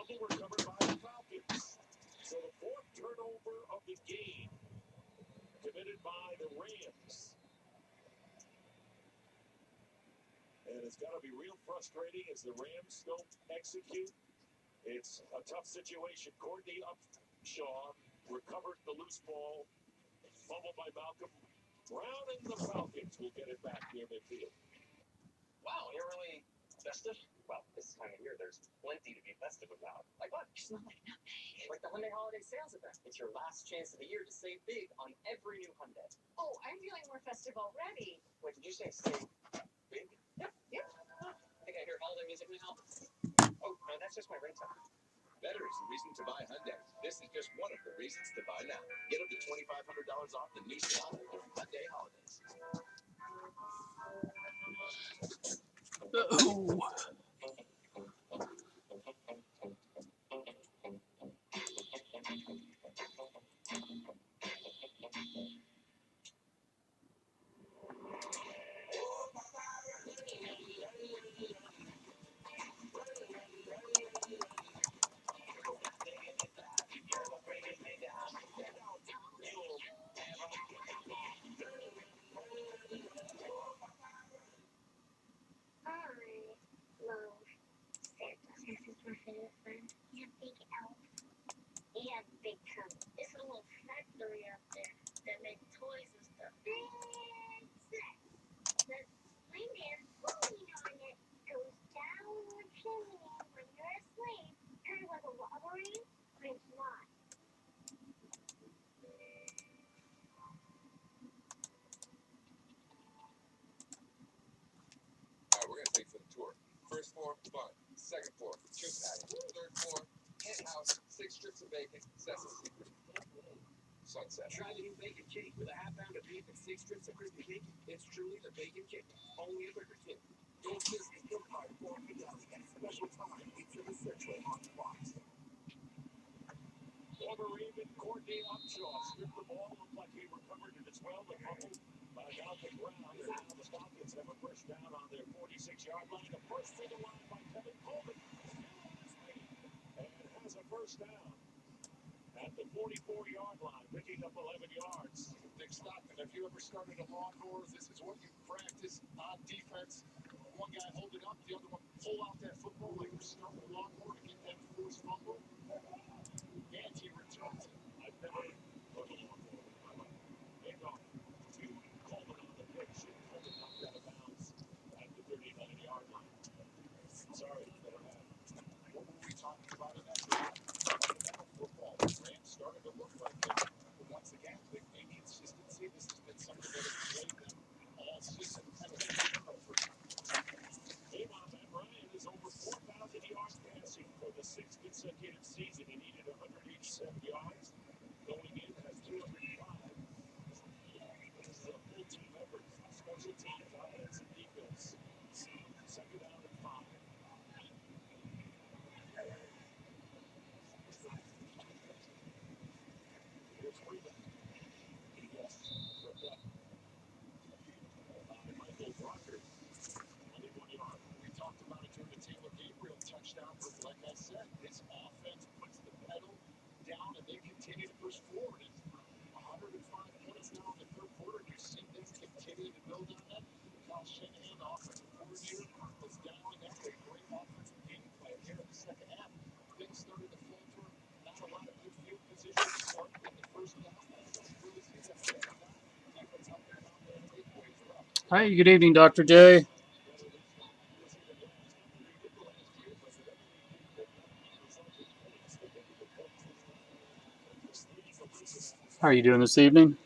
fumble recovered by the Falcons. So the fourth turnover of the game committed by the Rams. And it's got to be real frustrating as the Rams don't execute. It's a tough situation. Courtney Upshaw recovered the loose ball. Fumbled by Malcolm Brown, and the Falcons will get it back near midfield. Wow, you're really festive? Well, this time of year, there's plenty to be festive about. Like what? Smell like nutmeg. Like the Hyundai Holiday Sales Event. It's your last chance of the year to save big on every new Hyundai. Oh, I'm feeling more festive already. Wait, did you say save big? Yep. I think I hear holiday music now. Oh, no, that's just my ringtone. Better is the reason to buy Hyundai. This is just one of the reasons to buy now. Get up to $2,500 off the new Sonata during Hyundai holidays. Oh. Santa's my favorite friend. He's a big elf. He has big tummy. It's a little factory out there that makes toys and stuff. The reindeer floating on it goes down the chimney when you're asleep, kind of like a robbery, but it's not. All right, we're going to take you for the tour. First floor, fun. Second floor, two patio. Third floor, penthouse, 6 strips of bacon, sesame seed. Sunset. Try the new bacon cake with a half-pound of beef and 6 strips of crispy bacon. It's truly the bacon cake, only at Burger King. Don't miss the gift card for Fidelity at a special time. It's in the Central on the box. Former Raven Courtney Upshaw stripped the ball, looked like he recovered it as well. The fumble by Malcolm Brown, and now the Falcons have a first down on their 46-yard line. A push to the line by Kevin Coleman. And has a first down at the 44-yard line, picking up 11 yards. Dick Stockton, have you ever started a lawnmower? This is what you practice on defense. One guy hold it up, the other one pull out that football like you're starting a lawnmower to get that forced fumble. And he returns it. I've never put a lawnmower in my life. Handoff to Coleman on the pitch, and Coleman knocked out of bounds at the 39-yard line. Sorry, never had. What were we talking about in that game? Football. The Rams started to look like it. But once again, the inconsistency. This has been something that has plagued them all season. Avon Van Ryan is over 4,000 yards passing for the 6th consecutive season. He needed 187 yards. Going in has 205. This is a full team effort. Special teams, offense, and defense. Second down and 5. Here's Freeman. Yes, ripped up. Michael Brocker. 21 yards. We talked about it during the Taylor Gabriel touchdown, but like I said, this offense puts the pedal down and they continue to push forward. It's 105 points now in the third quarter. You see them continue to build on that. Kyle Shanahan, the offensive coordinator, was dialing up a great offensive game plan here in the second half. Things started to falter. Not a lot of good field position started in the first half. I don't really see that second half. Defense out there now, their takeaways are up. Hi, good evening, Dr. J. How are you doing this evening?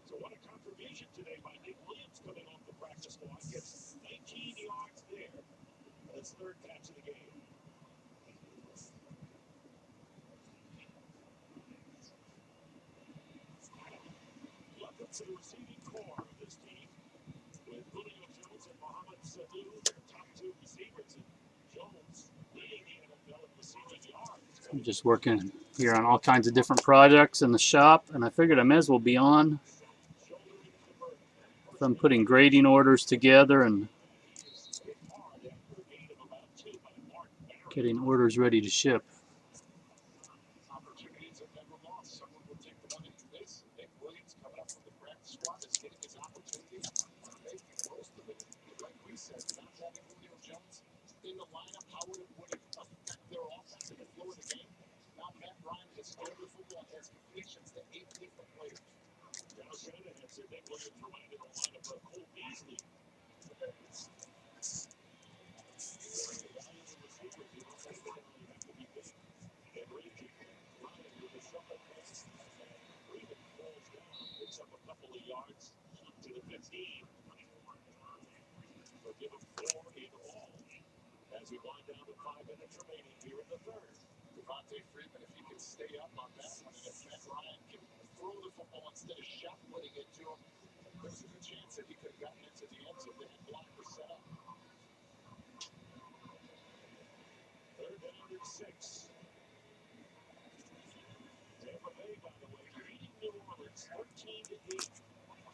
So what a contribution today by Nick Williams coming off the practice squad. Gets 19 yards there. His third catch of the game. Welcome to the receiving core of this team with Julio Jones and Mohamed Sanu, their top 2 receivers. And Jones leading the NFL in receiving yards. I'm just working here on all kinds of different projects in the shop, and I figured I may as well be on I'm putting grading orders together and getting orders ready to ship. Opportunities are never lost. Someone will take the one that you miss. Nick Williams coming up from the practice squad is getting his opportunity, making the most of it. Like we said, not having Julio Jones in the lineup, how would it affect their offense and the flow of the game? Now Matt Ryan has thrown the football and has completions to 8 different players. Now Shanahan said Nick Williams reminded the lineup of Cole Beasley. Picks up a couple of yards to the 15. So give him 4 in all as we wind down to 5 minutes remaining here in the third. Devontae Freeman, if he can stay up on that one, and if Matt Ryan can throw the football instead of shot putting it to him, there's a good chance that he could have gotten into the end zone. They had blockers set up. Third down and 6. Tampa Bay, by the way, leading New Orleans 13-8.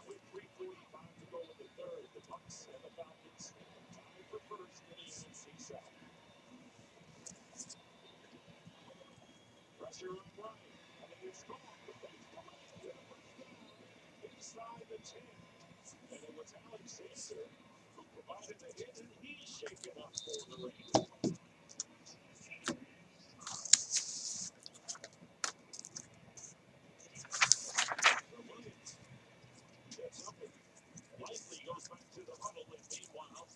With 3:45 to go in the third, the Bucs and the Falcons tied for first in the NFC South. Pressure on Bryant. I mean, it's gone. But that's coming to the first down inside the 10. And it was Alexander who provided the hit, and he's shaken up for the Raiders. So Williams gets up and likely goes back to the huddle, and meanwhile,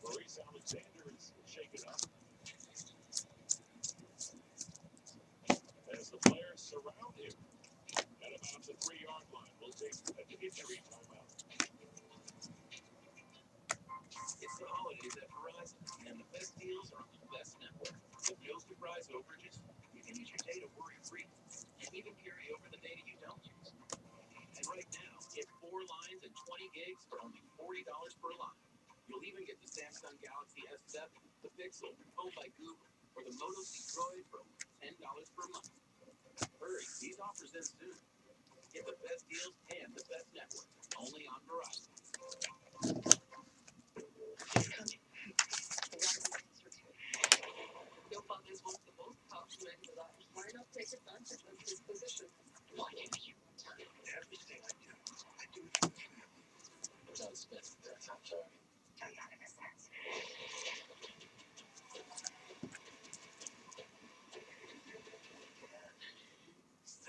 Maurice Alexander is shaken up as the players surround him at about the 3-yard line. We'll take an injury timeout. It's the holidays at Verizon, and the best deals are on the best network. With no surprise overages, you can use your data worry-free, and even carry over the data you don't use. And right now, get 4 lines and 20 gigs for only $40 per line. You'll even get the Samsung Galaxy S7, the Pixel, owned by Google, or the Moto C Droid for only $10 per month. Hurry, these offers end soon. Get the best deals and the best network, only on Verizon. Your father is one of the most powerful men alive. Why not take advantage of his position? Why can't you? Everything I do it for the family. Without spending that, I'm sorry. A lot of sense.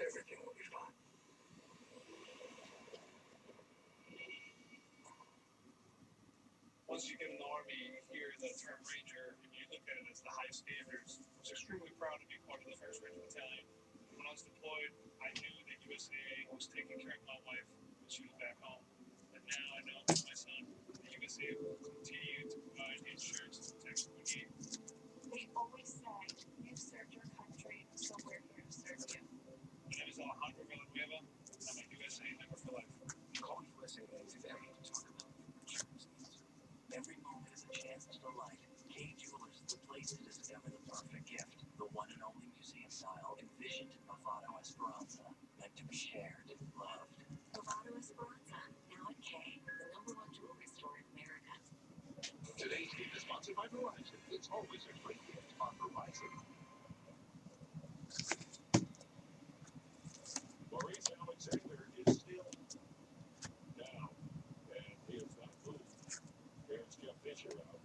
Everything will be fine. Once you get in the Army, you hear the term Ranger, and you look at it as the high standards. I was extremely proud to be part of the 1st Ranger Battalion. When I was deployed, I knew that USAA was taking care of my wife when she was back home. And now I know with my son, the USAA will continue to provide the insurance and protection we need. We always say, you served your country, so we're here to serve you. My name is Alejandro Villanueva, and I'm a USAA member for life. Call USAA today to talk about your insurance needs. Every moment is a chance to delight. K Jewelers is the place to discover the perfect gift. The one and only museum style envisioned in Movado Esperanza, meant to be shared, loved. Movado Esperanza, now at K, the #1 jewelry store in America. Today's game is sponsored by Verizon. It's always a great gift on Verizon. Maurice Alexander is still down, and he has not moved. There's Jeff Fisher out.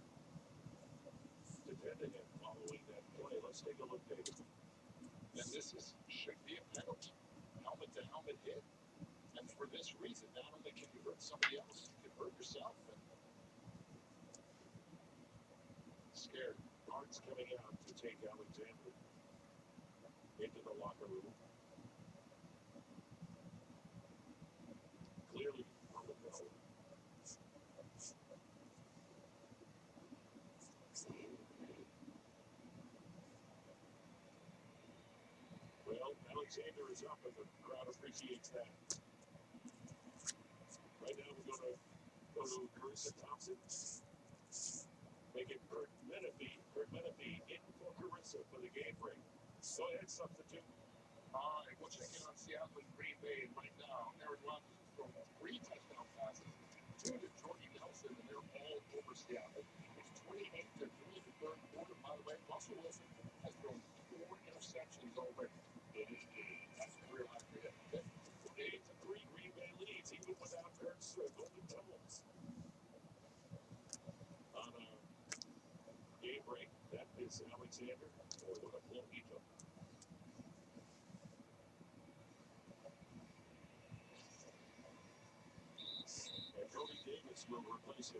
Defending him following that play. Let's take a look, David. And this should be a penalty. Helmet-to-helmet hit. And for this reason, not only can you hurt somebody else, you can hurt yourself. And Scared. Guards coming out to take Alexander into the locker room. Clearly on the go. Well, Alexander is up, and the crowd appreciates that. Right now, we're going to go to Carissa Thompson. Make it Kurt Menefee. Kurt Menefee in for Carissa for the game break. Go ahead, substitute. all right, we'll check in on Seattle and Green Bay. And right now, Aaron Rodgers has thrown 3 touchdown passes 2 to Jordy Nelson, and they're all over Seattle. It's 28-3 in the third quarter. By the way, Russell Wilson has thrown 4 interceptions already in his game. That's career high for him. 8-3 Green Bay leads even without Ertz golden tunnels. On a game break, that is Alexander or the Flojito. And Cody Davis will replace him.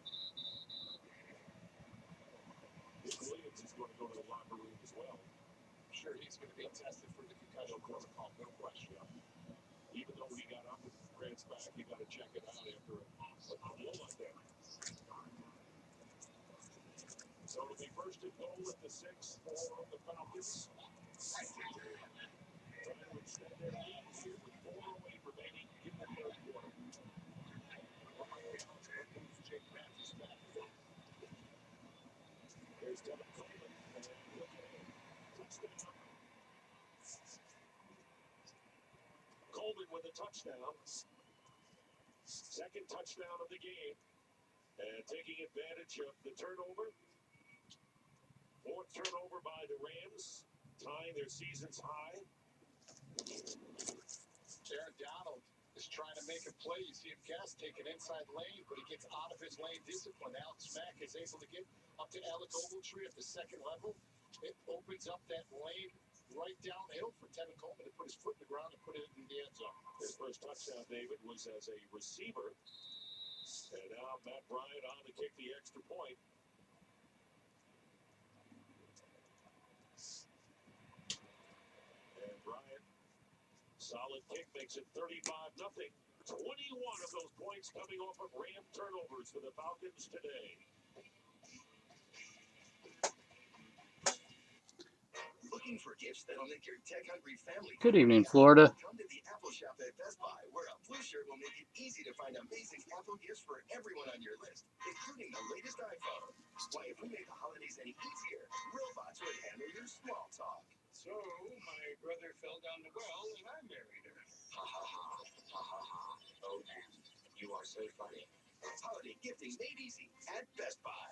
Nick Williams is going to go to the locker room as well. I'm sure he's going to be tested for the concussion protocol, no question. Even though he got up with Grant's back, you got to check it out after a blow like that. So it'll be first and goal at the 6 for the Falcons. Trying to extend their lead here with 4:08 remaining in the third quarter. There's Devin Coleman, and look at him. Touchdown. Coleman with a touchdown. Second touchdown of the game. And taking advantage of the turnover. Fourth turnover by the Rams, tying their season's high. Aaron Donald is trying to make a play. You see him take an inside lane, but he gets out of his lane discipline. Alex Mack is able to get up to Alec Ogletree at the second level. It opens up that lane right downhill for Tevin Coleman to put his foot in the ground and put it in the end zone. His first touchdown, David, was as a receiver. And now Matt Bryant on to kick the extra point. And Bryant, solid kick, makes it 35-0. 21 of those points coming off of Ram turnovers for the Falcons today. Looking for gifts that'll make your tech-hungry family. Good evening, Florida. Come to the Apple Shop at Best Buy, where a blue shirt will make it easy to find amazing Apple gifts for everyone on your list, including the latest iPhone. Why, if we made the holidays any easier, robots would handle your small talk. So, my brother fell down the well and I married her. Ha ha ha. Ha ha ha. Oh, man. You are so funny. Holiday gifting made easy at Best Buy.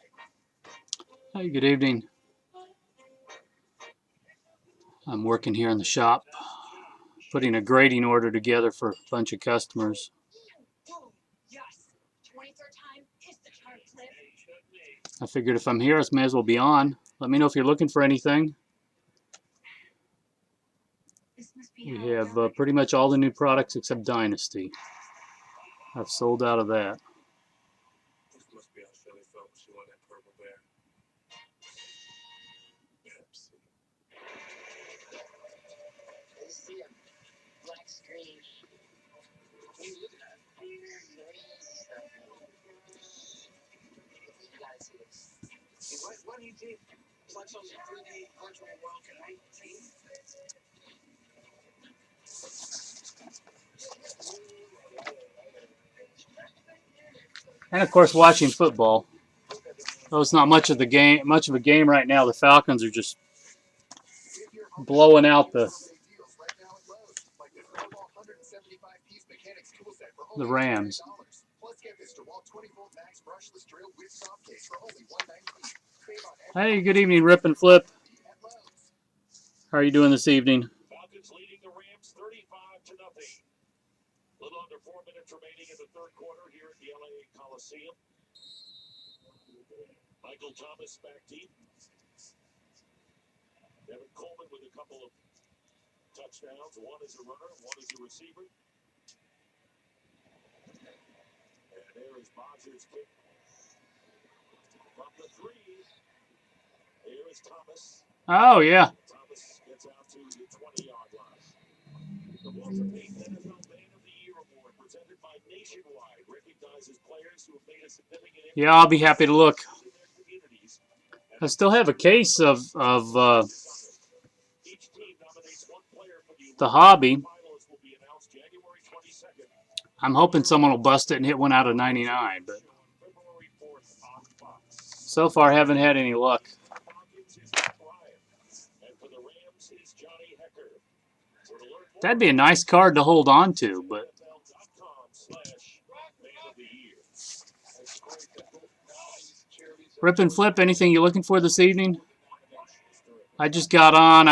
Hi, good evening. I'm working here in the shop, putting a grading order together for a bunch of customers. Yes. 23rd time is the charm, Cliff. I figured if I'm here, I may as well be on. Let me know if you're looking for anything. We have pretty much all the new products except Dynasty. I've sold out of that. This must be our Philly folks who want that purple bear. Pepsi. I see a black screen. What are you looking at? You gotta see this. Hey, what do you think? Watch on the 3D virtual world tonight, team? And of course, watching football. Though it's not much of a game right now. The Falcons are just blowing out the Rams. Hey, good evening, Rip and Flip. How are you doing this evening? Falcons leading the Rams 35-0. A little under 4 minutes remaining in the third quarter here at the LA Coliseum. Michael Thomas back deep. Devin Coleman with a couple of touchdowns. One as a runner, one as a receiver. And there is Bodger's kick. From the 3. Here is Thomas. Oh, yeah. Thomas gets out to the 20-yard line. The Walter Payton NFL Man of the Year Award presented by Nationwide recognizes players who have made a significant impact. Yeah, I'll be happy to look. In their communities. I still have a case of Each team nominates one player for the hobby. finalists will be announced January 22nd. I'm hoping someone will bust it and hit one out of 99, but February 4th on Fox. so far haven't had any luck. Falcons is Matt Bryant, and for the Rams is Johnny Hecker. So to learn more, That'd be a nice card to hold on to, but NFL.com/Man of the Year. Rip and flip, anything you looking for this evening? I just got on.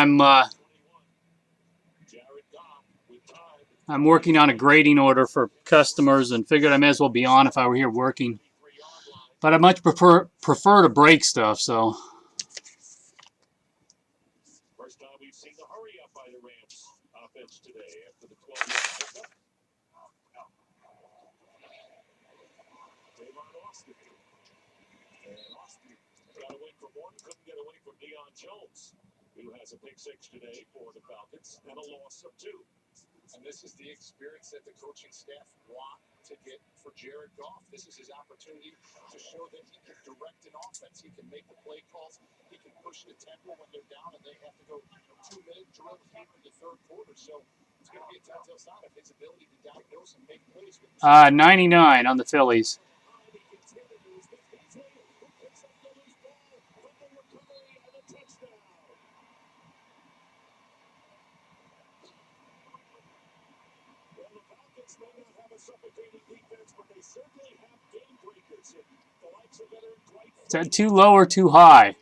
I'm working on a grading order for customers and figured I may as well be on if I were here working. But I much prefer to break stuff, so. First time we've seen the hurry up by the Rams offense today after the 12-yard pickup. Austin. And Austin got away from one, couldn't get away from Deion Jones, who has a pick six today for the Falcons and a loss of 2. And this is the experience that the coaching staff want to get for Jared Goff. This is his opportunity to show that he can direct an offense. He can make the play calls. He can push the tempo when they're down and they have to go 2-minute drill here in the third quarter. So it's going to be a telltale sign of his ability to diagnose and make plays. 99 on the Phillies. Is that too low or too high?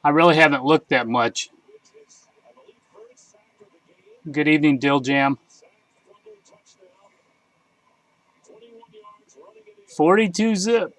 I really haven't looked that much. Good evening, Dill Jam. 42 zip.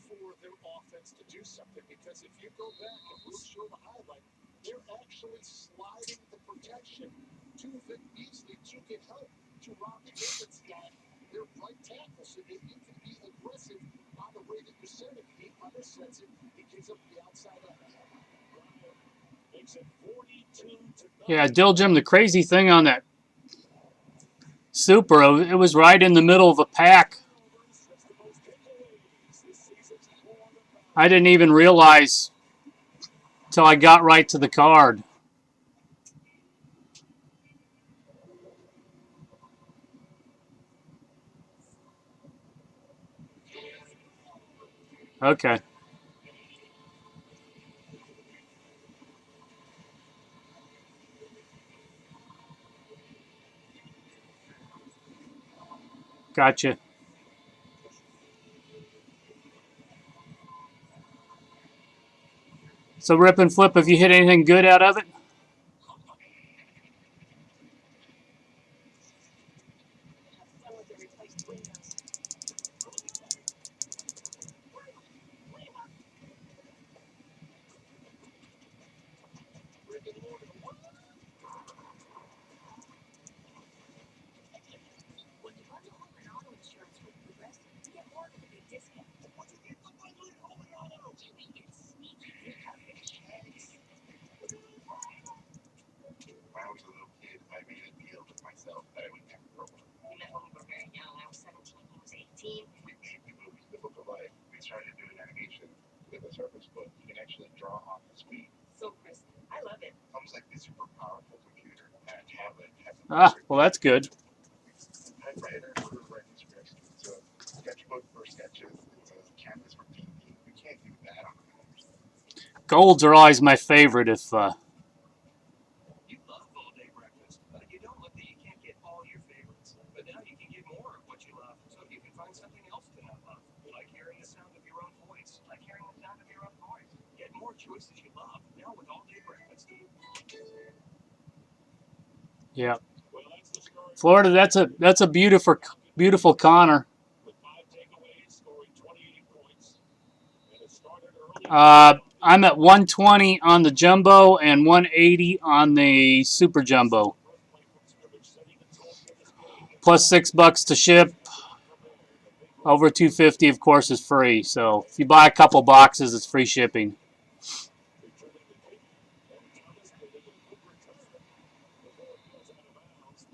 For their offense to do something, because if you go back and we'll show the highlight, they're actually sliding the protection to Vic Beasley to get help to Robbie David's guy, their right tackle, so that you can be aggressive on the way that you send it. He undersets it, he gives up the outside up. Yeah, Dill Jim, the crazy thing on that Super, it was right in the middle of a pack. I didn't even realize till I got right to the card. Okay. Gotcha. So Rip and Flip, have you hit anything good out of it? When you bundle home and auto insurance with Progressive, you get more with a big discount. What you get for bundling home and auto? You can get sneaky good coverage. When I was a little kid, I made a deal with myself that I would never grow up. We met when we were very young. I was 17, he was 18. We made the movie The Book of Life. We started doing animation with a surface book. You can actually draw on the screen. So crisp. I love it. Almost like this super powerful computer and a tablet has a Well, that's good. typewriter for writing scripts. It's a sketchbook for sketches. It's a canvas for painting. You can't do that on a computer. Golds are always my favorite if You love all-day breakfast, but you don't look that you can't get all your favorites. But now you can get more of what you love, so you can find something else to not love, like hearing the sound of your own voice. Like hearing the sound of your own voice. Get more choices you love, now with all-day breakfast. yeah. Florida, that's a beautiful Connor. I'm at 120 on the jumbo and 180 on the super jumbo. Plus $6 to ship. Over 250, of course, is free. So if you buy a couple boxes, it's free shipping.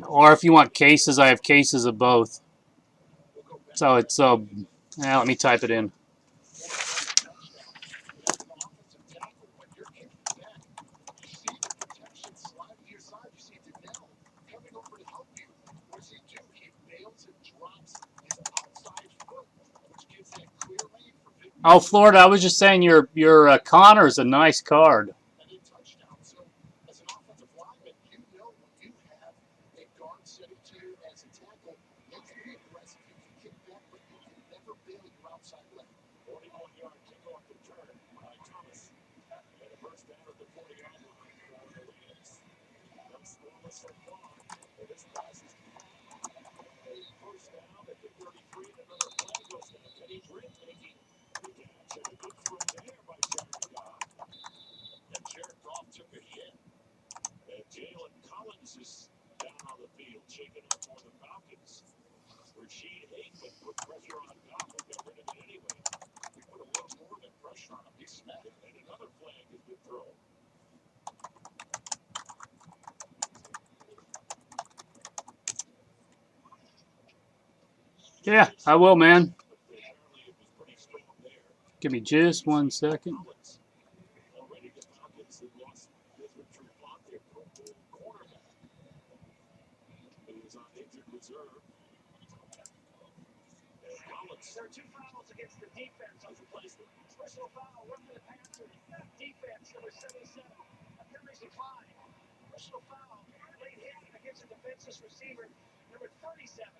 Or if you want cases, I have cases of both. So it's let me type it in. Oh, Florida, I was just saying your Connor's a nice card. and a touchdown. So, as an offensive lineman, you know when you have a guard setting to you as a tackle, you can be aggressive, you can kick back, but you can never bail your outside leg. 41-yard kickoff return by Thomas. And a first down at the 40-yard line for the Rams. No scoreless so far. And this pass is a first down at the 33, and another flag goes down. Kenny Britt making the catch, and a good throw there by Jared Goff. And Jared Goff took a hit. And Jalen Collins is down on the field, shaking up for the Falcons. Rasheed Aikman put pressure on Goff and got rid of it anyway. We put a little more than pressure on him. He's smacking. And another flag has been thrown. Yeah, I will, man. Apparently it was pretty strong there. Give me just 1 second. Collins. Already the Falcons have lost Desmond Trufant, their cornerback, who is on injured reserve. And Collins. There are 2 fouls against the defense. How's the placement? Personal foul, one for the Panthers. Defense, number 77. A penalty decline. Personal foul, late hit against a defenseless receiver, number 37.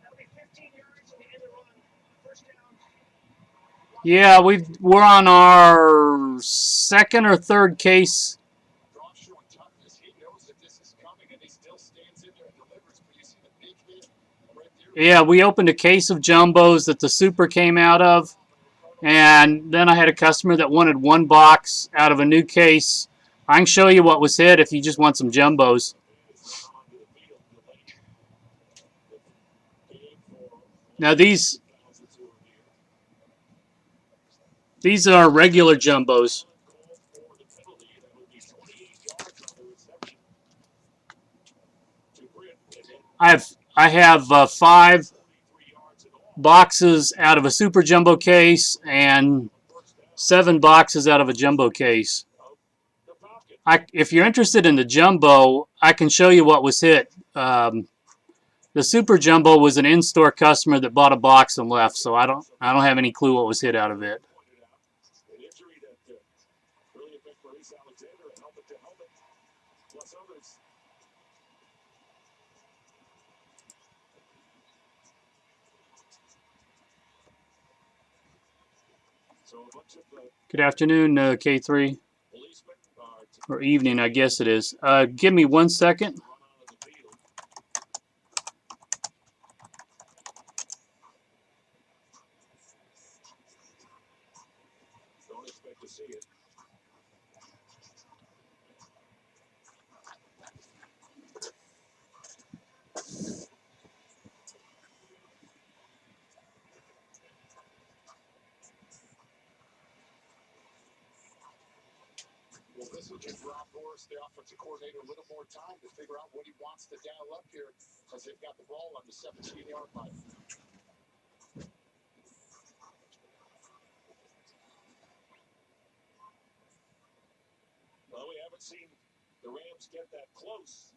That'll be 15 yards on the end of the run. First down. Yeah, we're on our second or third case. Goff showing toughness. He knows that this is coming, and he still stands in there and delivers. But you see the big hit right there. Yeah, we opened a case of jumbos that the super came out of. And then I had a customer that wanted 1 box out of a new case. I can show you what was hit if you just want some jumbos. Now these are regular jumbos. I have 5 boxes out of a super jumbo case and 7 boxes out of a jumbo case. If you're interested in the jumbo, I can show you what was hit. The super jumbo was an in-store customer that bought a box and left, so I don't have any clue what was hit out of it. Good afternoon, K3. Or evening, I guess it is. Give me 1 second. Don't expect to see it. Well, this will give Rob Morris, the offensive coordinator, a little more time to figure out what he wants to dial up here as they've got the ball on the 17-yard line. Well, we haven't seen the Rams get that close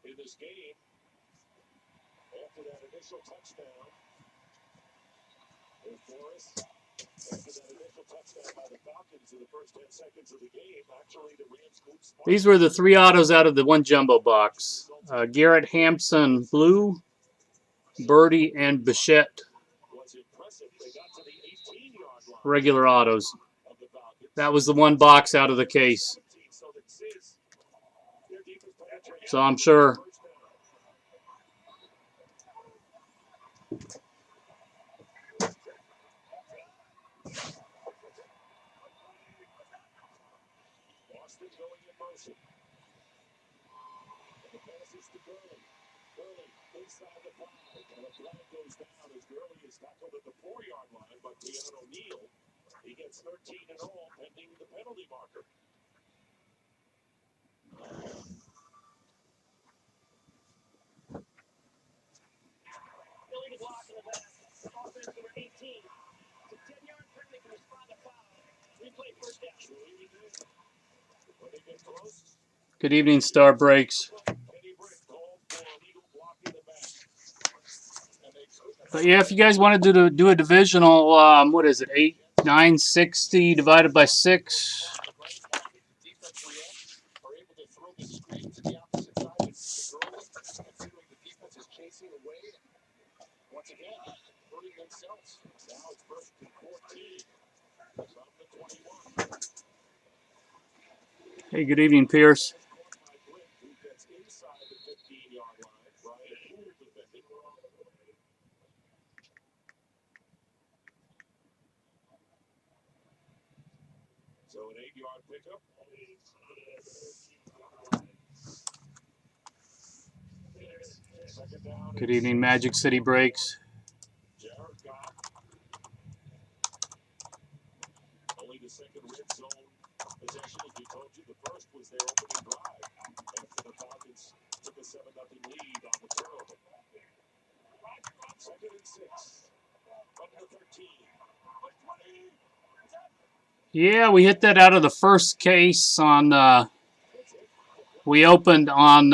in this game after that initial touchdown. There's Morris. After that initial touchdown by the Falcons in the first 10 seconds of the game, actually the Rams group spot. These were the 3 autos out of the 1 jumbo box. Garrett Hampson Blue, Birdie, and Bichette. Regular autos. That was the 1 box out of the case. So I'm sure. Boston going in motion. And the pass is to Gurley. Gurley inside the 5. And a flag goes down as Gurley is tackled at the 4-yard line by Keanu O'Neal. He gets 13 in all, pending the penalty marker. Illegal block in the back. Offense number 18. It's a 10-yard penalty for the spot of foul. Replay first down. When they get close, Good evening, Star Breaks. Kenny Britt called for illegal block in the back. But yeah, if you guys wanted to do a divisional, what is it, 960 divided by 6. Defense reacts, are able to throw the screen to the opposite side early, considering the defense is chasing away. Once again, hurting themselves. Now it's first and 14 from the 21. Hey, good evening, Pierce. Who gets inside the 15-yard line. Brian Poole defending. So an 8-yard pickup. Second down. Good evening, Magic City Breaks. Jared Goff. Only the second red zone possession, as we told you. The first was their opening drive after the Falcons took a 7-0 lead on the turnover. Second and 6 from the 13. Yeah, we hit that out of the first case on. We opened on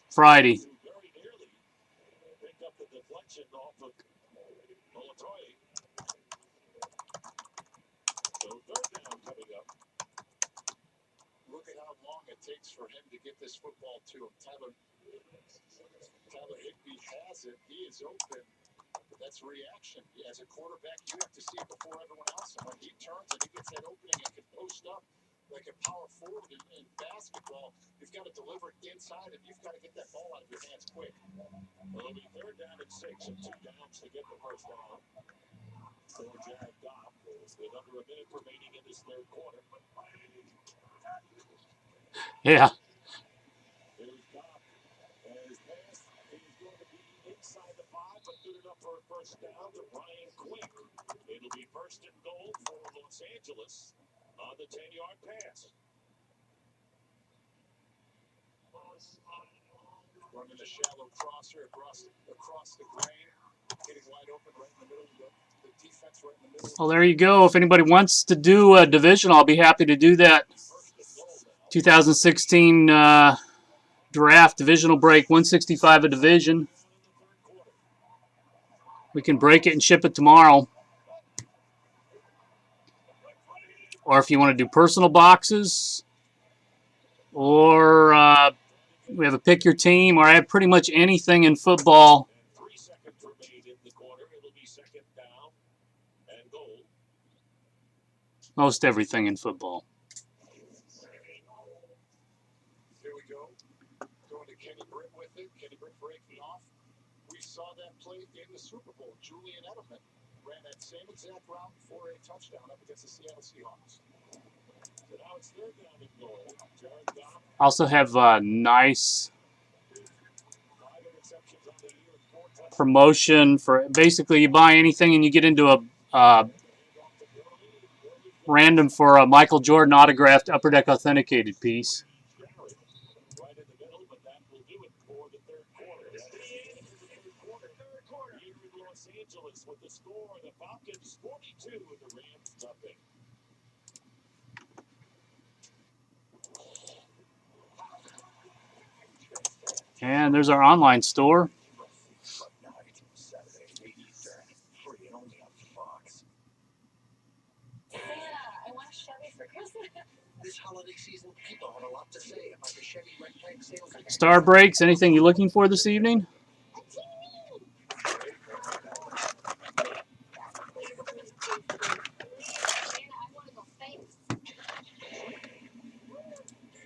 Friday. Very nearly picked up the deflection off of Molatoyi. So third down coming up. Look at how long it takes for him to get this football to him. Tyler Higbee has it. He is open. But that's reaction. As a quarterback, you have to see it before everyone else. And when he turns and he gets that opening and can post up like a power forward in basketball, you've got to deliver it inside and you've got to get that ball out of your hands quick. Well, it'll be third down and 6 and 2 downs to get the first down for Jared Goff with under a minute remaining in this third quarter. Yeah. Here's Goff. And his pass is going to be inside the 5, but good enough for a first down to Brian Quick. It'll be first and goal for Los Angeles on the 10-yard pass. Running a shallow crosser across the grain, getting wide open right in the middle of the defense, right in the middle. Well, there you go. If anybody wants to do a division, I'll be happy to do that. 2016 draft divisional break, 165 a division. We can break it and ship it tomorrow. Or if you want to do personal boxes, or we have a pick your team, or I have pretty much anything in football. 3 seconds remain in the quarter. It'll be second down and goal. Most everything in football. Here we go. Going to Kenny Britt with it. Kenny Britt breaking off. We saw that play in the Super Bowl. Julian Edelman ran that same exact route for a touchdown up against the Seattle Seahawks. So now it's third down and goal. Jared Goff. Also have nice 5 interceptions on the year, 4 touchdowns. promotion for basically you buy anything and you get into a random for a Michael Jordan autographed Upper Deck authenticated piece. Right in the middle, but that will do it for the third quarter. Third quarter. Here in Los Angeles with the score, the Falcons 42 and the Rams nothing. And there's our online store. Saturday, 8 Eastern. Free and only on Fox. Santa, I want a Chevy for Christmas. This holiday season, people have a lot to say about the Chevy Red Tank sales event. Star Breaks, anything you looking for this evening? A TV! Santa, I want to go famous.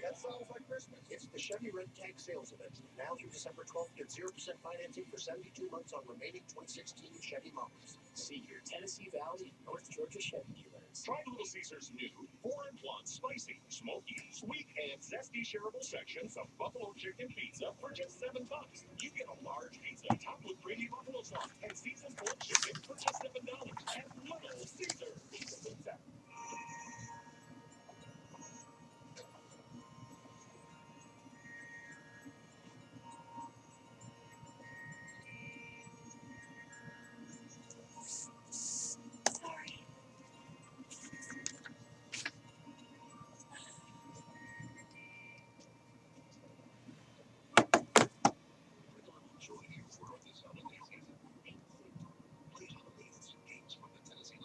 That sounds like Christmas. It's the Chevy Red Tank sales event. Now through December 12th, get 0% financing for 72 months on remaining 2016 Chevy models. See your Tennessee Valley, North Georgia Chevy dealers. Try Little Caesar's new 4-in-1 spicy, smoky, sweet, and zesty shareable sections of buffalo chicken pizza for just $7. You get a large pizza topped with creamy buffalo sauce and seasoned pork chicken for just $7 at Little Caesar Pizza. Sorry. Enjoy your world this holiday season. Play holiday instant games from the Tennessee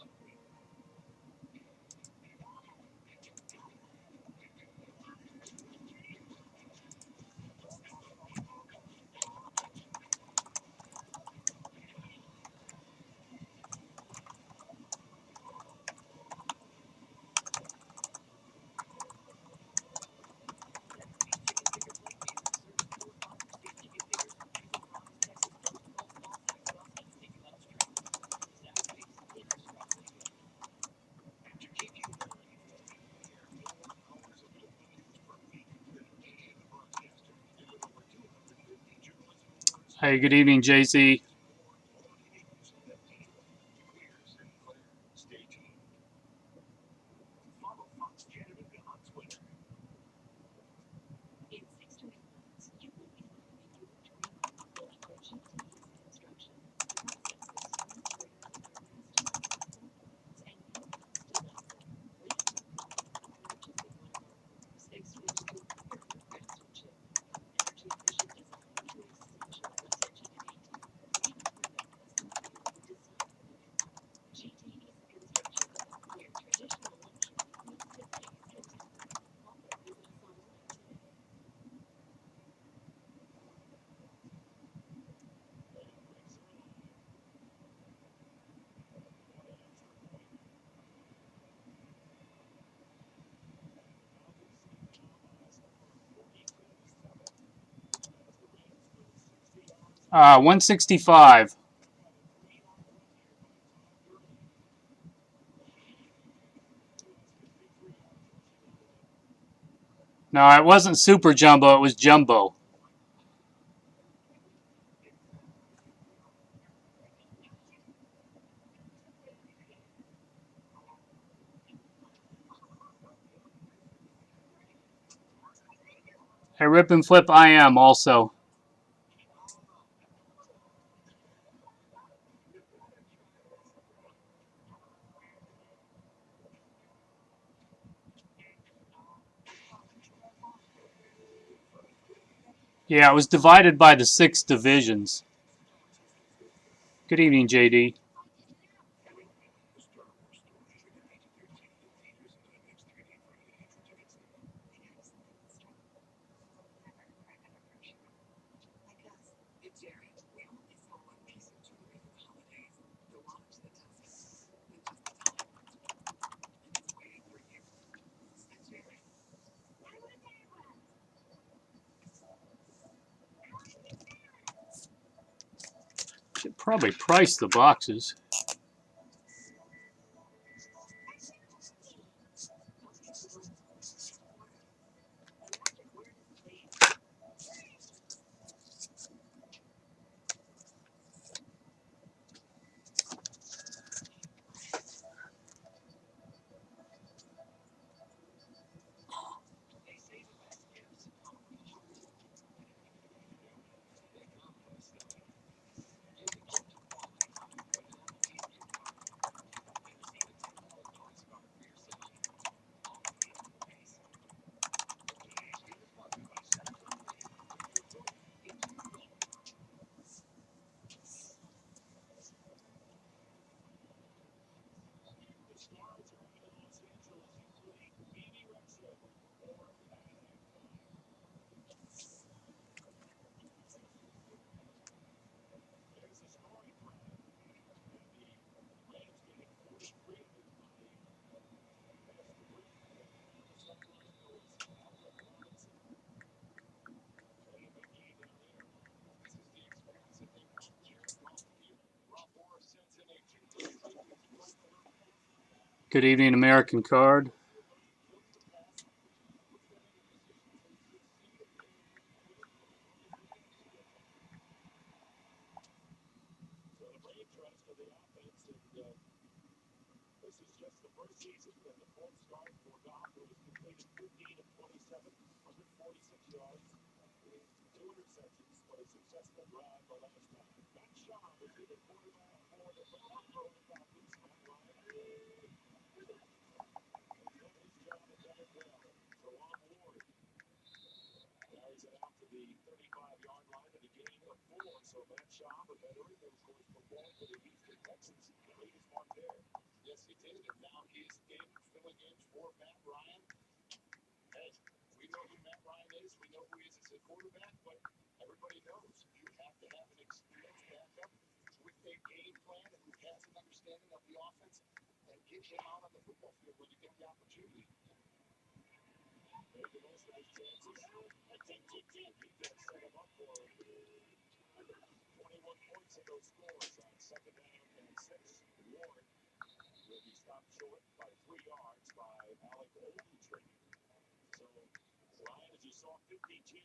Hey, good evening, JC. Stay tuned. Follow Fox Canada on Twitter. In 6 to 8 months, you will be living your dream home for GT's construction. The process is smooth, customizable floor plans, and you can still excel. Wait no longer. Purchasing one of our homes, exchange will prepare your craftsmanship. From energy-efficient design to exceptional attention to detail, we elevate custom care with design living. GT's Construction, where traditional luxury meets today's contemporary. Call or visit us online today. 165. No, it wasn't super jumbo. It was jumbo. Hey, rip and flip. I am also. Yeah, it was divided by the 6 divisions. Good evening, JD. The Star Wars story is rated PG-13 in theaters and IMAX 3D Friday. Entry tickets now. It's Jerry. We only sell one piece of jewelry for the holidays. The watch that tells us that just the time it's waiting, and it's waiting for you. It's Jerry. Should probably price the boxes. They say the best gifts come from the heart. They come from a style. Give the gift of quality with an MOP on your card. And receive a $10 bonus card for your second trip. All at the end of the race. Today's game is brought to you by Central Flame. Put your vote into the ballot. The Stars are in Los Angeles to play Baby Retro or Paradise Time. There's a scoring drive, and the Rams getting 43 of it by Pastor Rick. On the sideline goes Alfred Robinson. Playing a big game down there. This is the experience that they want. Jared Goff here. Rob Morris sends in a 2-3 to throw the little pass. Good evening, American Card. Throws the pass, which puts them in a position to succeed if they quit it or run it with it. So the brain trust of the offense, and this is just the first season and the fourth start for Goff, who has completed 15 of 27, 146 yards, with 2 interceptions, but a successful drive the last time. Matt Shaw is in the quarterback for the Falcons. Matt Ryan has done his job and done it well. Jawan Ward carries it out to the 35-yard line in a gain of 4. So Matt Shaw, the veteran, who of course performed for the Houston Texans, made his mark there. Yes, he did. And now he's filling in for Matt Ryan. Hey, we know who Matt Ryan is. We know who he is as a quarterback, but everybody knows you have to have an experienced backup with a game plan who has an understanding of the offense and get him out on the football field when you get the opportunity. Made the most of his chances. And he does set him up for 21 points in those scores on second down and 6. Ward will be stopped short by 3 yards by Alec Ogletree. So Ryan, as you saw, 52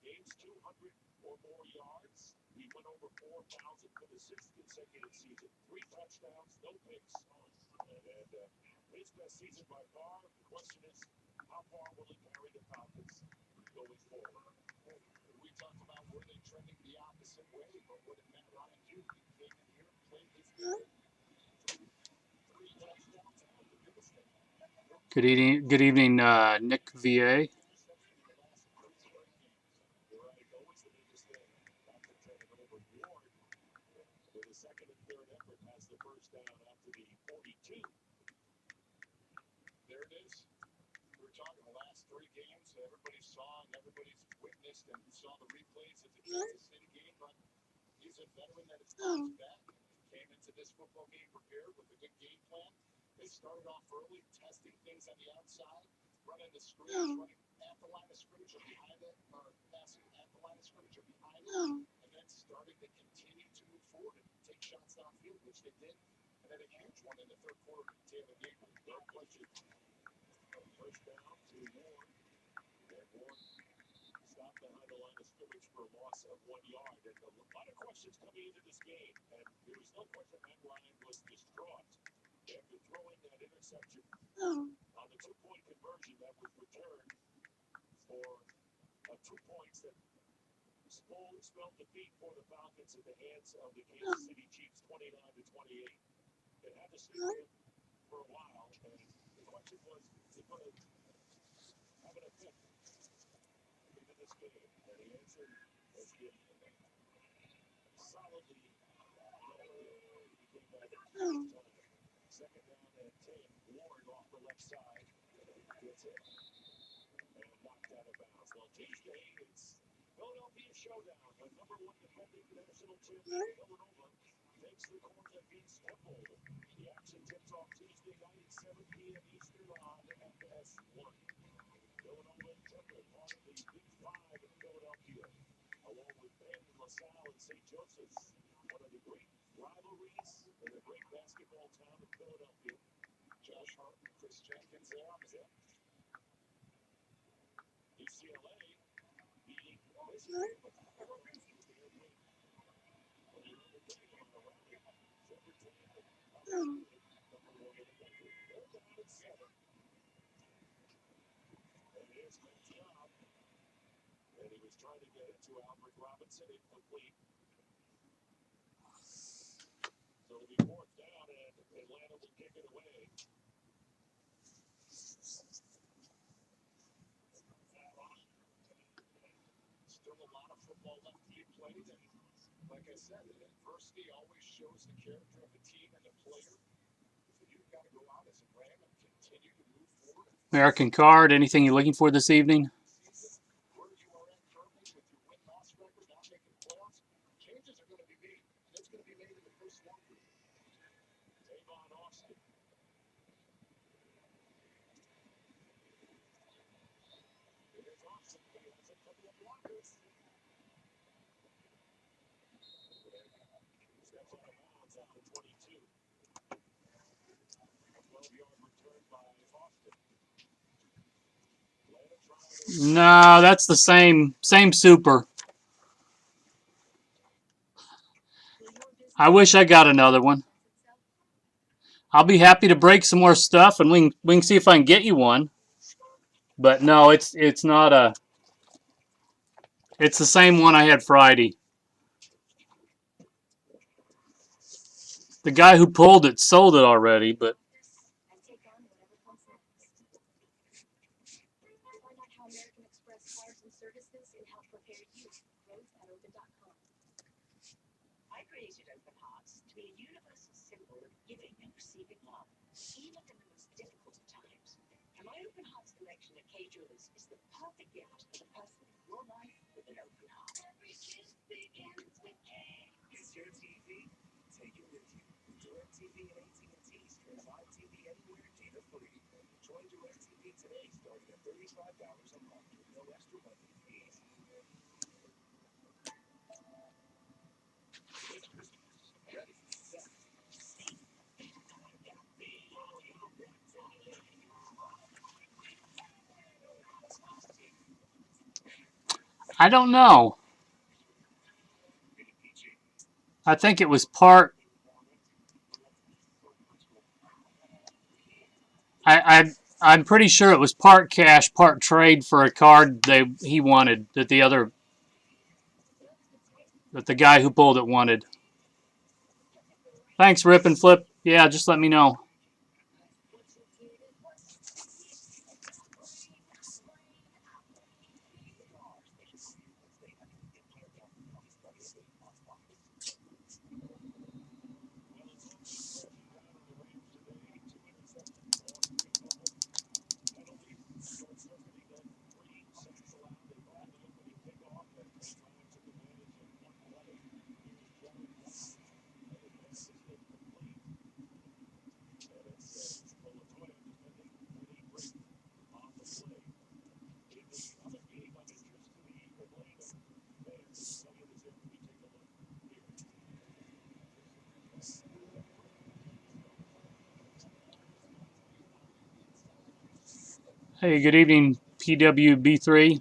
games, 200. or more yards. He went over 4,000 for the sixth consecutive season. 3 touchdowns, no picks. And his best season by far. The question is, how far will he carry the Falcons going forward? We talked about were they trending the opposite way, but what did Matt Ryan do? He came in here and played his game. 3 touchdowns, and what the biggest thing. Good evening, Nick VA. Interception in the last 3 straight games. You're right, always the biggest thing. Back to turn it over. Ward, with a second and third effort, has the first down out to the 42. There it is. We were talking the last 3 games. Everybody saw and everybody's witnessed and saw the replays of the Kansas City game, but he's a veteran that has bounced back and came into this football game prepared with a good game plan. They started off early, testing things on the outside, running the screens, running at the line of scrimmage or behind it, or passing at the line of scrimmage or behind it, and then starting to continue to move forward and take shots downfield, which they did, and then a huge one in the third quarter to Taylor Gabriel. No question. First down to Ward. And Ward stopped behind the line of scrimmage for a loss of 1 yard. And a lot of questions coming into this game. And there was no question Matt Ryan was distraught after throwing that interception on the 2-point conversion that was returned for 2 points that spelled defeat for the Falcons at the hands of the Kansas City Chiefs, 29-28. They had to sleep there for a while, and the question was, is it going to have an effect into this game? And the answer has been solidly negative. He came back time. Second down and 10. Ward off the left side gets it and knocked out of bounds. Well, Tuesday, it's Philadelphia showdown. The number 1 defending national champion Villanova takes the court against Temple. The action tips off Tuesday night at 7 p.m. Eastern on FS1. Villanova and Temple, part of the Big Five in Philadelphia, along with Penn, LaSalle, and St. Joseph's. One of the great rivalries in the great basketball town of Philadelphia. Josh Hart and Chris Jenkins there on the hip. UCLA beating Michigan. And here's Job. And he was trying to get it to Alfred Robinson, incomplete. So it'll be 4th down, and Atlanta will kick it away. Still a lot of football left to be played, and like I said, adversity always shows the character of the team and the player. So you've got to go out as a Ram and continue to move forward. American Card, anything you're looking for this evening? Where you are at currently with your win-loss record, not making playoffs, changes are going to be made. And it's going to be made in the first 1 week. Tavon Austin. Here's Austin. He has a couple of blockers. Steps out of bounds at the 22. 12-yard return by Austin. No, that's the same super. I wish I got another one. I'll be happy to break some more stuff, and we can see if I can get you one. But no, it's not a. It's the same one I had Friday. The guy who pulled it sold it already, but. Find out how American Express cards and services can help prepare you. Roads at open.com. I created Open Hearts to be a universal symbol of giving and receiving love, even in the most difficult of times. And my Open Hearts collection at K Jewelers is the perfect gift for the person in your life with an open heart. Every kiss begins with K. It's your TV. Take it with you. DirecTV and AT&T stream live TV anywhere data free. Join DirecTV today starting at $35 a month with no extra monthly fees. Ready, set, I don't know. I think it was part. I'm pretty sure it was part cash, part trade for a card he wanted that the guy who pulled it wanted. Thanks, Rip and Flip. Yeah, just let me know. Hey, good evening, PWB3.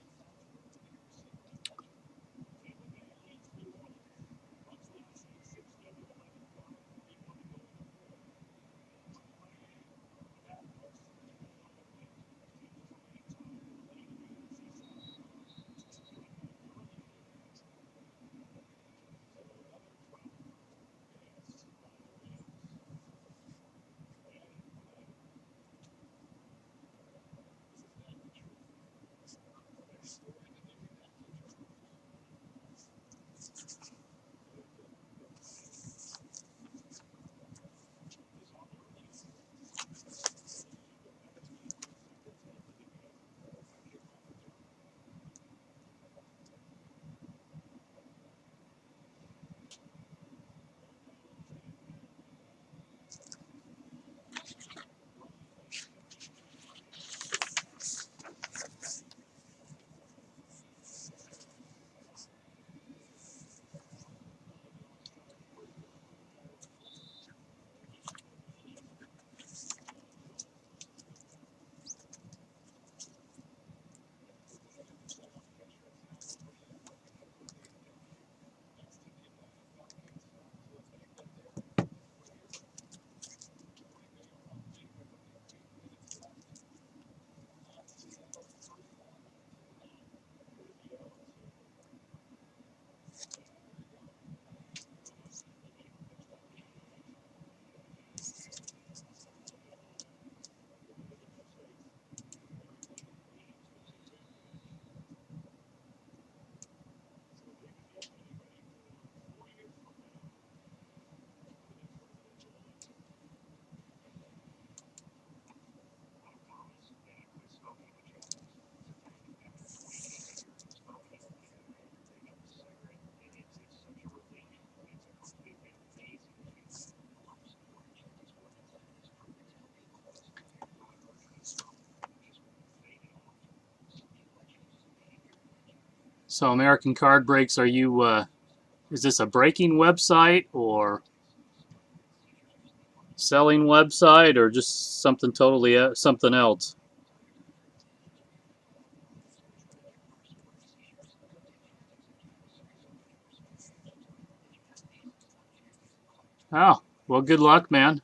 So, American Card Breaks, are you? Is this a breaking website or selling website or just something totally something else? Oh, well, good luck, man.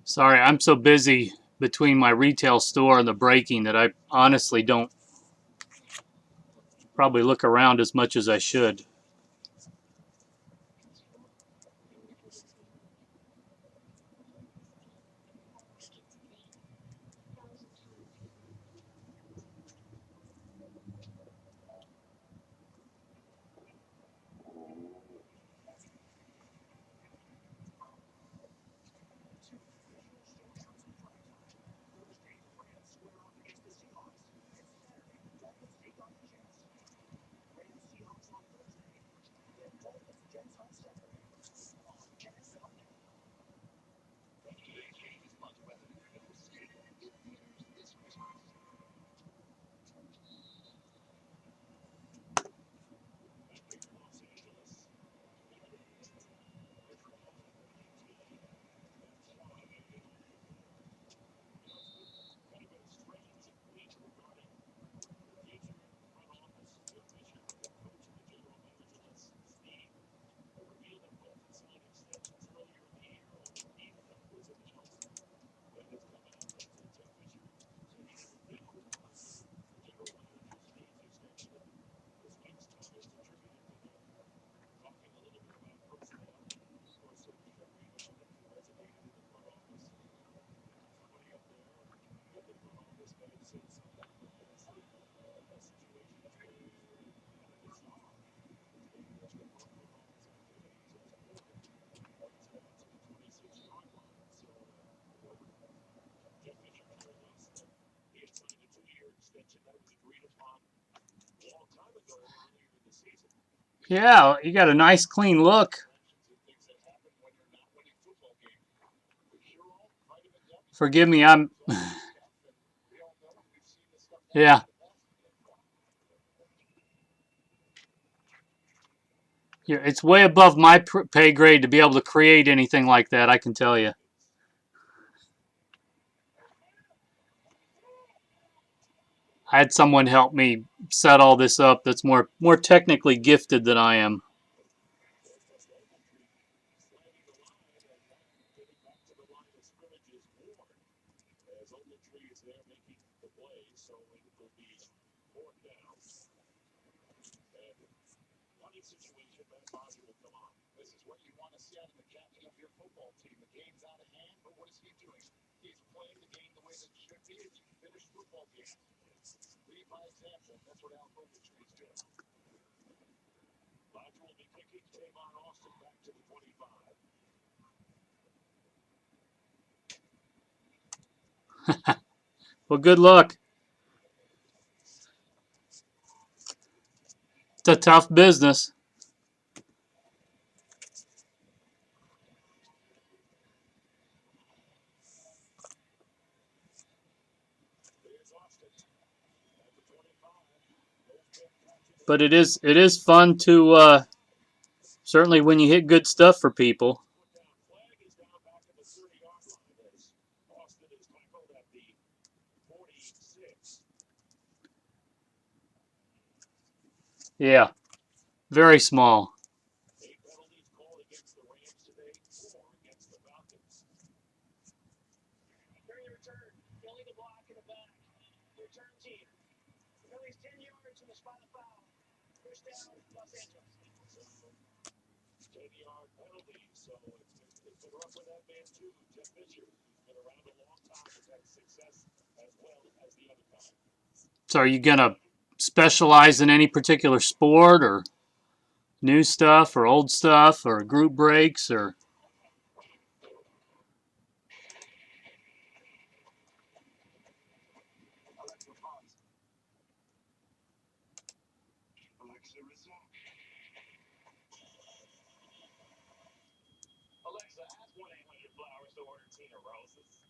Sorry, I'm so busy between my retail store and the breaking that I honestly don't probably look around as much as I should. extension that was agreed upon a long time ago earlier in the season. Yeah, you got a nice clean look. Things that happen when you're not winning football games. Sure, all vitamin W. Forgive me, I'm. We all know it. We've seen this stuff Yeah. Yeah, it's way above my pay grade to be able to create anything like that, I can tell you. I had someone help me set all this up that's more technically gifted than I am. Getting back to the line of scrimmage is Ward. As Ogletree is there making the play, so it will be fourth down. And funny situation, Matt Bosher will come on. This is what you want to see out of the captain of your football team. The game's out of hand, but what is he doing? He's playing the game the way that it should be. It's a finished football game. Lead by example. That's what Al Ogletree's doing. Bosher will be kicking. Tavon Austin back to the 25. Well, good luck. It's a tough business. But it is fun to certainly when you hit good stuff for people. Flag is down back at the 30-yard line as Austin is tackled at the 46. Yeah, very small. 8 penalties called against the Rams today, 4 against the Falcons. During the return, Philly the block in the back. Return team. Philly's 10 yards from the spot of foul. First down, Los Angeles. 10-yard penalty, so it's been rough with that man too. Jeff Fisher has been around a long time, has had success as well as the other guy. So are you gonna specialize in any particular sport or new stuff or old stuff or group breaks or? Alexa, pause. Alexa, resume. Alexa, ask 1-800-Flowers to order Tina Roses.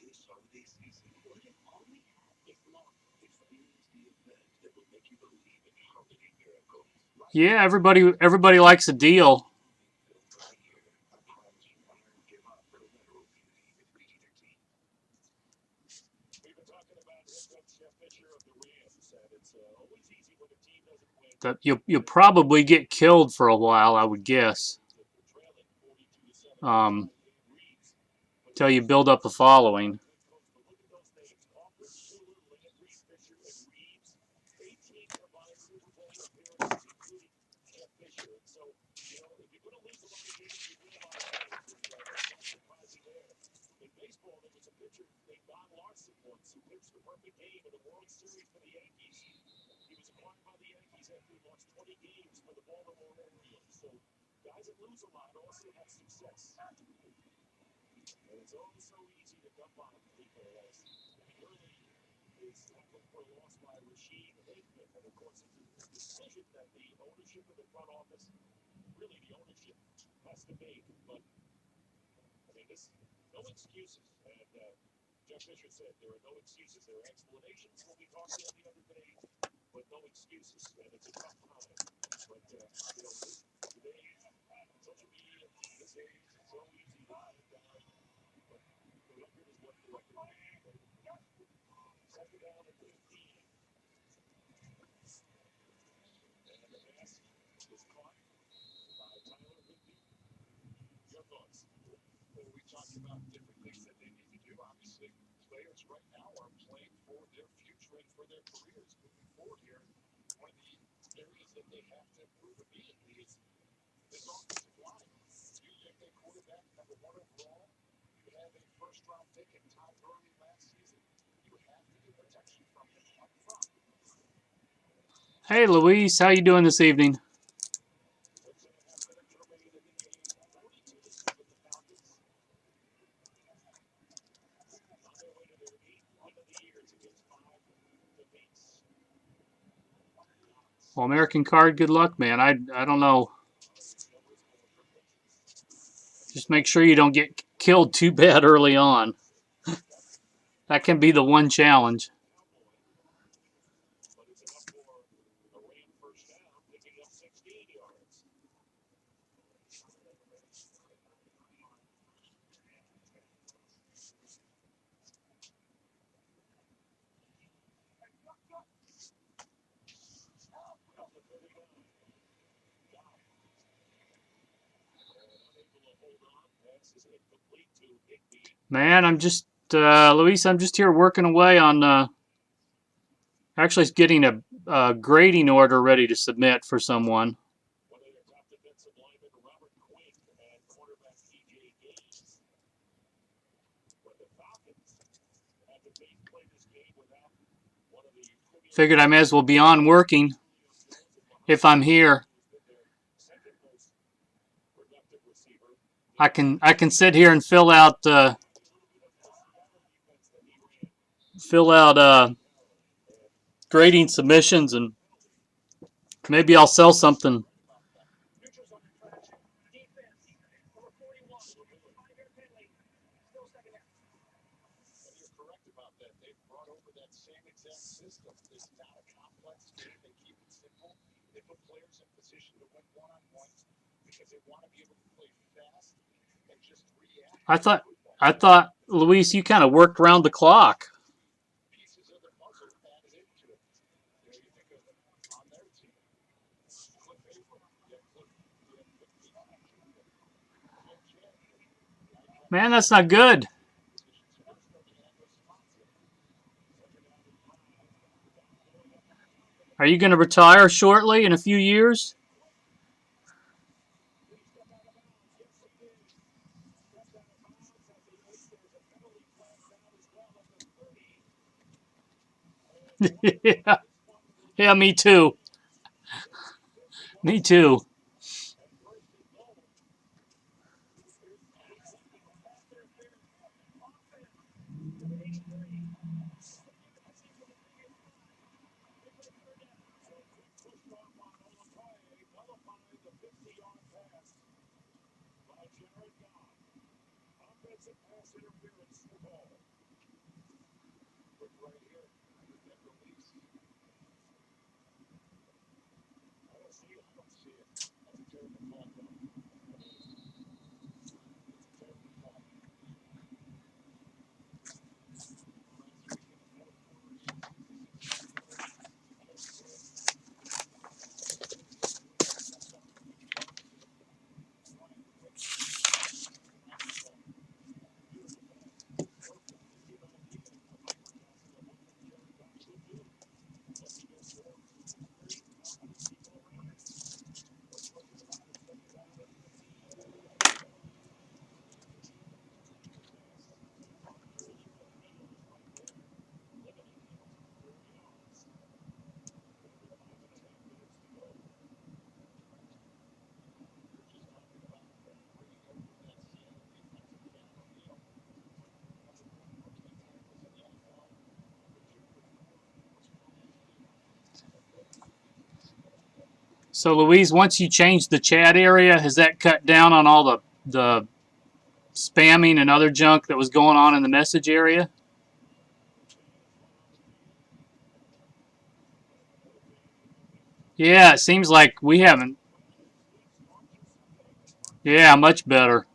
This holiday season, what if all we have is love? Experience the event that will make you believe in holiday miracles. Yeah, everybody likes a deal. Right here, I promise you, I won't give up. Collateral beauty is PG-13. We've been talking about head coach Jeff Fisher of the Rams, and it's always easy when a team doesn't win. That you'll probably get killed for a while, I would guess. Till you build up a following. In baseball, there was a pitcher named Don Larson once who pitched the perfect game in the World Series for the Yankees. He was acquired by the Yankees after he lost 20 games for the Baltimore Orioles. So guys that lose a lot also have success. And it's always so easy to dump on people as Gurley is tackled for a loss by Rashid Hickman. And of course, it's a decision that the ownership of the front office, really the ownership, has to make. But I mean, this no excuses. And Jeff Fisher said there are no excuses. There are explanations when we talked to him the other day, but no excuses. And it's a tough time. But, today, social media, this age, it's so easy to put it down. But the record is what the record is. Second down at 15. And the pass is caught by Tyler Higby. Your thoughts? Well, we talked about different things that they need to do that they have to improve immediately is this offensive line. You get their quarterback, number 1 overall. You have a first-round pick in Todd Gurley last season. You have to get protection from him up front. Hey, Luis, how you doing this evening? 6.5 minutes remaining in the game. 42-7 the Falcons. On their way to their 8th win of the year against 5 defeats. Well, American Card, good luck, man. I don't know. Just make sure you don't get killed too bad early on. That can be the one challenge. But it's enough for a Ram first down, picking up 16 yards. Up to 39. Unable to hold on. Pass is incomplete to Higby. Man, I'm just Luis. I'm just here working away on actually getting a grading order ready to submit for someone. One of their top defensive linemen, Robert Quinn, and cornerback TJ Gaines. But the Falcons have the base play this game without one of the Figured I may as well be on working if I'm here. second most productive receiver. I can sit here and fill out grading submissions, and maybe I'll sell something. Neutral zone infraction. Defense. Number 41. 5-yard penalty. Still second down. And you're correct about that. They've brought over that same exact system. It's not a complex game. They keep it simple. They put players in position to win one-on-ones because they want to be able to play fast and just react. I thought, Luis, you kind of worked around the clock. Pieces of the puzzle added into it. You know, you think of on their team, Cliff Averill, Cliff Beach, Cliff Chad, Man, that's not good. Are you going to retire shortly in a few years? Yeah. Yeah, me too. Me too. Offensive pass interference, the call. Look right here. That release. I don't see it. I don't see it. That's a terrible call, though. It's a terrible call. So, Louise, once you change the chat area, has that cut down on all the spamming and other junk that was going on in the message area? Yeah, it seems like we haven't. Yeah, much better.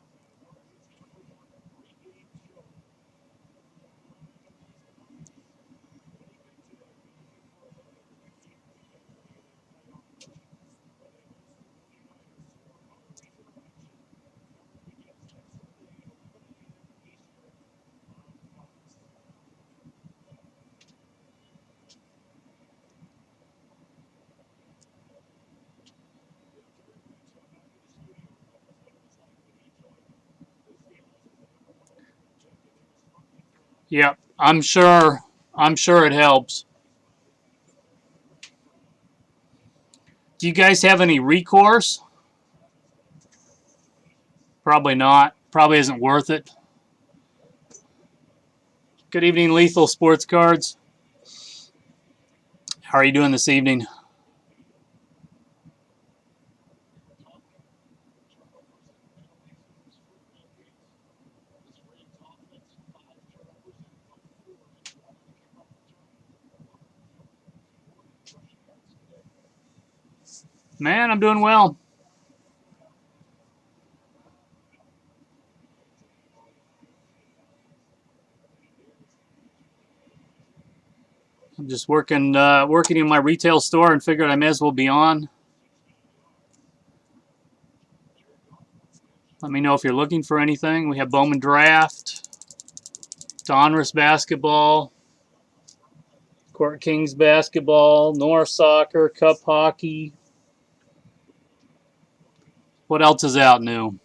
Yep, I'm sure. I'm sure it helps. Do you guys have any recourse? Probably not. Probably isn't worth it. Good evening, Lethal Sports Cards. How are you doing this evening? Man, I'm doing well. I'm just working in my retail store and figured I may as well be on. Let me know if you're looking for anything. We have Bowman Draft, Donruss Basketball, Court Kings Basketball, North Soccer, Cup Hockey. What else is out new?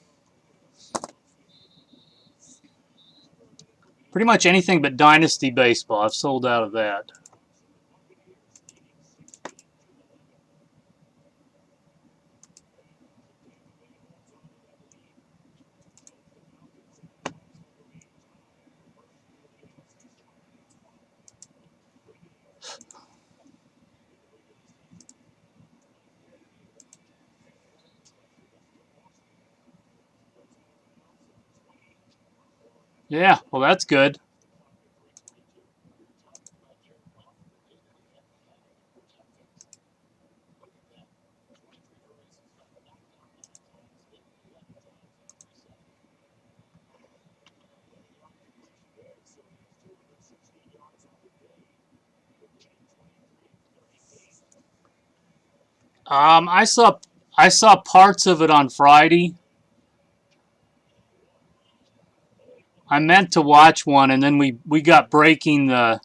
Pretty much anything but Dynasty Baseball. I've sold out of that. Yeah, well, that's good. I saw parts of it on Friday. I meant to watch one, and then we got breaking the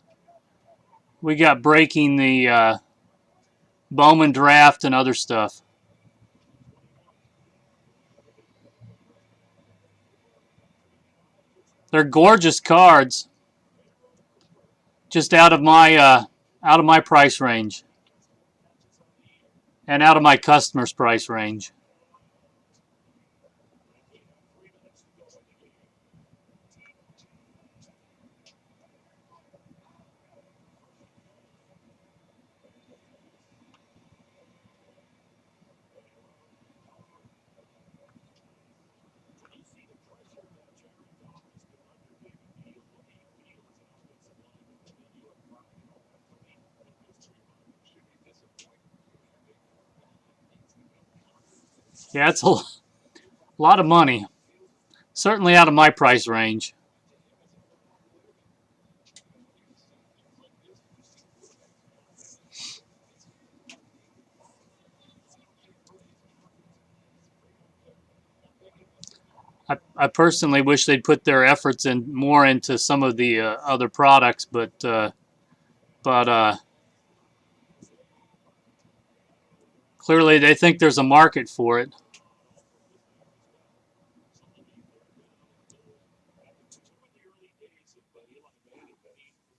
Bowman Draft and other stuff. They're gorgeous cards, just out of my price range and out of my customers' price range. Yeah, it's a lot of money. Certainly out of my price range. I personally wish they'd put their efforts in more into some of the other products, but clearly they think there's a market for it.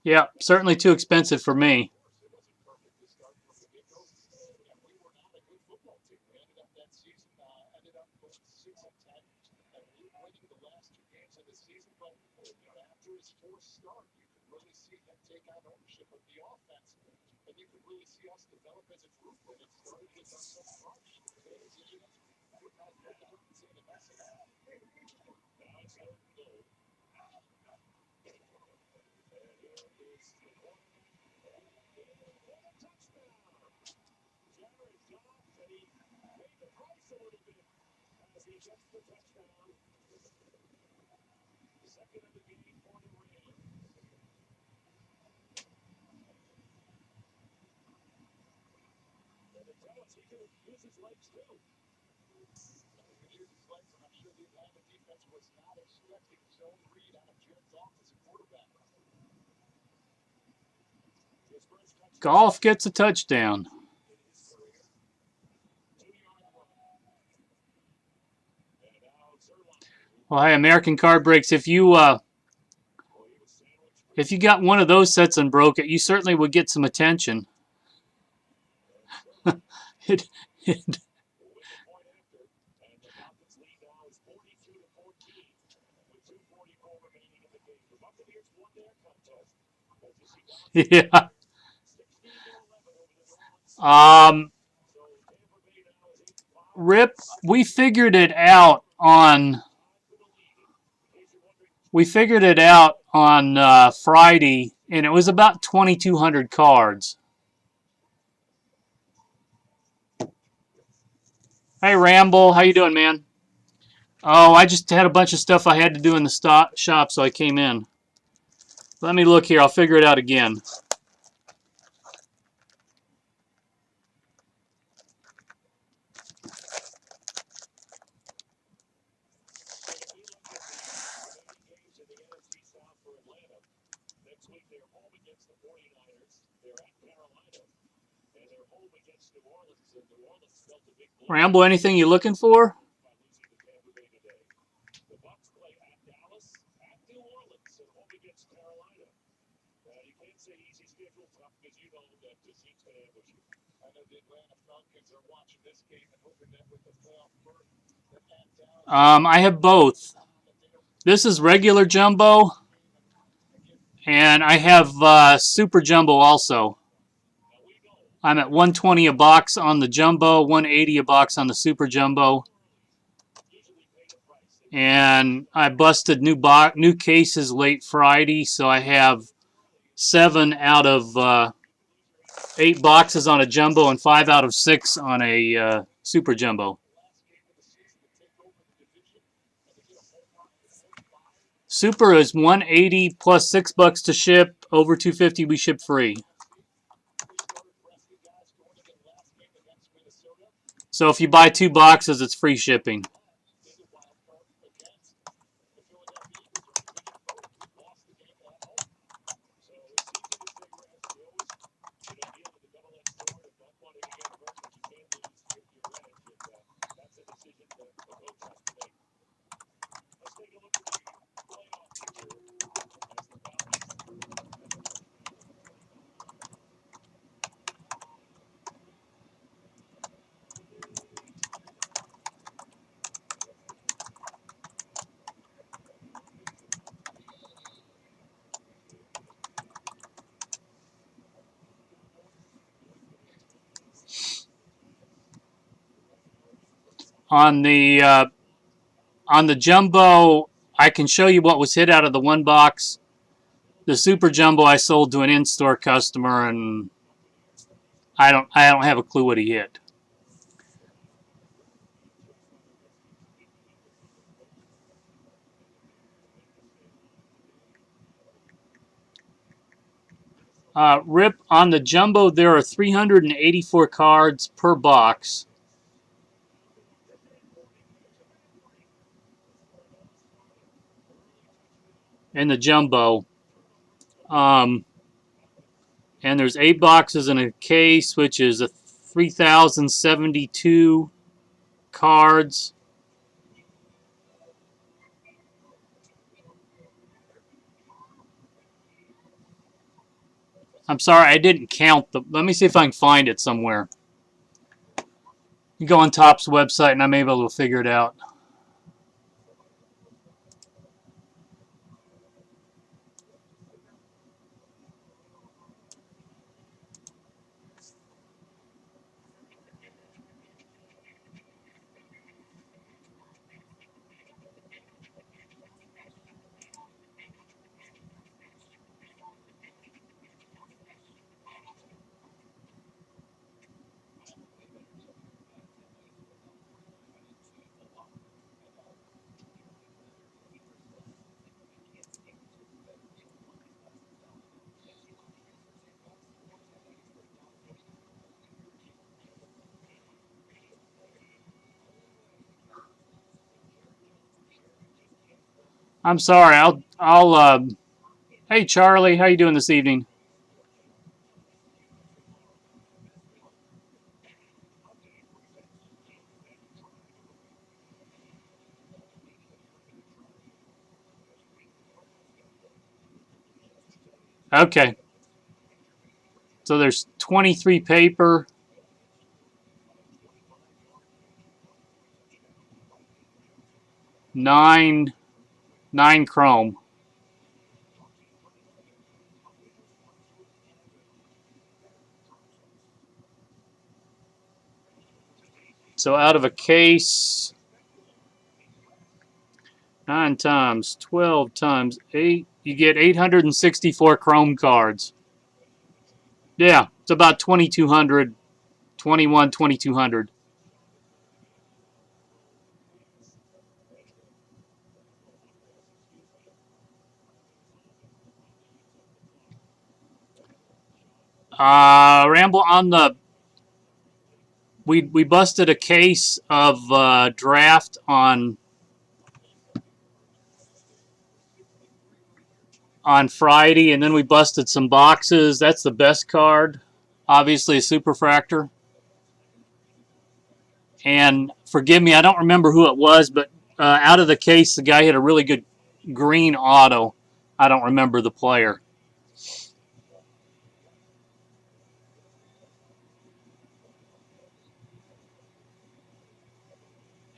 Yeah, certainly too expensive for me. Golf gets a touchdown. Well, hey, American Card Breaks. If you If you got one of those sets and broke it, you certainly would get some attention. it, it, yeah. Um, Rip, we figured it out on Friday, and it was about 2,200 cards. Hey, Ramble, how you doing, man? Oh, I just had a bunch of stuff I had to do in the shop, so I came in. Let me look here. I'll figure it out again. Ramble, anything you looking for? I have both. This is regular jumbo, and I have super jumbo also. I'm at 120 a box on the jumbo, 180 a box on the super jumbo. And I busted new cases late Friday, so I have 7 out of 8 boxes on a jumbo and 5 out of 6 on a super jumbo. Super is 180 plus $6 to ship. Over 250 we ship free. So if you buy 2 boxes, it's free shipping. On the jumbo, I can show you what was hit out of the one box. The super jumbo I sold to an in-store customer, and I don't have a clue what he hit. Rip, on the jumbo, there are 384 cards per box in the jumbo. And there's 8 boxes in a case, which is a 3,072 cards. I'm sorry, I didn't count them. Let me see if I can find it somewhere. You go on Topps website, and I'm able to figure it out. I'm sorry. Hey, Charlie, how you doing this evening? Okay. So there's 23 paper, 9 chrome. So out of a case, 9 times 12 times 8, you get 864 chrome cards. Yeah, it's about 2200, 21, 2200. Ramble on the. We busted a case of draft on Friday, and then we busted some boxes. That's the best card, obviously a superfractor. And forgive me, I don't remember who it was, but out of the case, the guy had a really good green auto. I don't remember the player.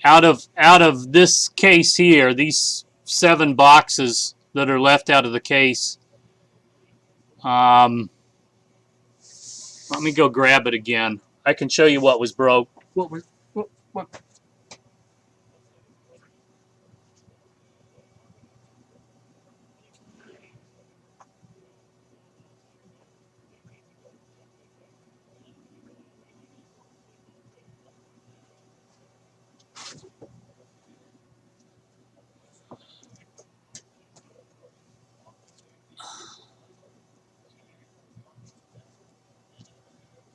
Out of this case here, these 7 boxes that are left out of the case. Um, Let me go grab it again. I can show you what was broke. What was what?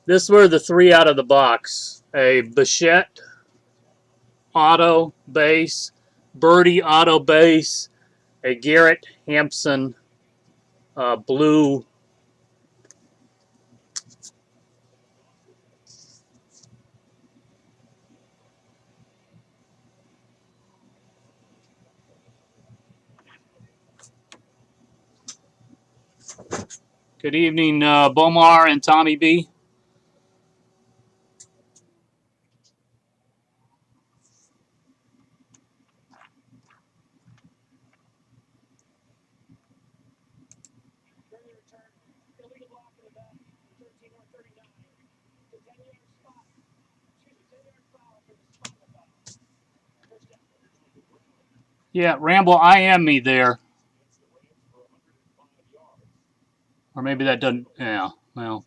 This were the 3 out of the box: a Bichette auto base, Birdie auto base, a Garrett Hampson blue. Good evening, Bomar and Tommy B. Early return. Illegal block in the back. 13-139. The 10-yard spot. Excuse me, 10-yard foul for the spot the foul. First down. Yeah, Ramble, I am me there. Or maybe that doesn't. Yeah, well.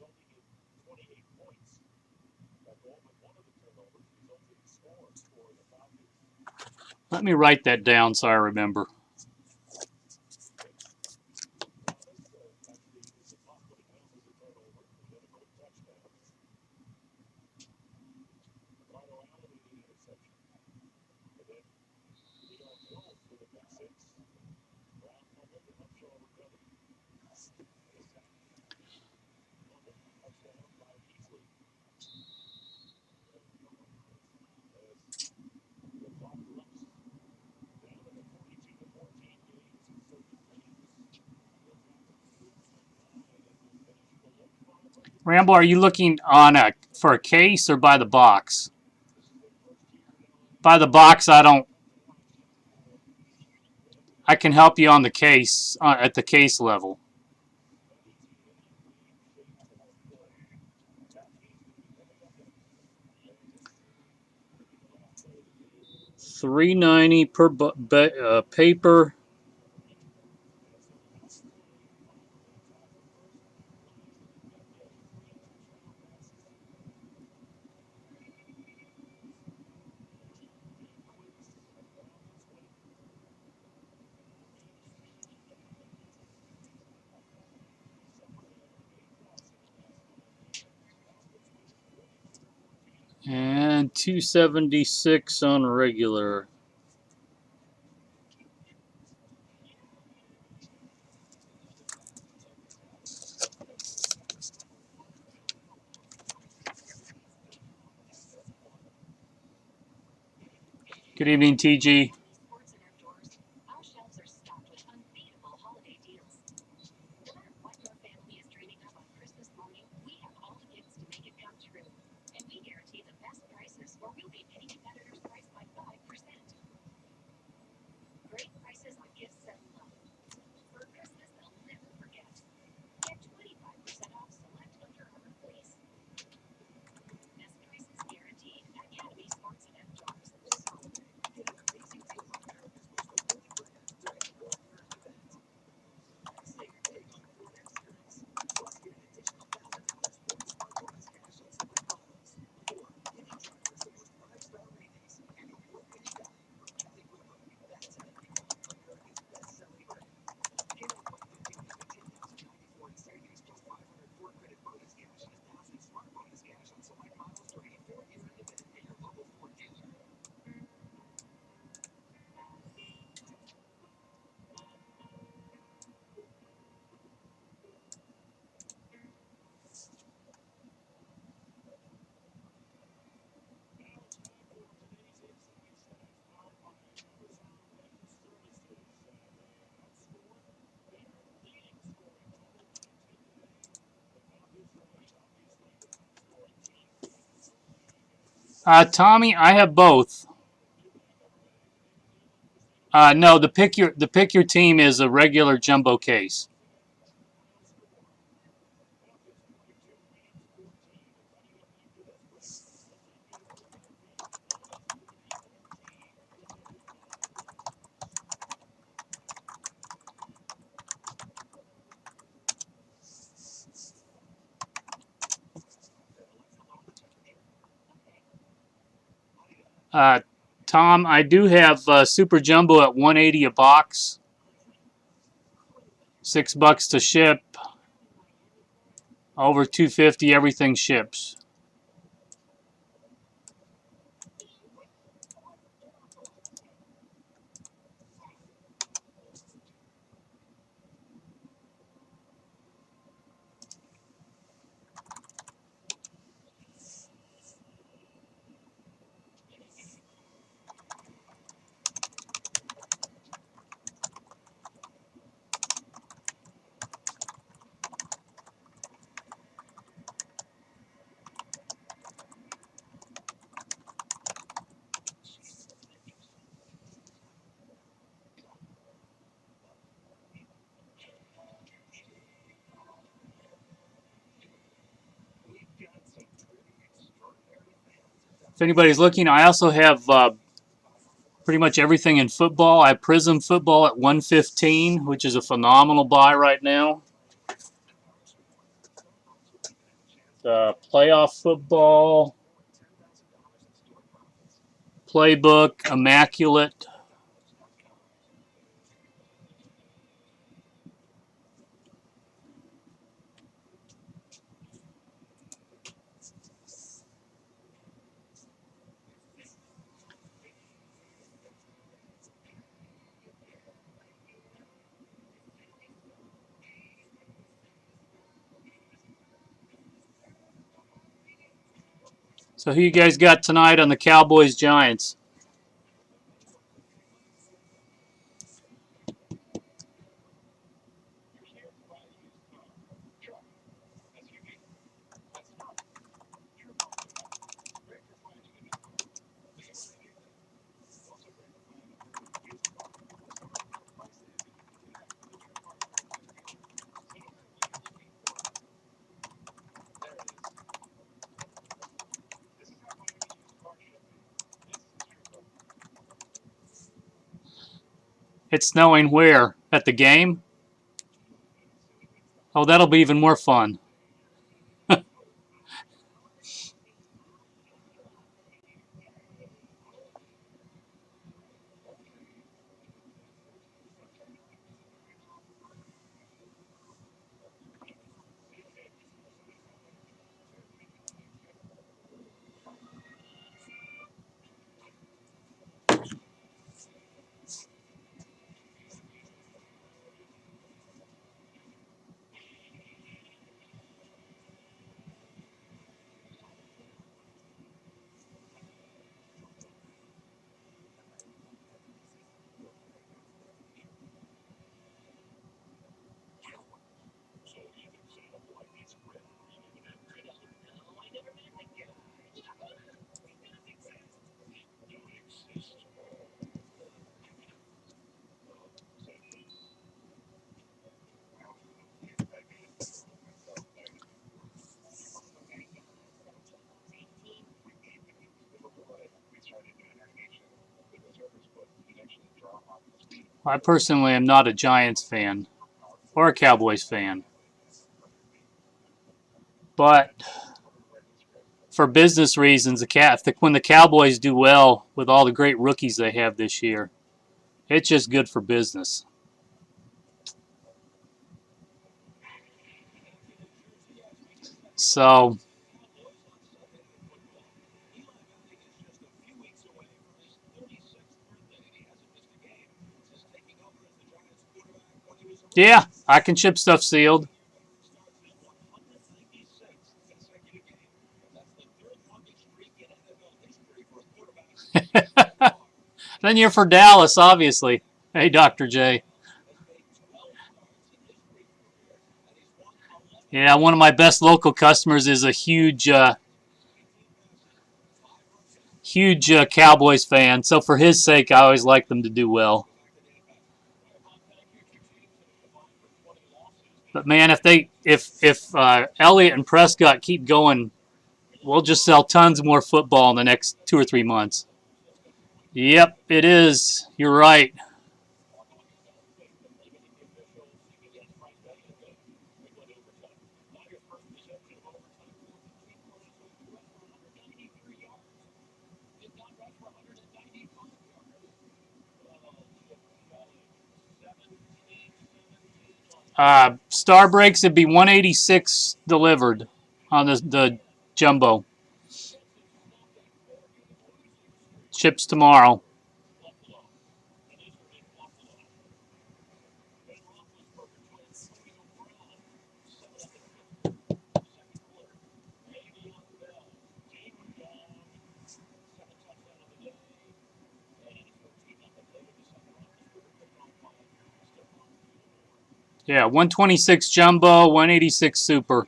Let me write that down so I remember. Ramble, are you looking on for a case or by the box? By the box, I don't. I can help you on the case at the case level. 390 per paper. And 276 on regular. Good evening, TG. Sports and outdoors, our shelves are stocked with unbeatable holiday deals. No matter what your Tommy, I have both. No, the pick your team is a regular jumbo case. Uh, Tom, I do have Super Jumbo at 180 a box, $6 to ship. Over 250, everything ships. If anybody's looking, I also have pretty much everything in football. I have Prism Football at 115, which is a phenomenal buy right now. Playoff football, playbook, immaculate. So who you guys got tonight on the Cowboys Giants? It's snowing where? At the game? Oh, that'll be even more fun. I personally am not a Giants fan or a Cowboys fan, but for business reasons, when the Cowboys do well with all the great rookies they have this year, it's just good for business. So yeah, I can ship stuff sealed. Then you're for Dallas, obviously. Hey, Dr. J. Yeah, one of my best local customers is a huge huge Cowboys fan, so for his sake, I always like them to do well. But man, if Elliott and Prescott keep going, we'll just sell tons more football in the next 2 or 3 months. Yep, it is. You're right. Star breaks, it'd be 186 delivered on the jumbo. Ships tomorrow. Yeah, 126 jumbo, 186 super.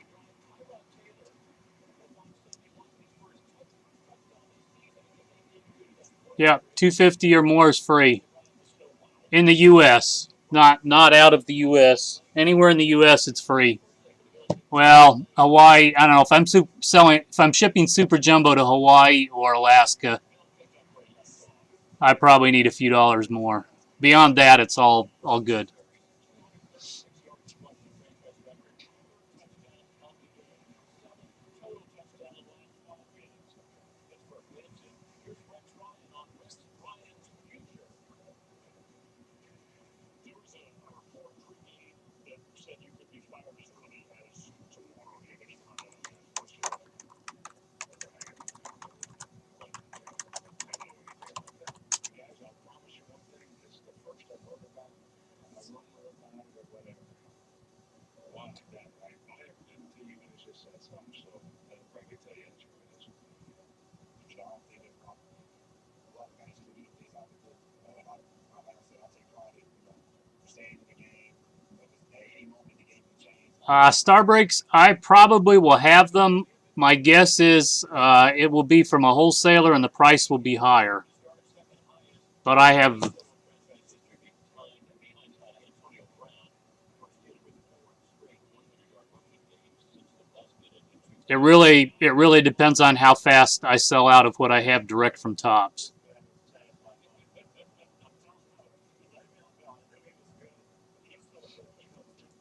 Yeah, 250 or more is free in the U.S. Not out of the U.S. Anywhere in the U.S. it's free. Well, Hawaii. I don't know if I'm if I'm shipping super jumbo to Hawaii or Alaska. I probably need a few dollars more. Beyond that, it's all good. There was a report pregame that said you could be fired as early as tomorrow. Do you have any comment on that? What's your guys? I'll promise you one thing. This is the first I've heard about a rumor about it or whatever. Why that? I ever didn't tell you guys just said something, so Greg can tell you that's who it is. John, they did probably. A lot of guys who do things out there. Like I said, I take pride in staying in the game. But at any moment, the game can change. Star breaks, I probably will have them. My guess is it will be from a wholesaler and the price will be higher. But I have. It really depends on how fast I sell out of what I have direct from Tops.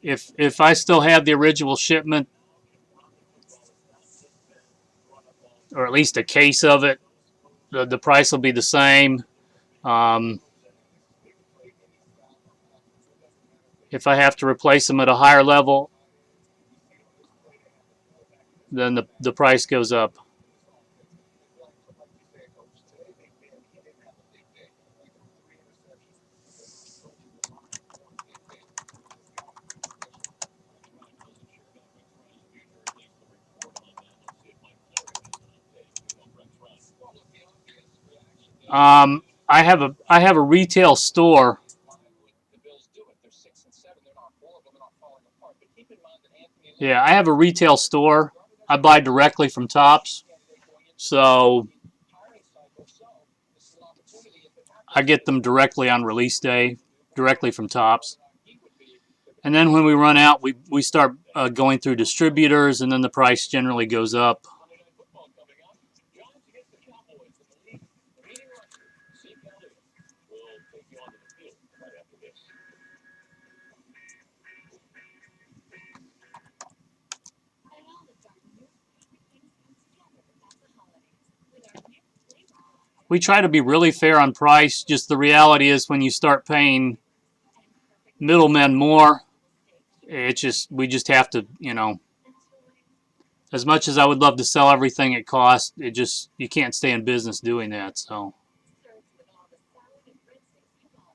If I still have the original shipment, or at least a case of it, the price will be the same. Um, if I have to replace them at a higher level, then the price goes up. I have a retail store. Yeah, I have a retail store. I buy directly from Tops, so I get them directly on release day, directly from Tops. And then when we run out, we start going through distributors, and then the price generally goes up. We try to be really fair on price. Just the reality is when you start paying middlemen more, we just have to, as much as I would love to sell everything at cost, you can't stay in business doing that. So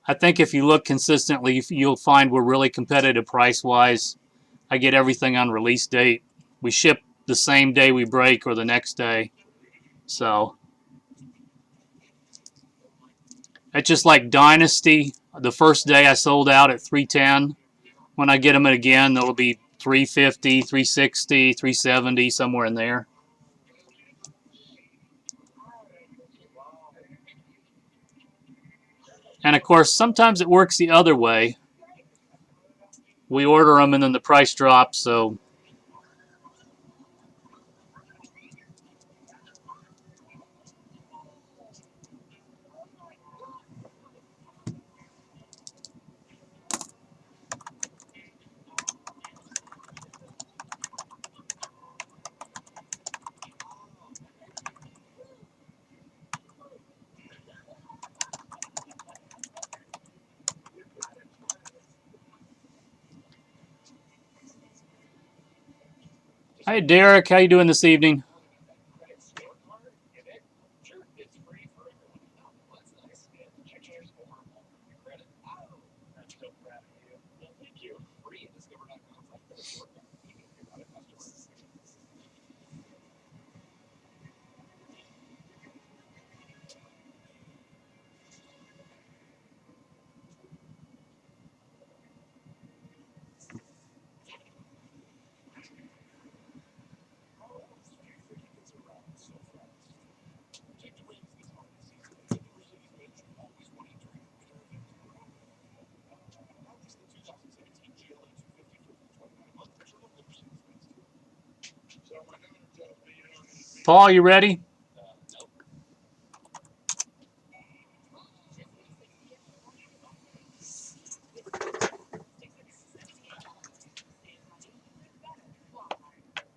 I think if you look consistently, you'll find we're really competitive price wise. I get everything on release date. We ship the same day we break or the next day. So it's just like Dynasty. The first day I sold out at 310. When I get them again, it'll be 350, 360, 370, somewhere in there. And of course, sometimes it works the other way. We order them and then the price drops. So hi, Derek. How you doing this evening? Credit scorecard, you bet. Sure, it's free for everyone. Oh, well, that's nice. And check your score on your credit. Oh, I'm so proud of you. Well, thank you. Free at discover.com/credit scorecard, even if you're not a customer. Paul, you ready? Nope.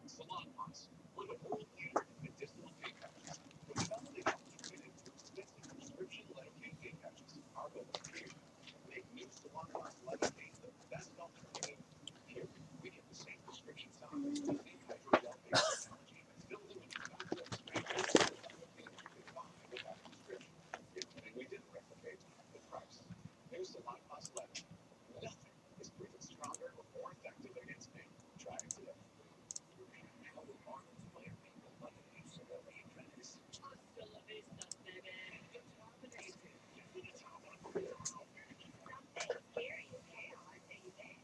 Salon Plus. We're the world leader in medicinal vape pouches. We found the alternative to expensive prescription lidocaine vape pouches. Our goal is clear. Make new Salon Plus lidocaine the best alternative. Here, we get the same prescription size, the same hydrogel vape technology, still limited time lidocaine you can buy without prescription. The only thing we didn't replicate, the price. New Salon Plus Lido. Nothing is proven stronger or more effective against vape. Try it today. How do Marlins player people like a new celebrity tracks? Hasta la vista, baby. Determination. Get to the top on career. Scary as hell, I tell you that.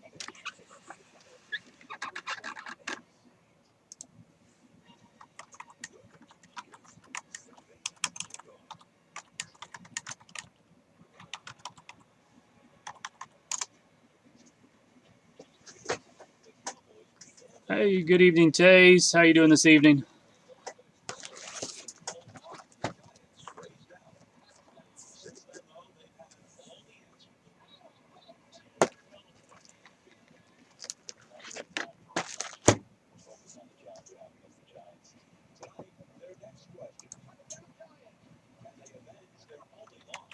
Hey, good evening, Taze. How you doing this evening? Focus on the challenge you have against the Giants. Tonight, their next question. Can they avenge their only loss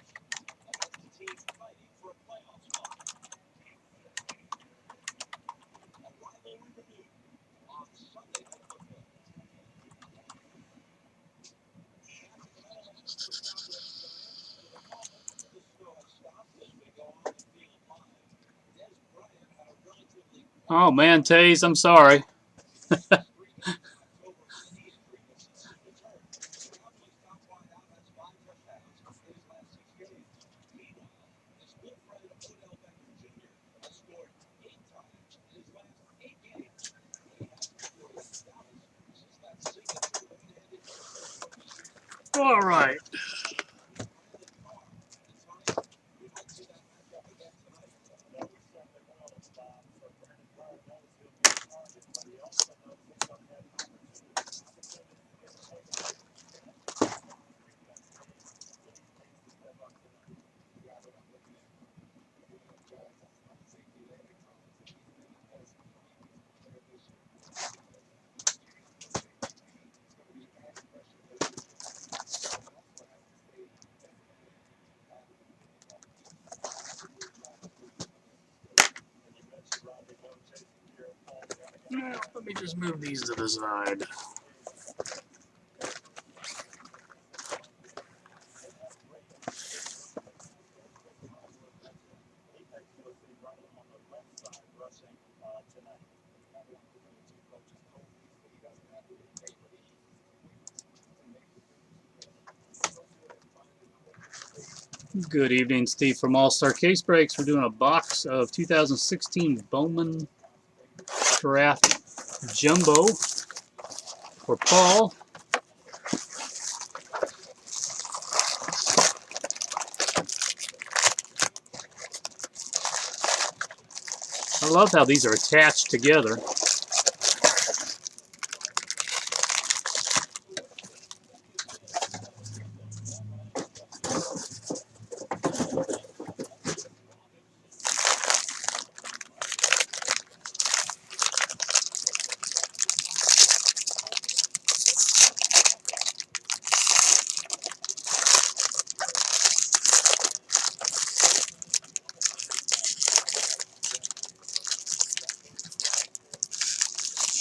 against a team fighting for a playoff spot? A rivalry renewed on Sunday Night Football. The snow has stopped as we go on to field 5. Des Bryant had a relatively Oh man, Taze, I'm sorry. October knee injury, but since his return, the Cowboys top wideout has 5 touchdowns in his last 6 games. Meanwhile, his good friend Odell Beckham Jr. has scored 8 times in his last 8 games. He hasn't scored against Dallas since that signature one-handed touchdown. All right. We might see that matchup again tonight. No, we certainly will. So Brandon Carr knows he'll be a target, but he also knows he's going to have opportunities to get takeout. Step up tonight. You got what I'm looking at. Safety Landon Collins, and he's been the best player this year. It's going to be added pressure this year. He also has to stay defensively compatible. And you mentioned Robbie Lowe taking care of Paul Brown. Now, let me just move these to the side. Good evening, Steve from All-Star Case Breaks. We're doing a box of 2016 Bowman Draft Jumbo for Paul. I love how these are attached together.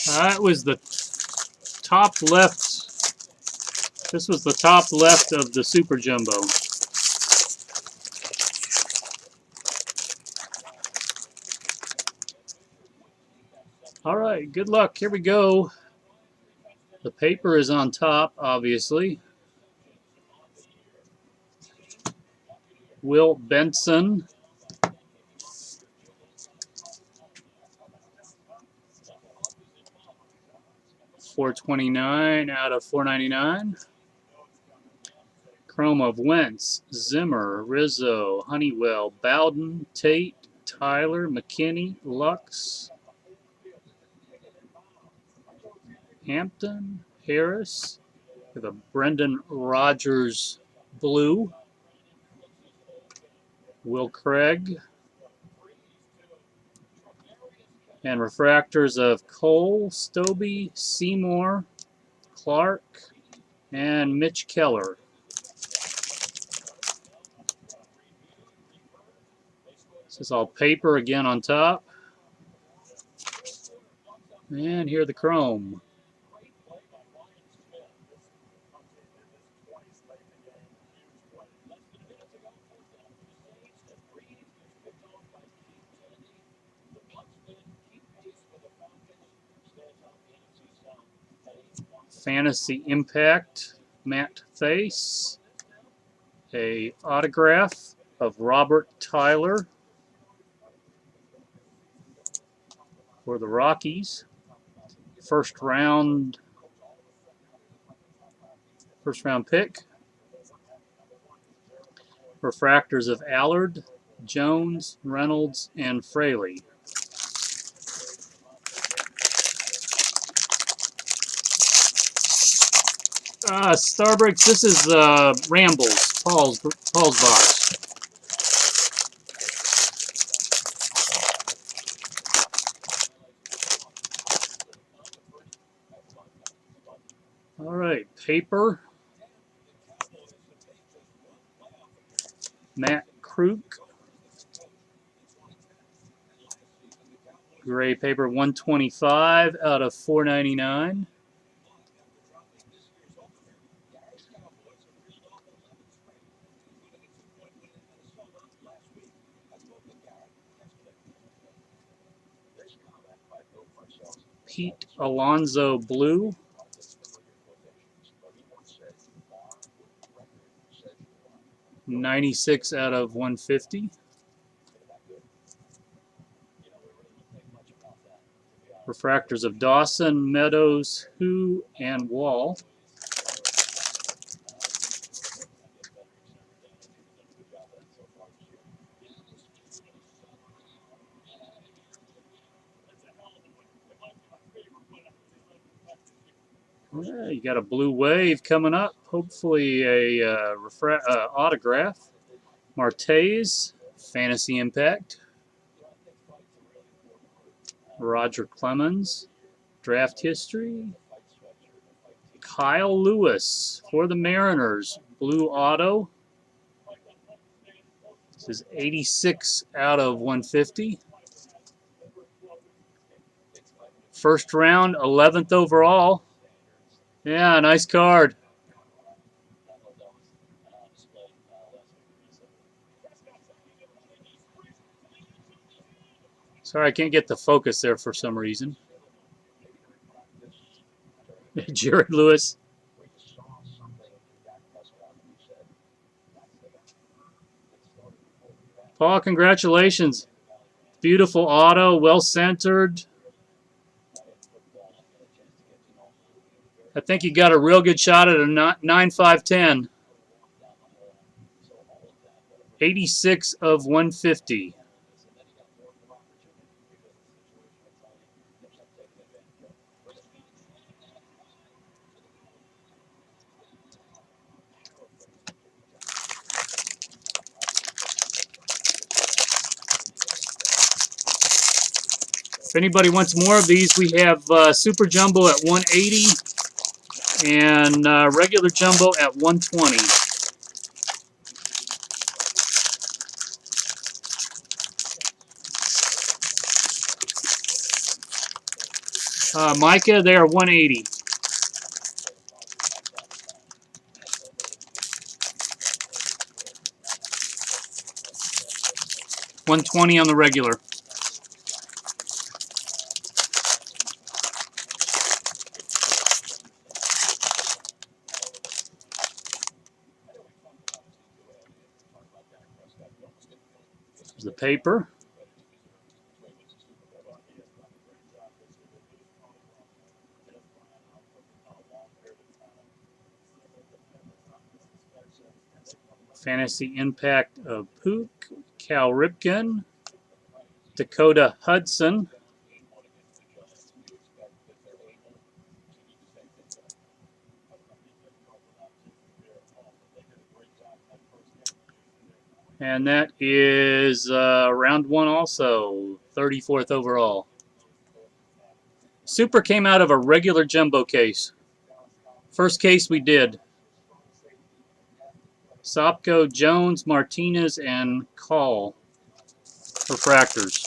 That was the top left. This was the top left of the Super Jumbo. All right, good luck. Here we go. The paper is on top, obviously. Will Benson. $4.29 out of $4.99. Chrome of Wentz, Zimmer, Rizzo, Honeywell, Bowden, Tate, Tyler, McKinney, Lux, Hampton, Harris. We have a Brendan Rodgers blue. Will Craig. And refractors of Cole, Stobie, Seymour, Clark, and Mitch Keller. This is all paper again on top. And here are the chrome. Fantasy Impact, Matt Face. A autograph of Robert Tyler for the Rockies. First round pick. Refractors of Allard, Jones, Reynolds, and Fraley. Starbricks, this is Rambles, Paul's box. All right, paper. Matt Kruk. Gray paper, 125 out of 499. Pete Alonso blue. $96 out of 150. Refractors of Dawson, Meadows, Hu, and Wall. Yeah, you got a blue wave coming up. Hopefully a autograph. Martez, Fantasy Impact. Roger Clemens, Draft History. Kyle Lewis for the Mariners, blue auto. This is 86 out of 150. First round, 11th overall. Yeah, nice card. Sorry, I can't get the focus there for some reason. Jared Lewis. Paul, congratulations. Beautiful auto, well centered. I think you got a real good shot at a 9.510. 86 of 150. If anybody wants more of these, we have Super Jumbo at 180 and regular Jumbo at 120. Micah, they are 180. 120 on the regular. There's the paper. Fantasy Impact of Pook, Cal Ripken, Dakota Hudson, and that is round one also, 34th overall. Super came out of a regular Jumbo case. First case we did. Sopko, Jones, Martinez, and Call refractors.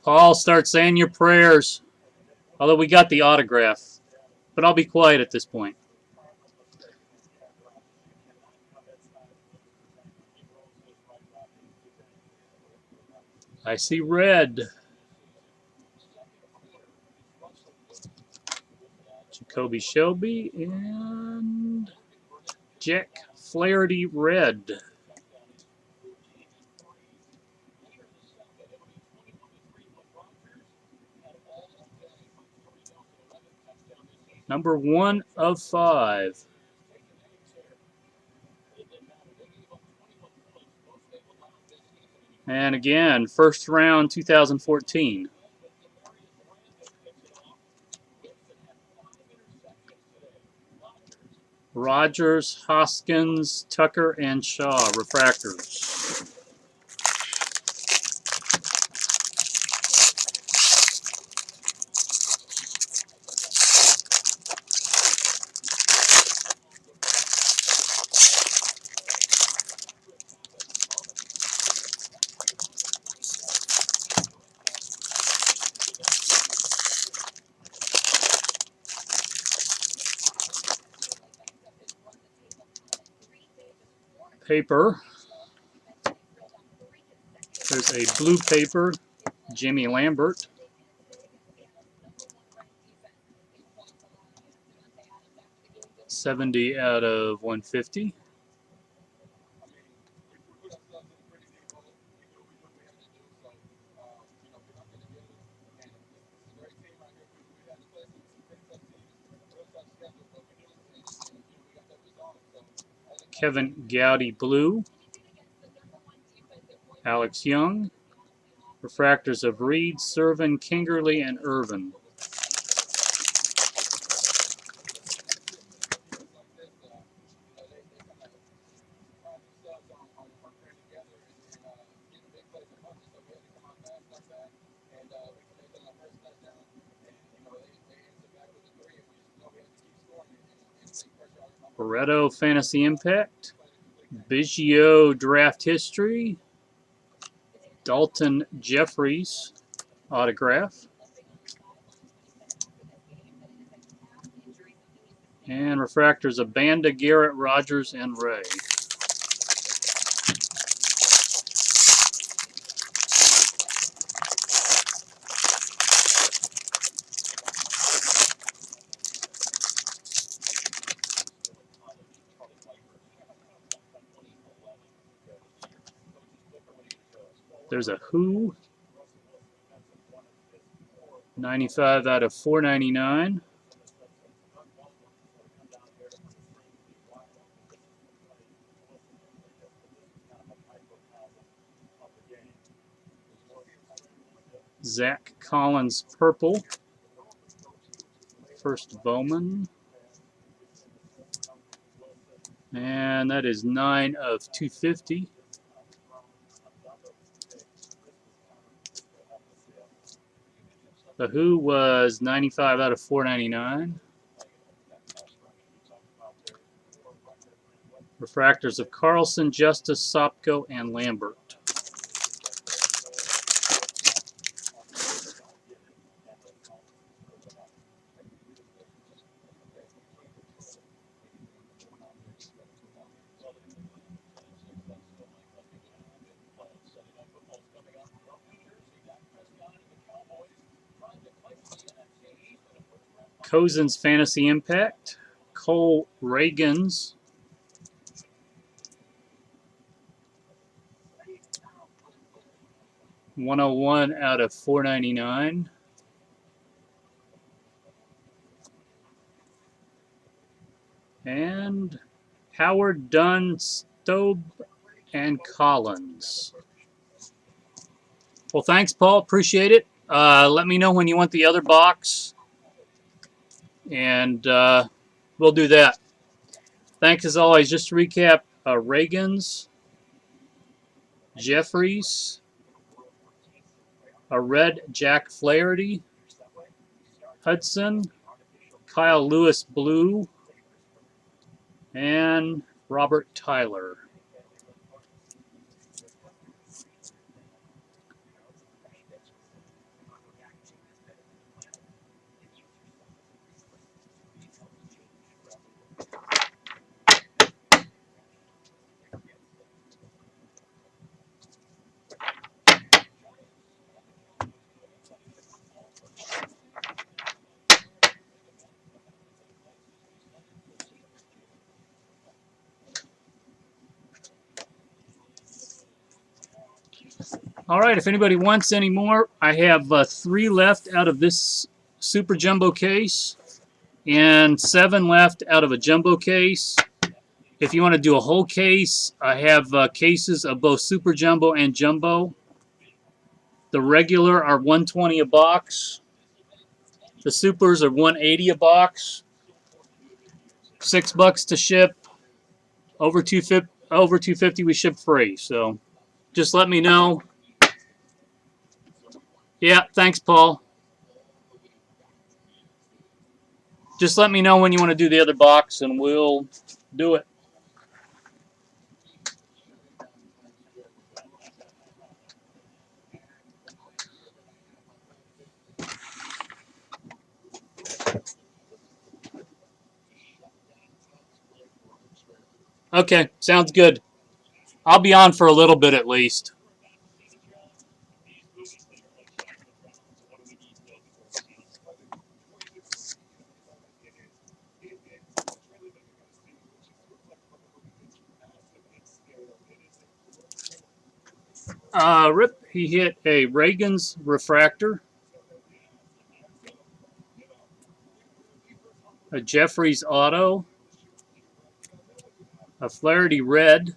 Paul, start saying your prayers. Although we got the autograph. But I'll be quiet at this point. I see red. Jacoby Shelby and Jack Flaherty red. Number 1 of 5. And again, first round 2014. Rogers, Hoskins, Tucker, and Shaw refractors. Paper. There's a blue paper, Jimmy Lambert. $70 out of 150. Kevin Gowdy blue. Alex Young. Refractors of Reed, Servin, Kingerly, and Irvin. Barreto Fantasy Impact. Biggio Draft History. Dalton Jeffries autograph. And refractors of Banda, Garrett, Rogers, and Ray. There's a Who. 95 out of 499. Zach Collins purple. First Bowman. And that is 9 of 250. The Who was 95 out of 499. Refractors of Carlson, Justice, Sopko, and Lambert. Cozen's Fantasy Impact. Cole Reagans. /101 out of 499. And Howard, Dunn, Stobe, and Collins. Well, thanks, Paul. Appreciate it. Let me know when you want the other box, and we'll do that. Thanks as always. Just to recap, Reagans, Jeffries, a red Jack Flaherty, Hudson, Kyle Lewis blue, and Robert Tyler. All right, if anybody wants any more, I have 3 left out of this Super Jumbo case and 7 left out of a Jumbo case. If you want to do a whole case, I have cases of both Super Jumbo and Jumbo. The regular are $120 a box. The Supers are $180 a box. $6 to ship. Over $250 we ship free. So just let me know. Yeah, thanks, Paul. Just let me know when you want to do the other box, and we'll do it. Okay, sounds good. I'll be on for a little bit at least. Rip, he hit a Reagan's refractor, a Jeffries auto, a Flaherty red,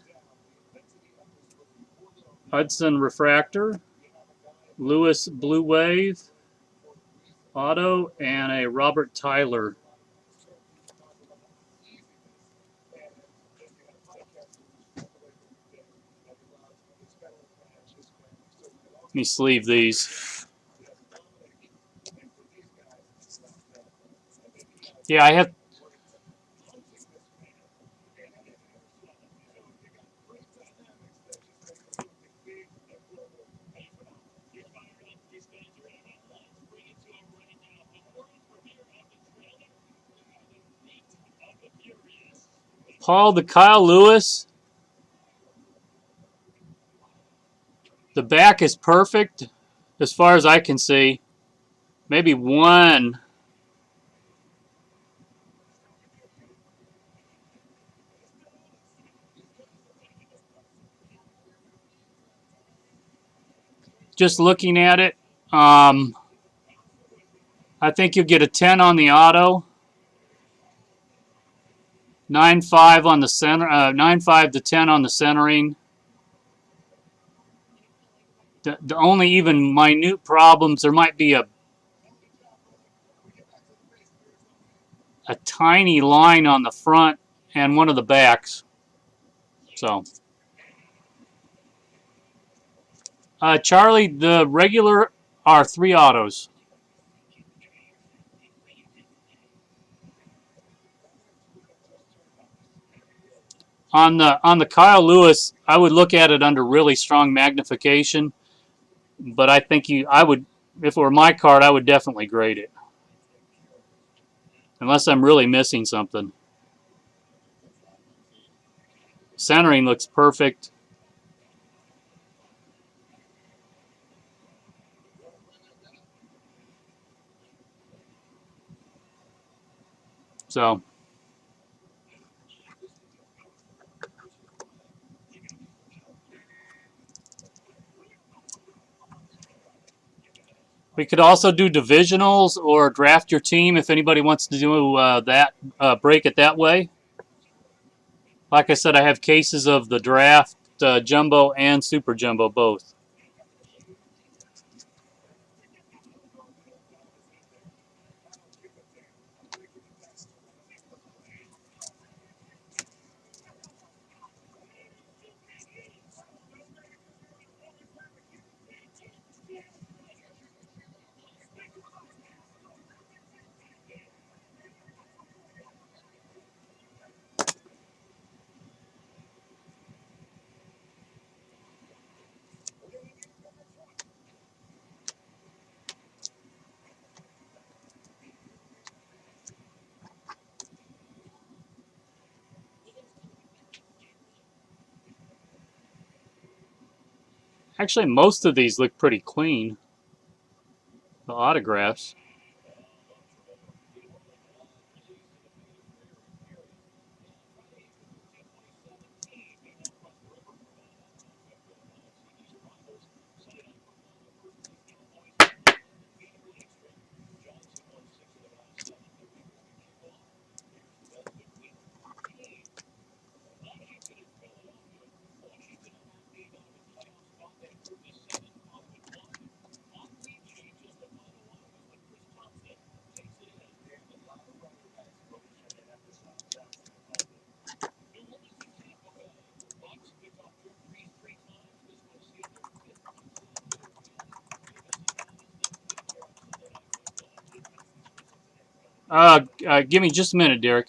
Hudson refractor, Lewis blue wave auto, and a Robert Tyler. Let me sleeve these. Yeah, I have. Paul, the Kyle Lewis. The back is perfect as far as I can see. Maybe one. Just looking at it, I think you'll get a 10 on the auto, 9.5 on the center, 9.5 to 10 on the centering. The only even minute problems, there might be a tiny line on the front and one of the backs. So, Charlie, the regular are 3 autos. On the Kyle Lewis, I would look at it under really strong magnification, but I think I would, if it were my card, I would definitely grade it, unless I'm really missing something. Centering looks perfect. So, we could also do divisionals or draft your team if anybody wants to do that, break it that way. Like I said, I have cases of the draft jumbo and super jumbo both. Actually, most of these look pretty clean. The autographs. Give me just a minute, Derek.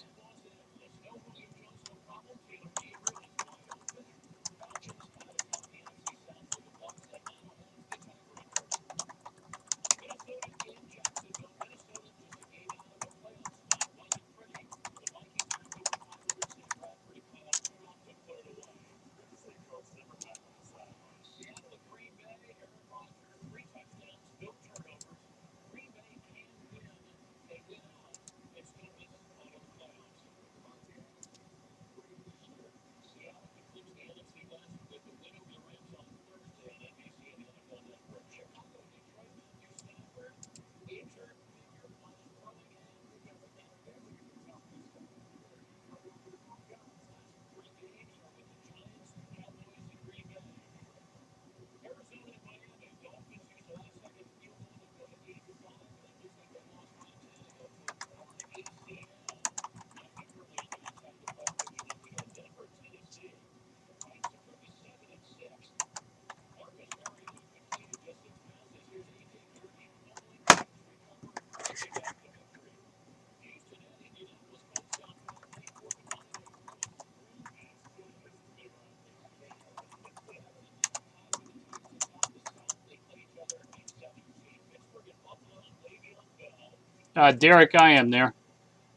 Derek, I am there.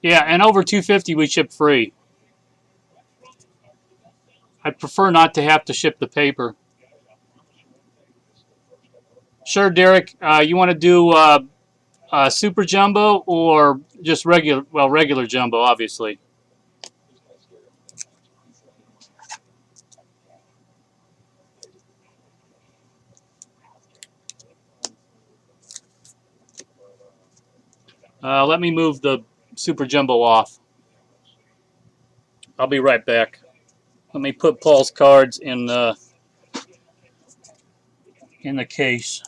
Yeah, and over 250 we ship free. I prefer not to have to ship the paper. Sure, Derek. You want to do super jumbo or just regular? Well, regular jumbo, obviously. Let me move the super jumbo off. I'll be right back. Let me put Paul's cards in the case.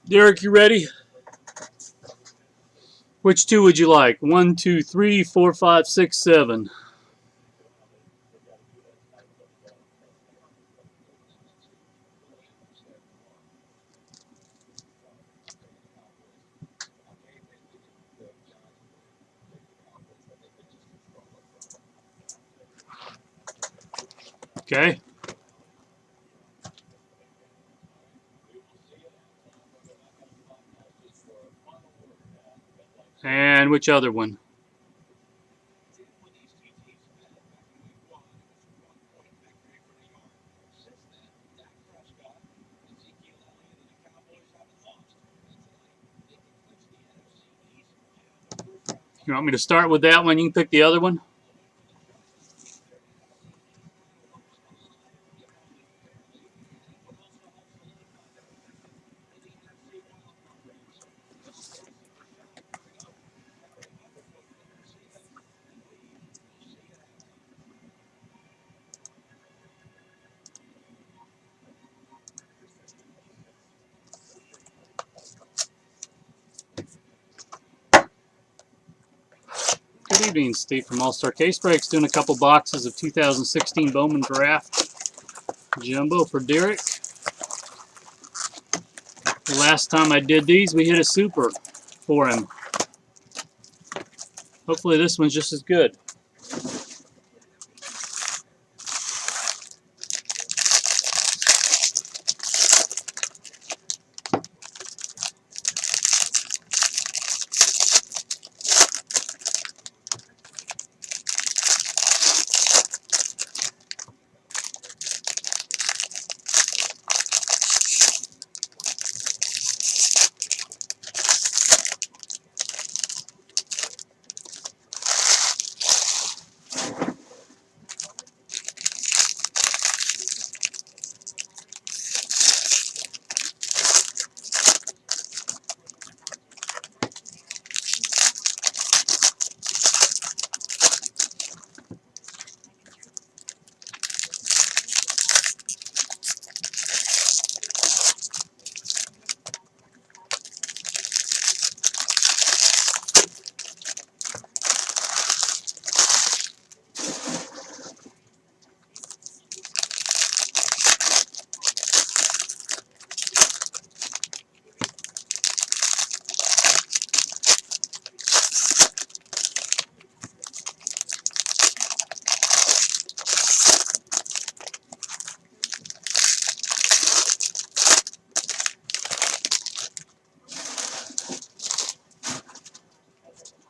Derek, you ready? Which two would you like? 1, 2, 3, 4, 5, 6, 7. Okay. And which other one? You want me to start with that one? You can pick the other one. Good evening, Steve from Allstarcasebreaks, doing a couple boxes of 2016 Bowman Draft Jumbo for Derek. The last time I did these, we hit a super for him. Hopefully this one's just as good.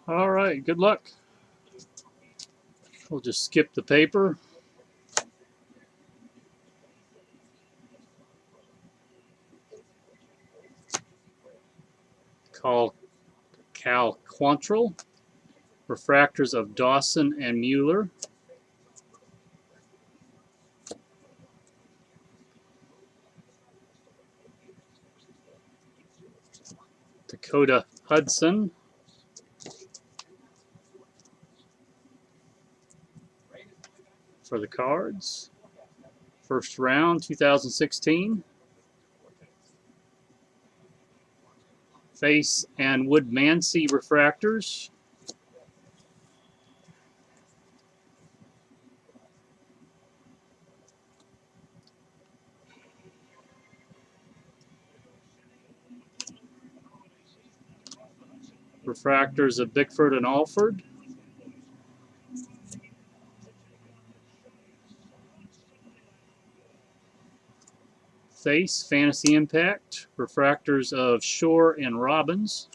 All right, good luck. We'll just skip the paper. Call Cal Quantrill. Refractors of Dawson and Mueller. Dakota Hudson. For the Cards. First round, 2016. Face and Woodmansey refractors. Refractors of Bickford and Alford. Face, Fantasy Impact. Refractors of Shore and Robbins.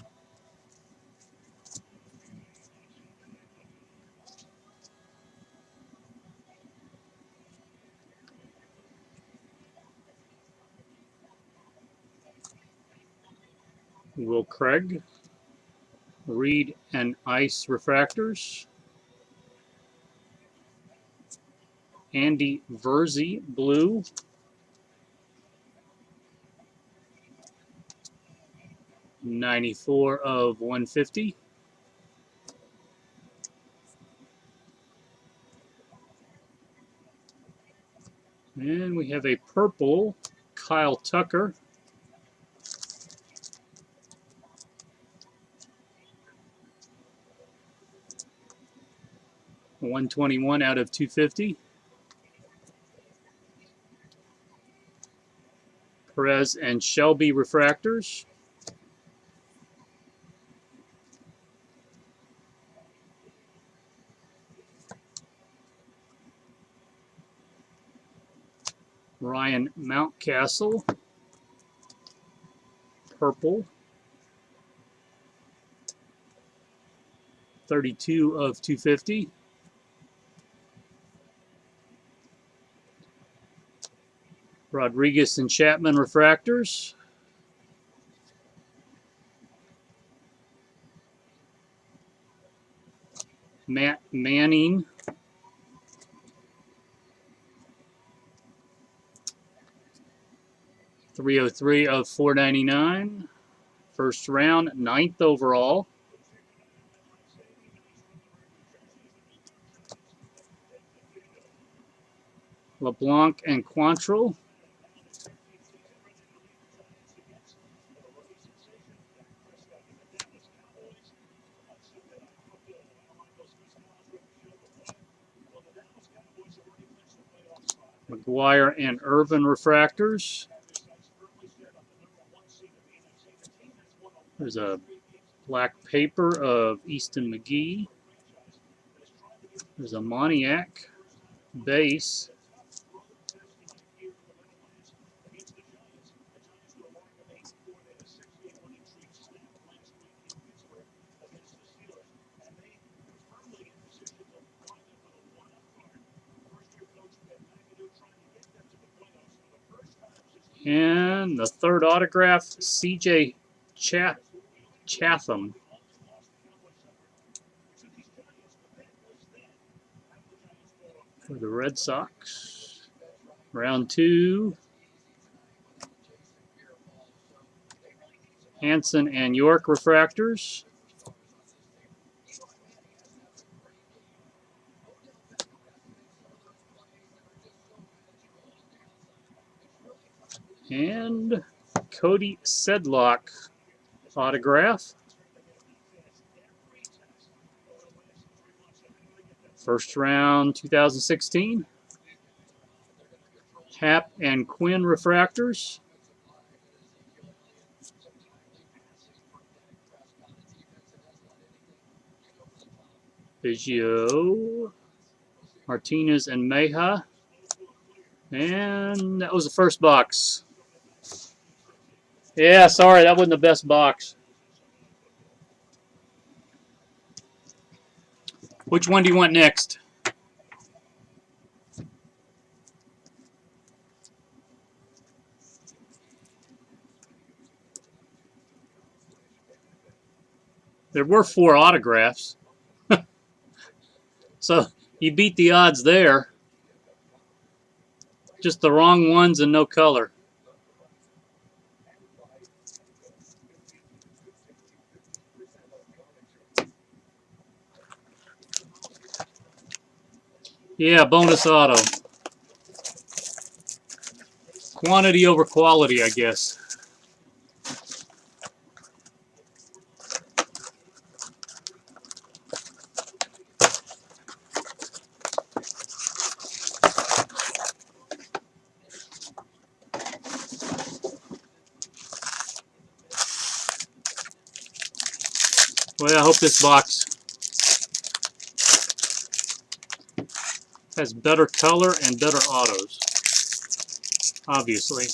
Will Craig. Reed and Ice refractors. Andy Verzi, blue. '94 of 150. And we have a purple Kyle Tucker. 121 out of 250. Perez and Shelby refractors. Ryan Mountcastle, purple, 32 of 250. Rodriguez and Chapman refractors. Matt Manning, 303 of 499. First round, 9th overall. LeBlanc and Quantrill. McGuire and Irvin refractors. There's a black paper of Easton McGee. There's a Moniac base. And the third autograph, CJ Chatham. For the Red Sox. Round 2. Hanson and York refractors. And Cody Sedlock autograph. First round 2016. Happ and Quinn refractors. Biggio, Martinez and Meja. And that was the first box. Yeah, sorry, that wasn't the best box. Which one do you want next? There were 4 autographs. So you beat the odds there. Just the wrong ones and no color. Yeah, bonus auto. Quantity over quality, I guess. Well, I hope this box has better color and better autos. Obviously.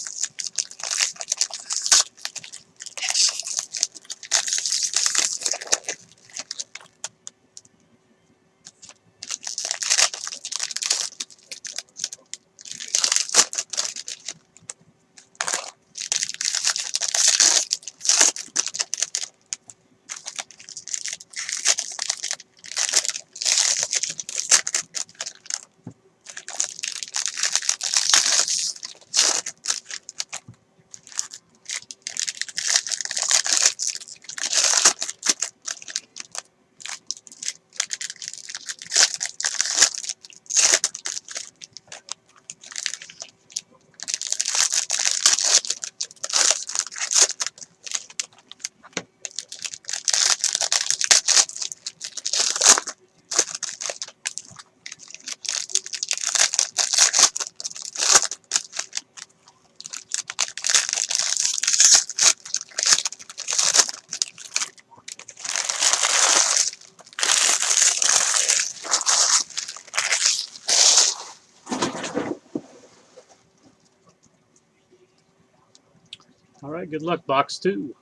All right, good luck, box 2.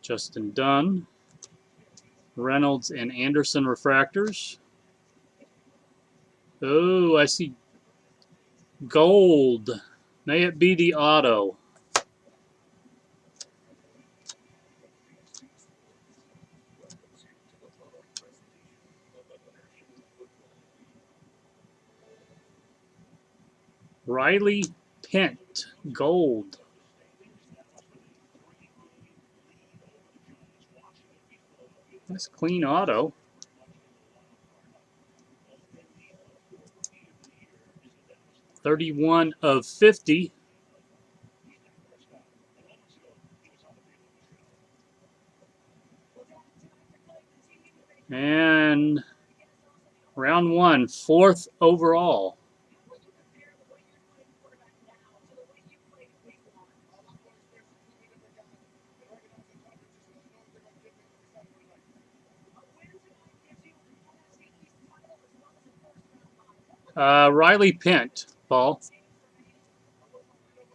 Justin Dunn, Reynolds, and Anderson refractors. Oh, I see gold. May it be the auto. Riley Pent, gold. That's clean auto. $31/50. And round 1, 4th overall. Riley Pent, Paul.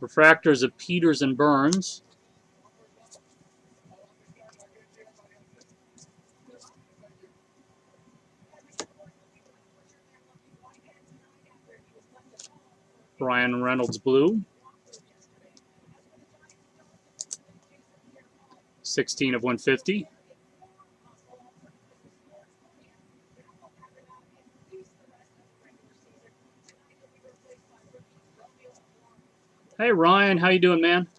Refractors of Peters and Burns. Ryan Reynolds blue. 16/150. Hey Ryan, how you doing, man?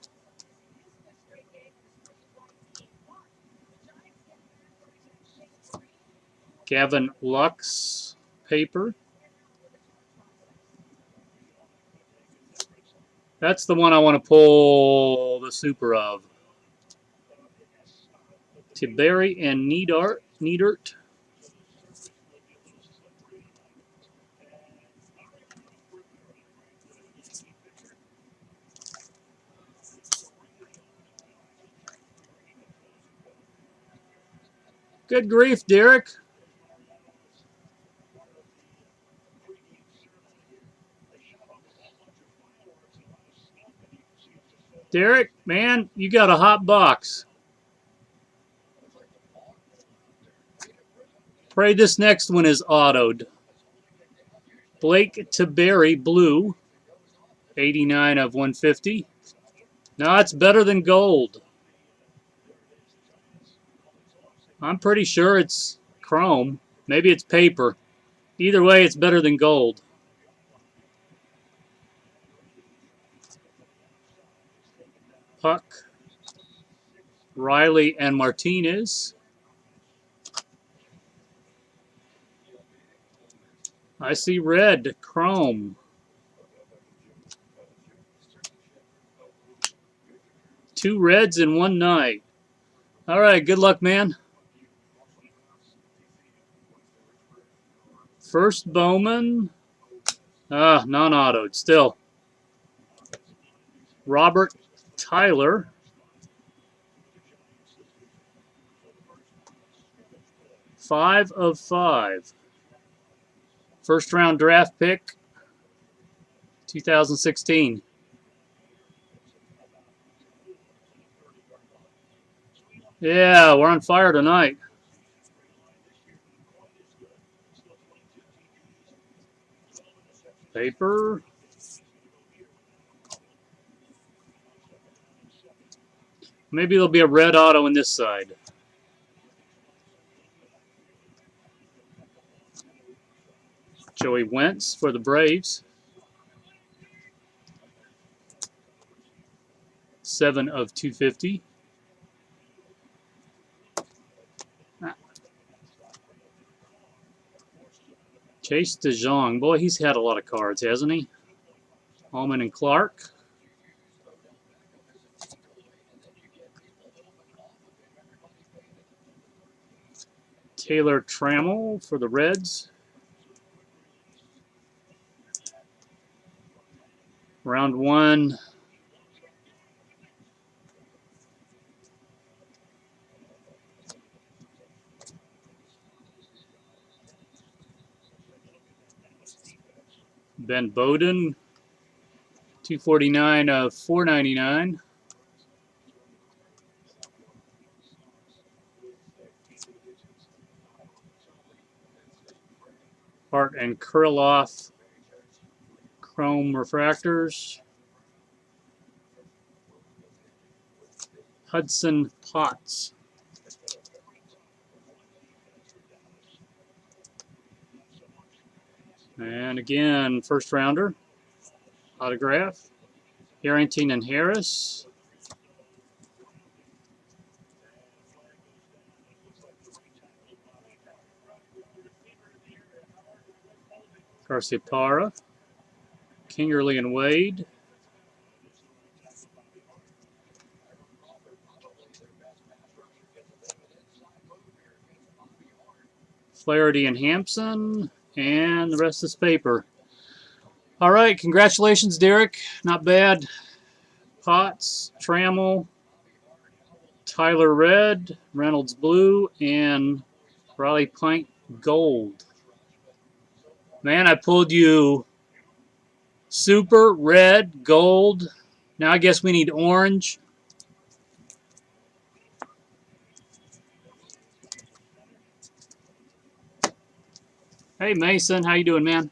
Gavin Lux paper. That's the one I want to pull the super of. Tiberi and Needert. Good grief, Derek. Derek, man, you got a hot box. Pray this next one is autoed. Blake Tiberi blue. 89/150. No, it's better than gold. I'm pretty sure it's chrome. Maybe it's paper. Either way, it's better than gold. Puck, Riley, and Martinez. I see red, chrome. 2 reds in one night. All right, good luck, man. First Bowman. Non-autoed still. Robert Tyler. 5/5. First round draft pick, 2016. Yeah, we're on fire tonight. Paper. Maybe there'll be a red auto in this side. Joey Wentz for the Braves. 7/250. Chase DeJong. Boy, he's had a lot of cards, hasn't he? Allman and Clark. Taylor Trammell for the Reds. Round 1. Ben Bowden, 249 of 499. Hart and Kurloff chrome refractors. Hudson Potts. And again, first rounder. Autograph. Harrington and Harris. Garciparra. Kingerly and Wade. Flaherty and Hampson. And the rest is paper. All right, congratulations, Derek. Not bad. Potts, Trammell, Tyler Red, Reynolds Blue, and Riley Pint Gold. Man, I pulled you super, red, gold. Now I guess we need orange. Hey, Mason, how you doing, man?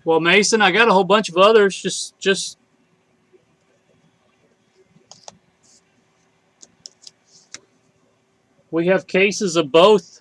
Well, Mason, I got a whole bunch of others. Just we have cases of both.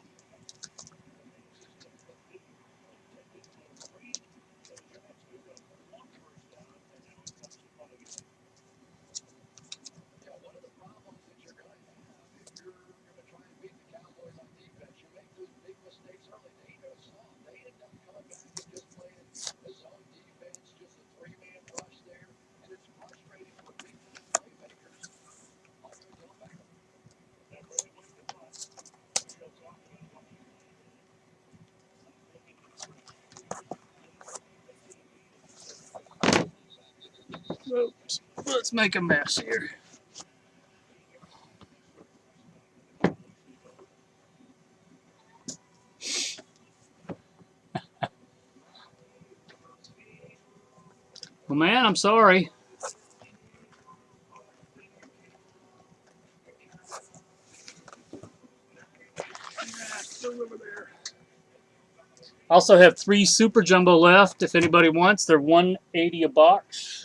Oops. Let's make a mess here. Well, man, I'm sorry. Also have 3 Super Jumbo left if anybody wants. They're $180 a box.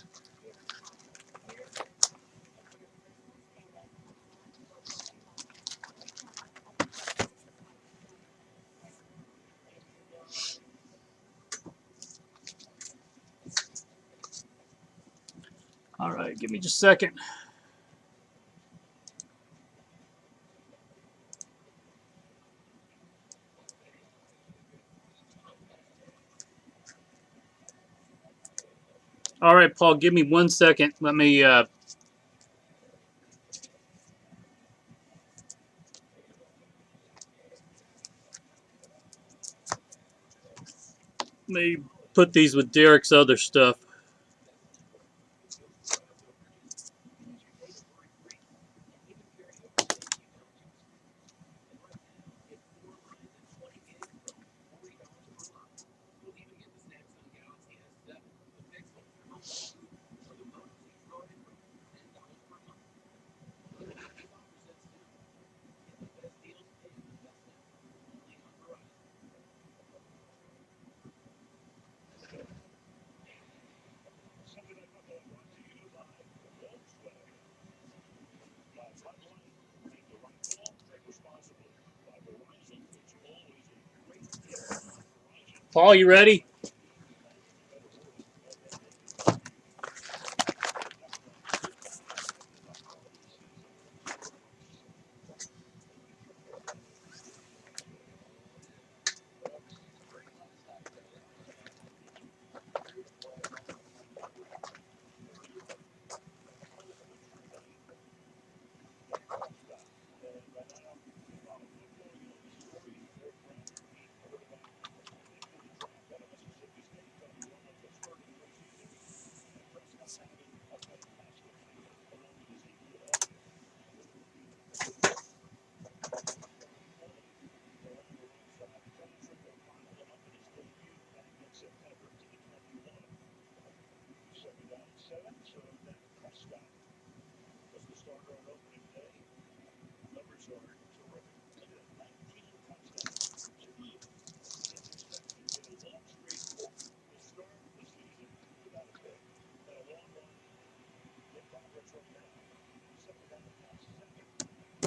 All right, give me just a second. All right, Paul, give me 1 second. Let me put these with Derek's other stuff. Paul, you ready?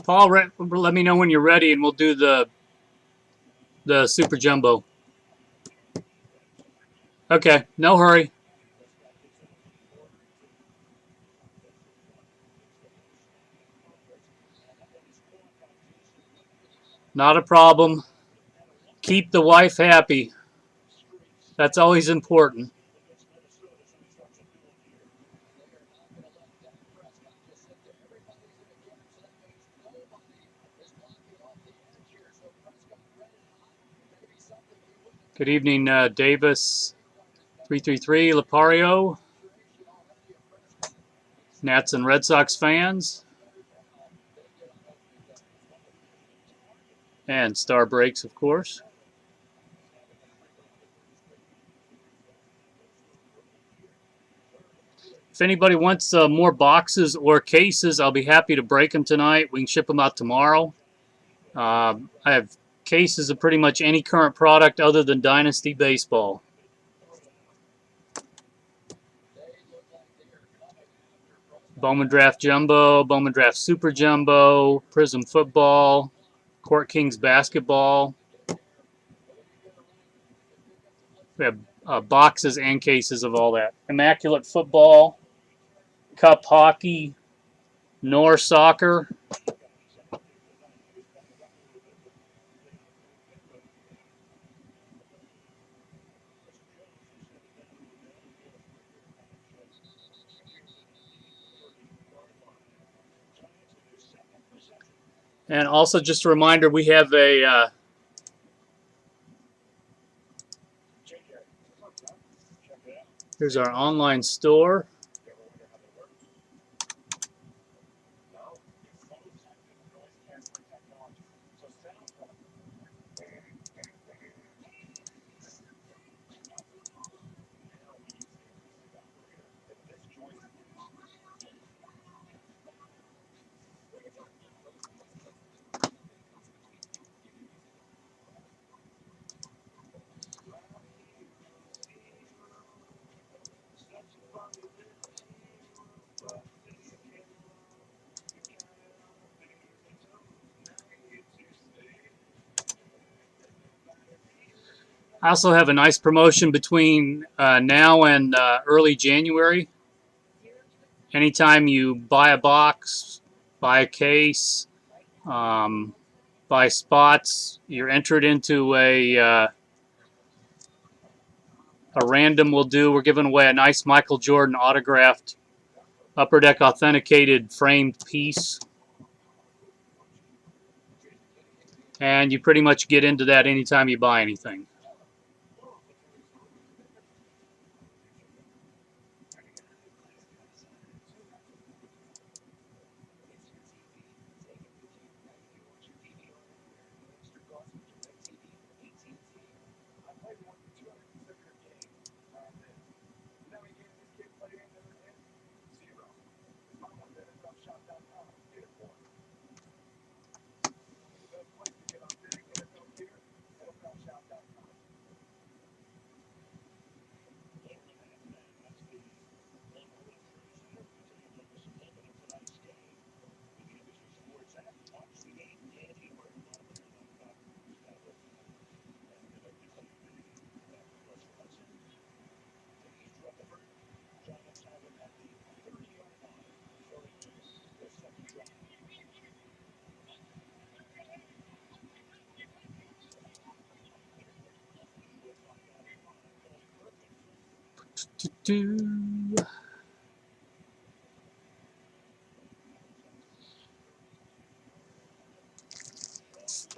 Paul, let me know when you're ready, and we'll do the Super Jumbo. Okay, no hurry. Not a problem. Keep the wife happy. That's always important. Good evening, Davis. 333, Lepario. Nats and Red Sox fans. And Star Breaks, of course. If anybody wants more boxes or cases, I'll be happy to break them tonight. We can ship them out tomorrow. I have cases of pretty much any current product other than Dynasty Baseball. Bowman Draft Jumbo, Bowman Draft Super Jumbo, Prism Football, Court Kings Basketball. We have boxes and cases of all that. Immaculate Football, Cup Hockey, Nor Soccer. And also, just a reminder, we have a here's our online store. I also have a nice promotion between now and early January. Anytime you buy a box, buy a case, buy spots, you're entered into a random we'll do. We're giving away a nice Michael Jordan autographed Upper Deck authenticated framed piece. And you pretty much get into that anytime you buy anything.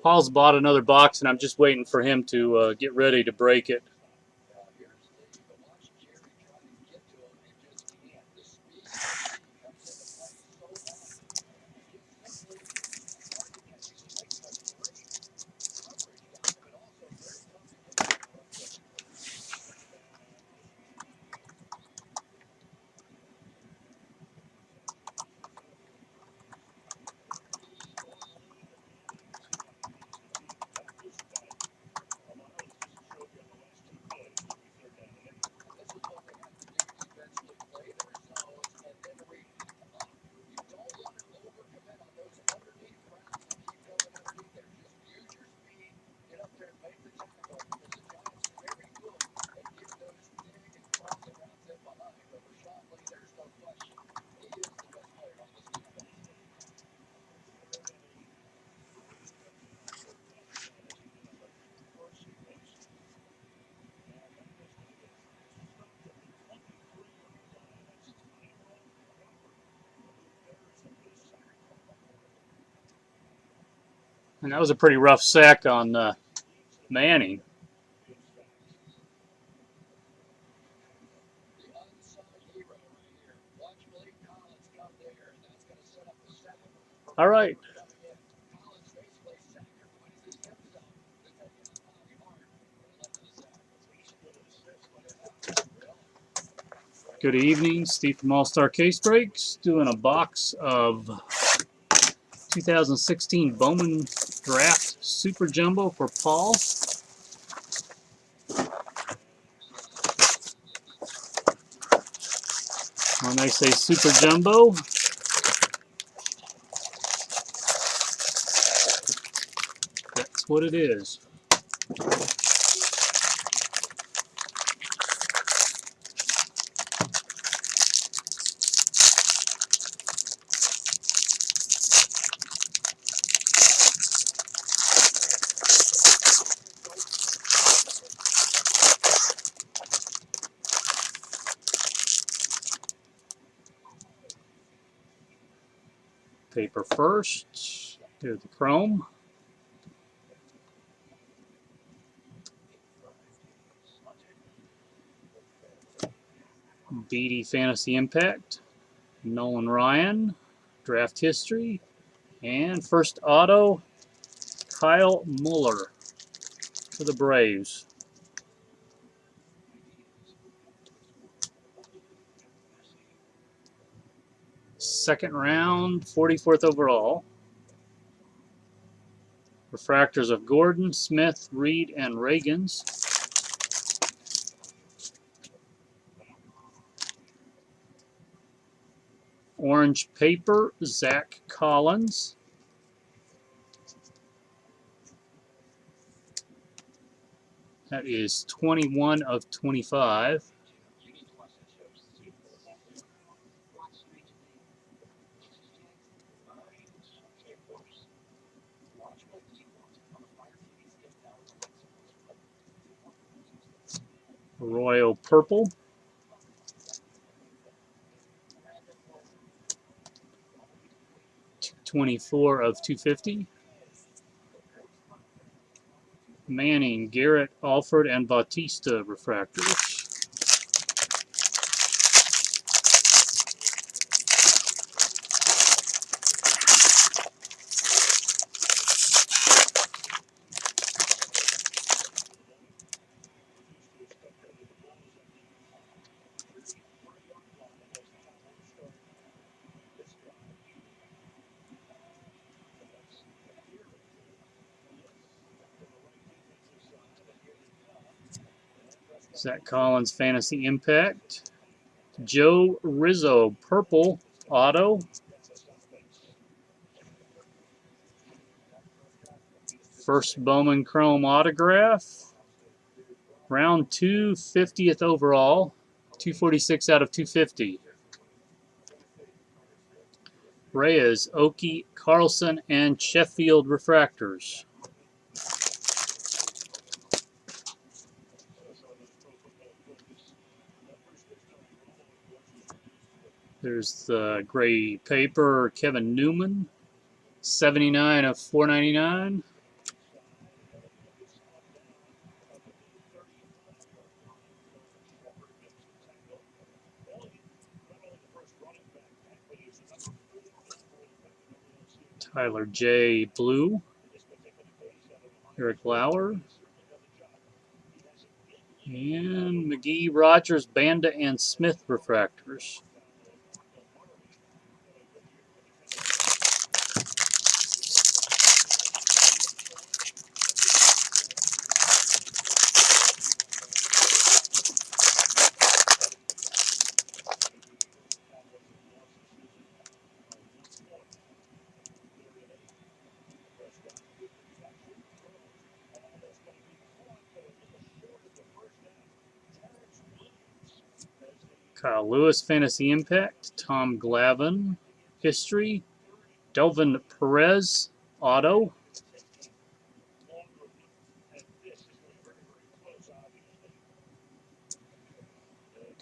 Paul's bought another box, and I'm just waiting for him to get ready to break it. And that was a pretty rough sack on Manning. All right. Good evening, Steve from All-Star Case Breaks, doing a box of 2016 Bowman Draft Super Jumbo for Paul. When I say Super Jumbo, that's what it is. Paper first. Here's the chrome. BD Fantasy Impact. Nolan Ryan. Draft history. And first auto, Kyle Muller for the Braves. Second round, 44th overall. Refractors of Gordon, Smith, Reed, and Reagans. Orange paper, Zach Collins. That is 21 of 25. Royal purple. .224 of 250. Manning, Garrett, Alford, and Bautista refractors. Zach Collins, Fantasy Impact. Joe Rizzo, purple, auto. First Bowman Chrome autograph. Round 2, 50th overall. 246 out of 250. Reyes, Oakey, Carlson, and Sheffield refractors. There's the gray paper, Kevin Newman, 79 of 499. Tyler J. Blue, Eric Lauer, and McGee, Rogers, Banda, and Smith refractors. Kyle Lewis, Fantasy Impact. Tom Glavine, History. Delvin Perez, Auto.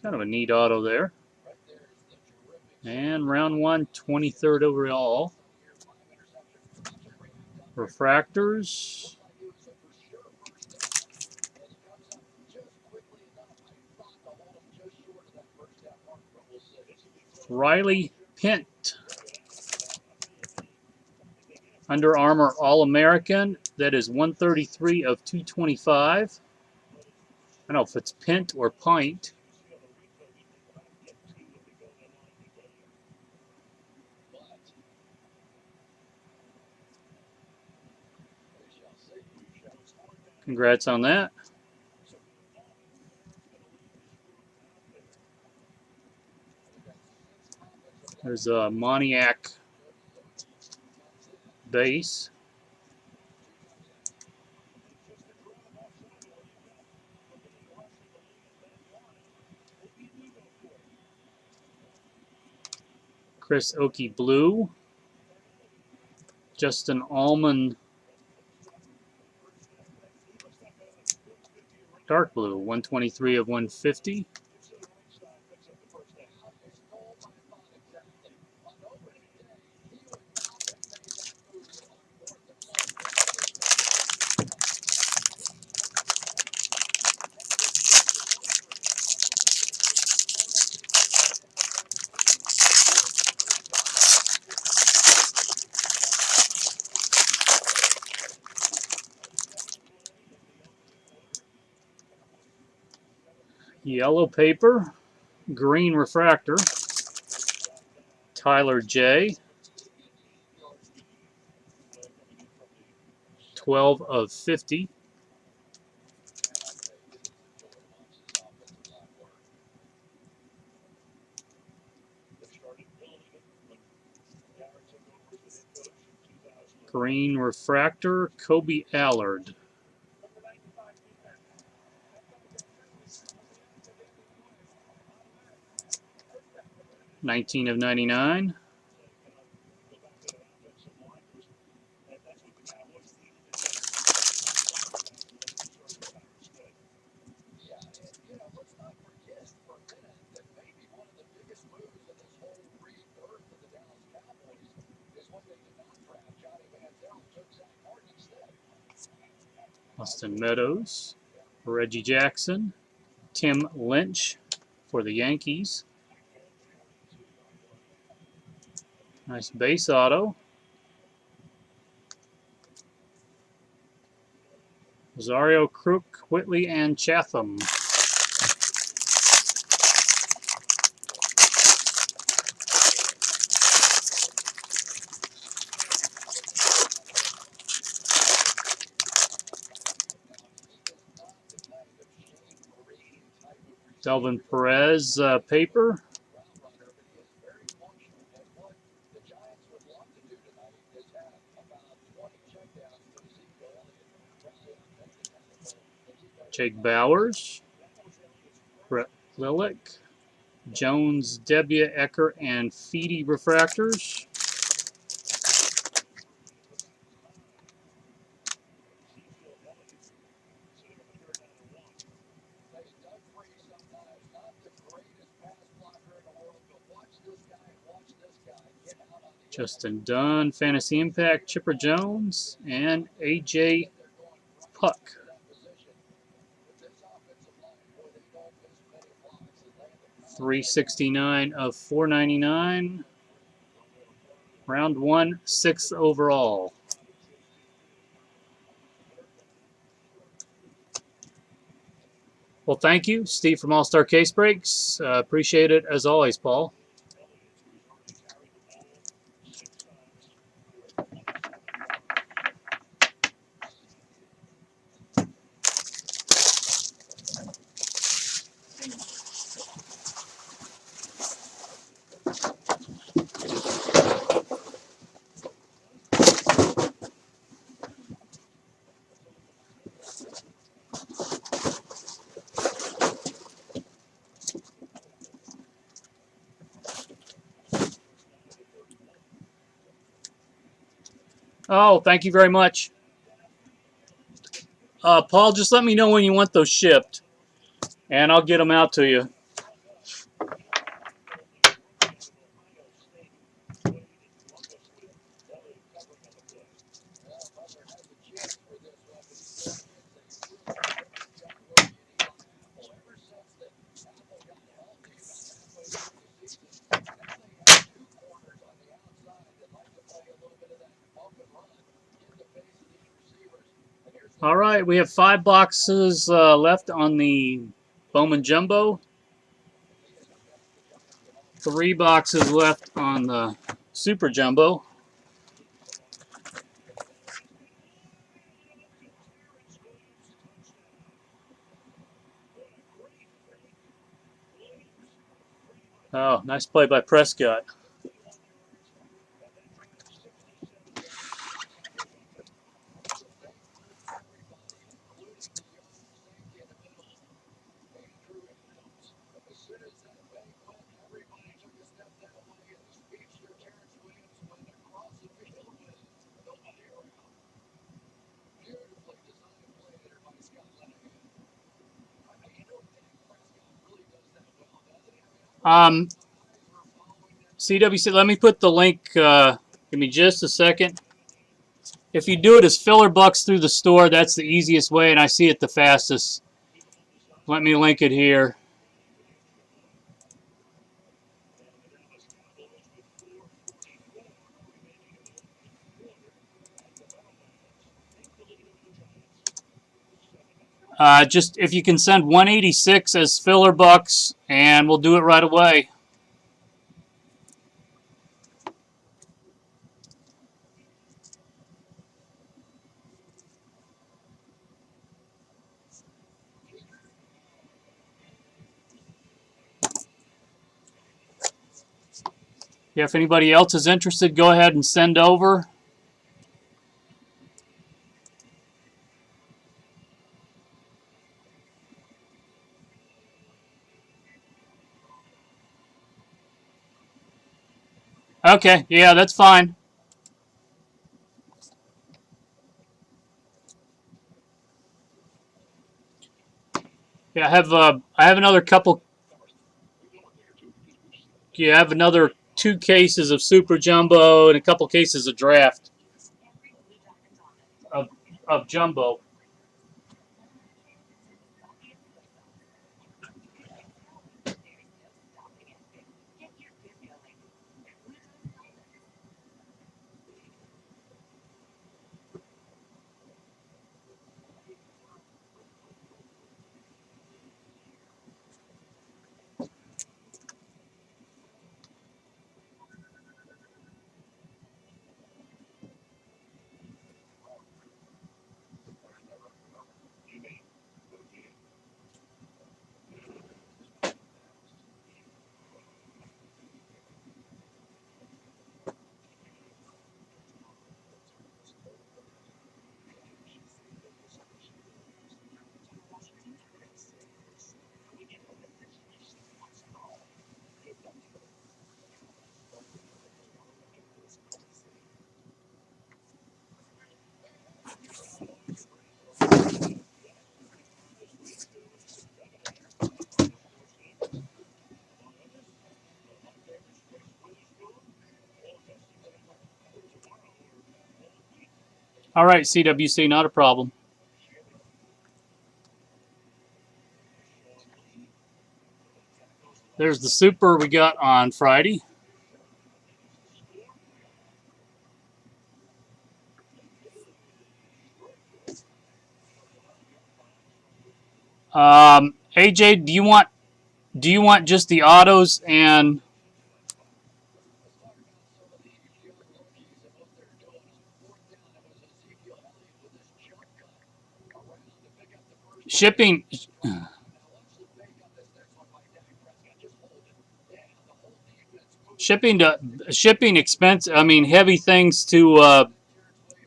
Kind of a neat auto there. And round 1, 23rd overall. Refractors. Riley Pint. Under Armour All-American. That is 133 of 225. I don't know if it's pint or pint. Congrats on that. There's a Moniac base. Chris Oakey blue. Justin Allman dark blue, 123 of 150. Yellow paper, green refractor, Tyler J. 12 of 50. Green refractor, Kobe Allard. 19 of 99. Austin Meadows, Reggie Jackson, Tim Lynch for the Yankees. Nice base auto. Rosario, Crook, Whitley, and Chatham. Delvin Perez paper. Jake Bowers, Brett Lillick, Jones, Debia, Ecker, and Feedy refractors. Justin Dunn, Fantasy Impact, Chipper Jones, and AJ Puck. $369 of $499. Round 1, 6th overall. Well, thank you, Steve from All-Star Case Breaks. Appreciate it as always, Paul. Oh, thank you very much. Paul, just let me know when you want those shipped, and I'll get them out to you. All right, we have 5 boxes left on the Bowman Jumbo. 3 boxes left on the Super Jumbo. Oh, nice play by Prescott. CWC, let me put the link. Give me just a second. If you do it as filler bucks through the store, that's the easiest way, and I see it the fastest. Let me link it here. Just if you can send 186 as filler bucks, and we'll do it right away. Yeah, if anybody else is interested, go ahead and send over. Okay, yeah, that's fine. Yeah, I have another couple. Yeah, I have another 2 cases of Super Jumbo and a couple cases of draft of of Jumbo. All right, CWC, not a problem. There's the Super we got on Friday. AJ, do you want just the autos and shipping? Shipping expense. I mean, heavy things to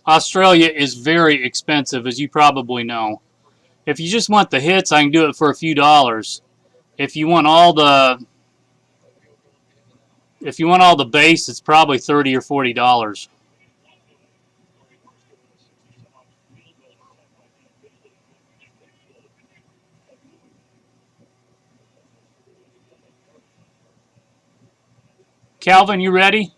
Australia is very expensive, as you probably know. If you just want the hits, I can do it for a few dollars. If you want all the base, it's probably $30 or $40. Calvin, you ready?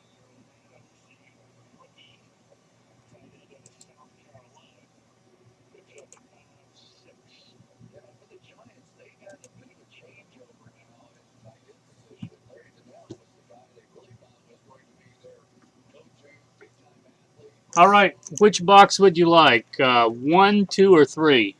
All right, which box would you like? 1, 2, or 3?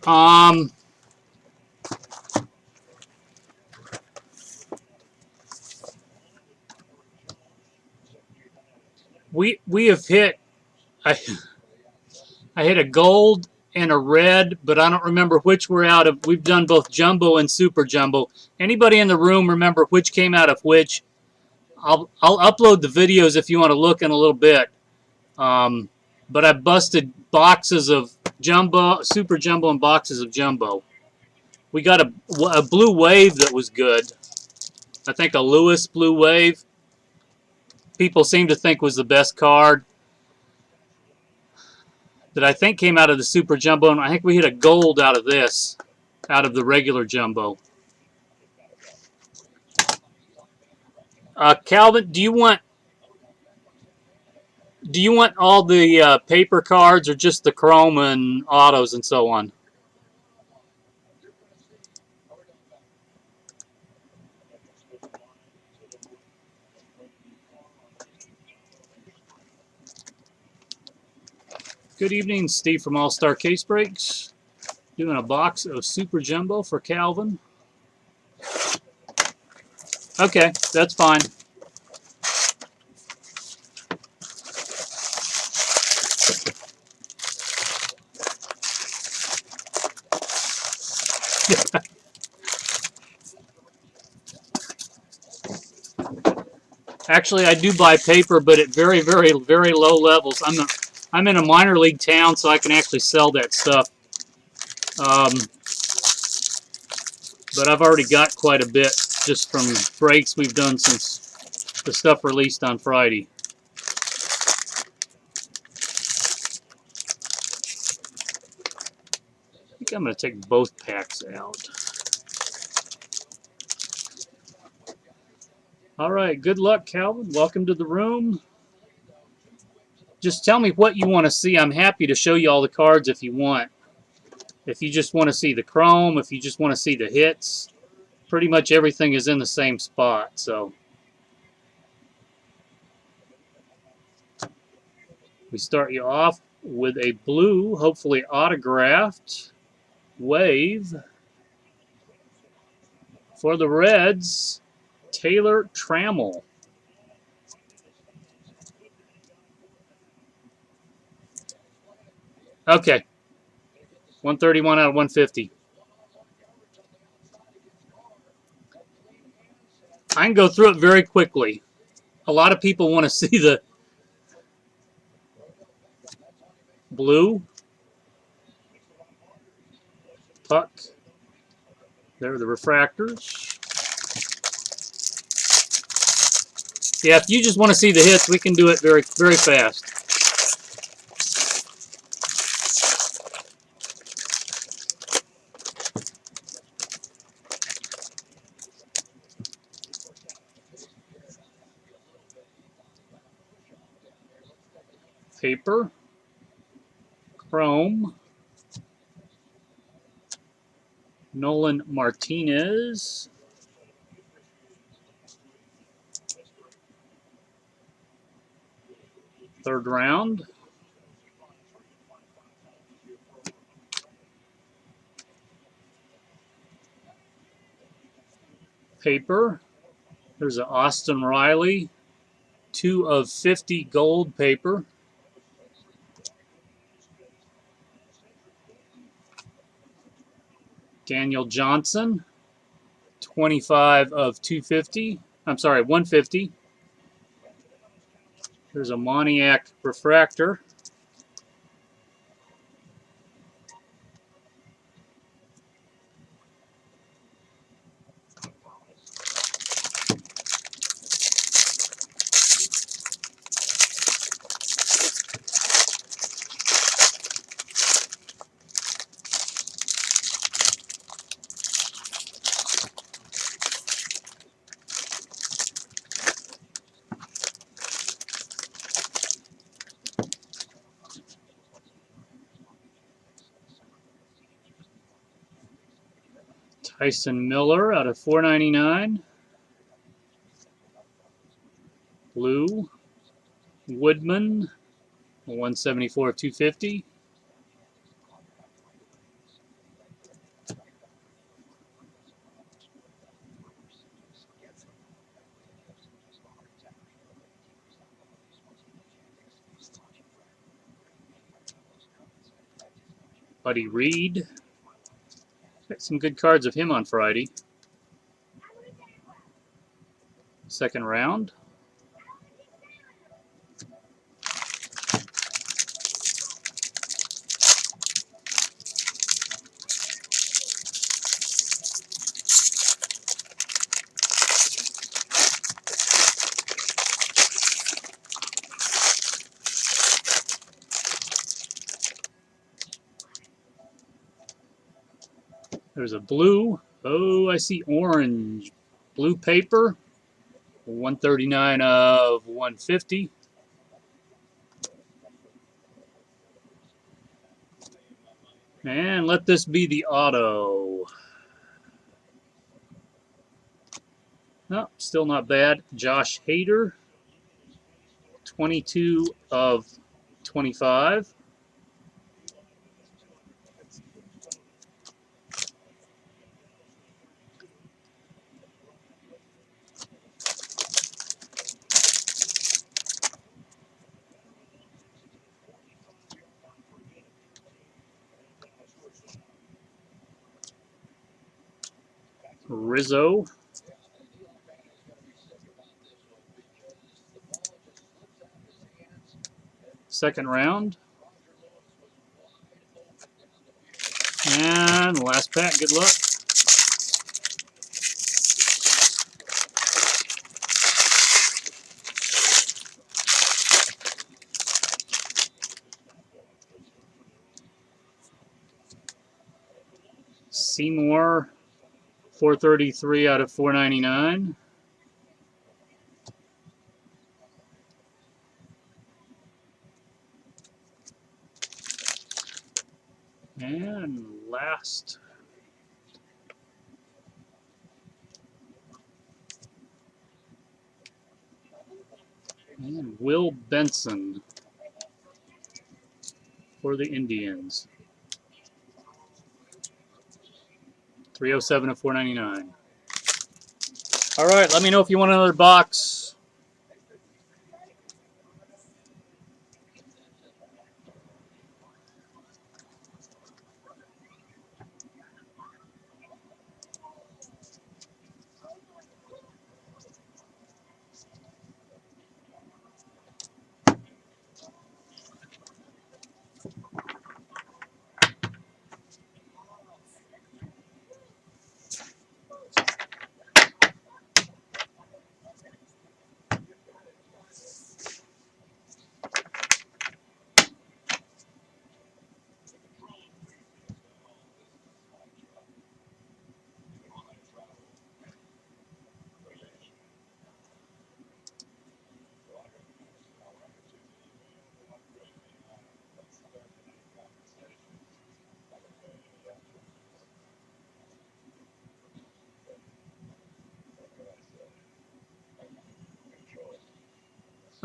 Um, we have hit. I I hit a gold and a red, but I don't remember which were out of. We've done both jumbo and super jumbo. Anybody in the room remember which came out of which? I'll upload the videos if you want to look in a little bit. But I busted boxes of jumbo, super jumbo, and boxes of jumbo. We got a blue wave that was good. I think a Lewis blue wave. People seem to think was the best card that I think came out of the super jumbo, and I think we hit a gold out of this, out of the regular jumbo. Calvin, do you want all the paper cards or just the chrome and autos and so on? Good evening, Steve from Allstarcasebreaks. Doing a box of super jumbo for Calvin. Okay, that's fine. Actually, I do buy paper, but at very, very, very low levels. I'm in a minor league town, so I can actually sell that stuff. But I've already got quite a bit just from breaks we've done since the stuff released on Friday. I think I'm going to take both packs out. All right, good luck, Calvin. Welcome to the room. Just tell me what you want to see. I'm happy to show you all the cards if you want. If you just want to see the chrome, if you just want to see the hits, pretty much everything is in the same spot. So we start you off with a blue, hopefully autographed wave. For the Reds, Taylor Trammell. Okay, 131 out of 150. I can go through it very quickly. A lot of people want to see the blue puck. There are the refractors. Yeah, if you just want to see the hits, we can do it very, very fast. Paper, chrome, Nolan Martinez, third round. Paper, there's an Austin Riley, 2 of 50 gold paper. Daniel Johnson, 25 of 250. I'm sorry, 150. There's a Moniac refractor. Tyson Miller out of 499. Blue. Woodman, 174 of 250. Buddy Reed. Got some good cards of him on Friday. Second round. There's a blue. Oh, I see orange. Blue paper. 139 of 150. And let this be the auto. No, still not bad. Josh Hader. 22 of 25. Rizzo. Second round. And last pack. Good luck. Seymour. 433 out of 499. And last. And Will Benson for the Indians. 307 of 499. All right, let me know if you want another box.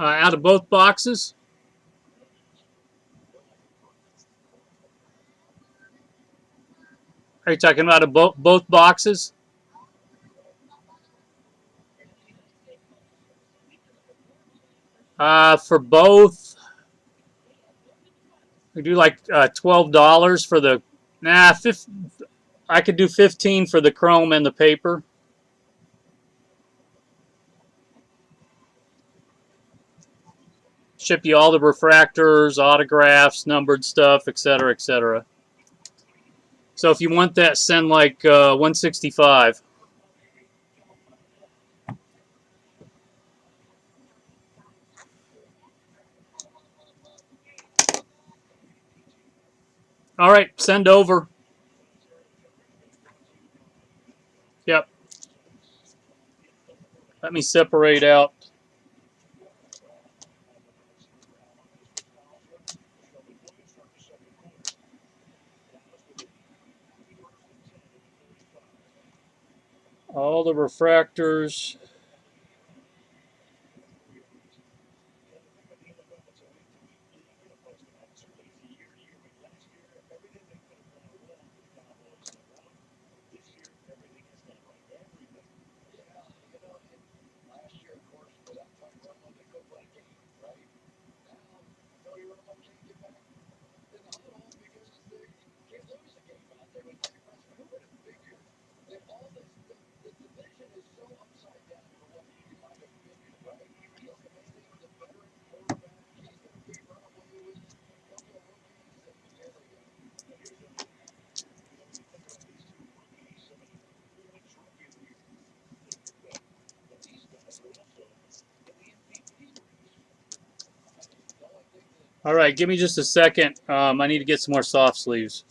Out of both boxes. Are you talking about both boxes? For both, we do like $12 for the. Nah, I could do 15 for the chrome and the paper. Ship you all the refractors, autographs, numbered stuff, etc., etc. So if you want that, send like 165. All right, send over. Yep. Let me separate out. All the refractors. Last year, of course, without Tony Romo, they couldn't win a game, right? Now, Tony Romo can't get back in the huddle because they can't lose a game out there with Dak Prescott. Who would have figured that all this, the division is so upside down for what you might have figured, right? He's the veteran quarterback. He's going to be run away with a couple of rookies, and here they go. All right, give me just a second. I need to get some more soft sleeves.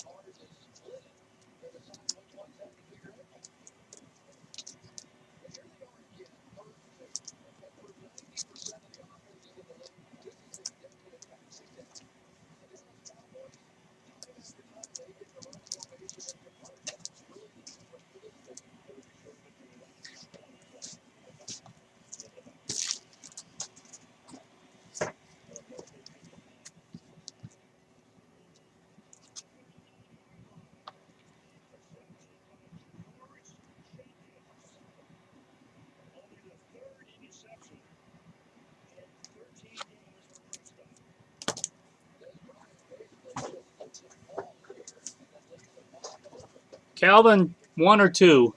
Calvin, 1 or 2,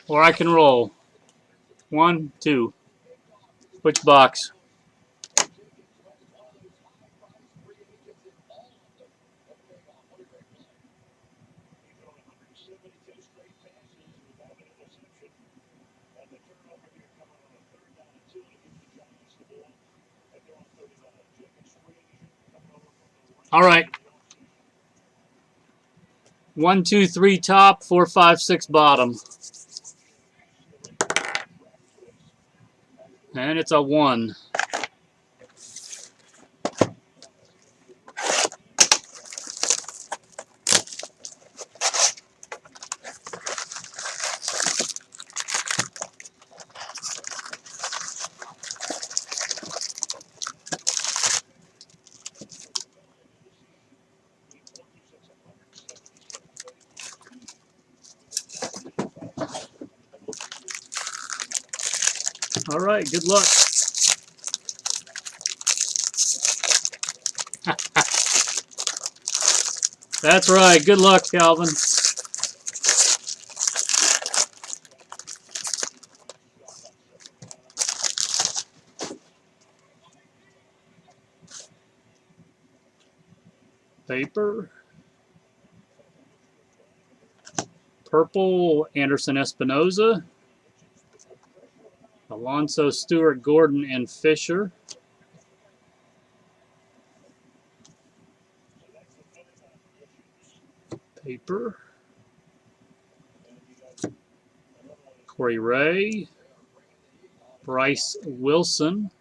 or I can roll. 1, 2. Which box? All right. 1, 2, 3 top, 4, 5, 6 bottom. And it's a 1. All right, good luck. That's right. Good luck, Calvin. Paper. Purple, Anderson Espinoza. Alonso, Stewart, Gordon, and Fisher. Paper. Corey Ray. Bryce Wilson.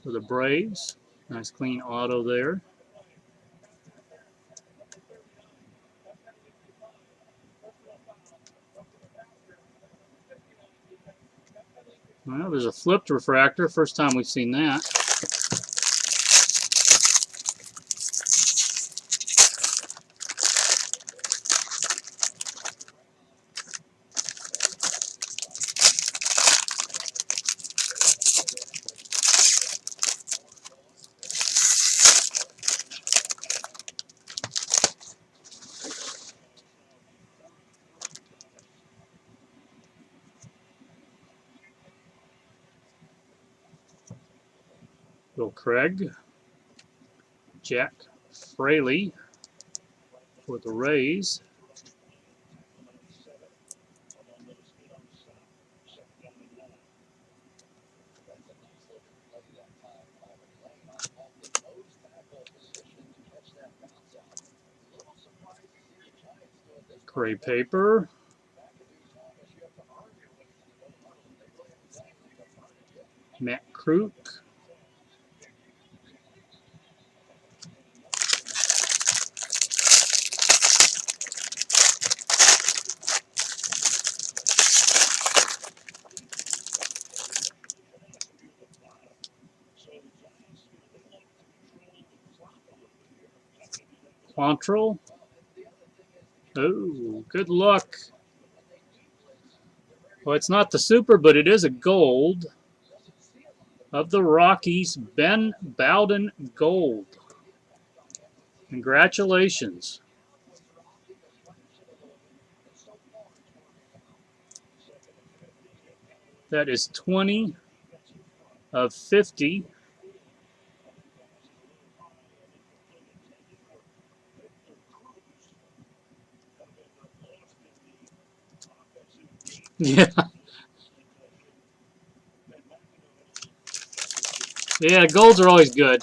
For the Braves. Nice clean auto there. Well, there's a flipped refractor. First time we've seen that. Bill Craig. Jack Fraley for the Rays. Gray paper. Matt Kruk. Quantrill. Oh, good luck. Well, it's not the super, but it is a gold of the Rockies. Ben Bowden gold. Congratulations. That is 20 of 50. Yeah. Yeah, golds are always good.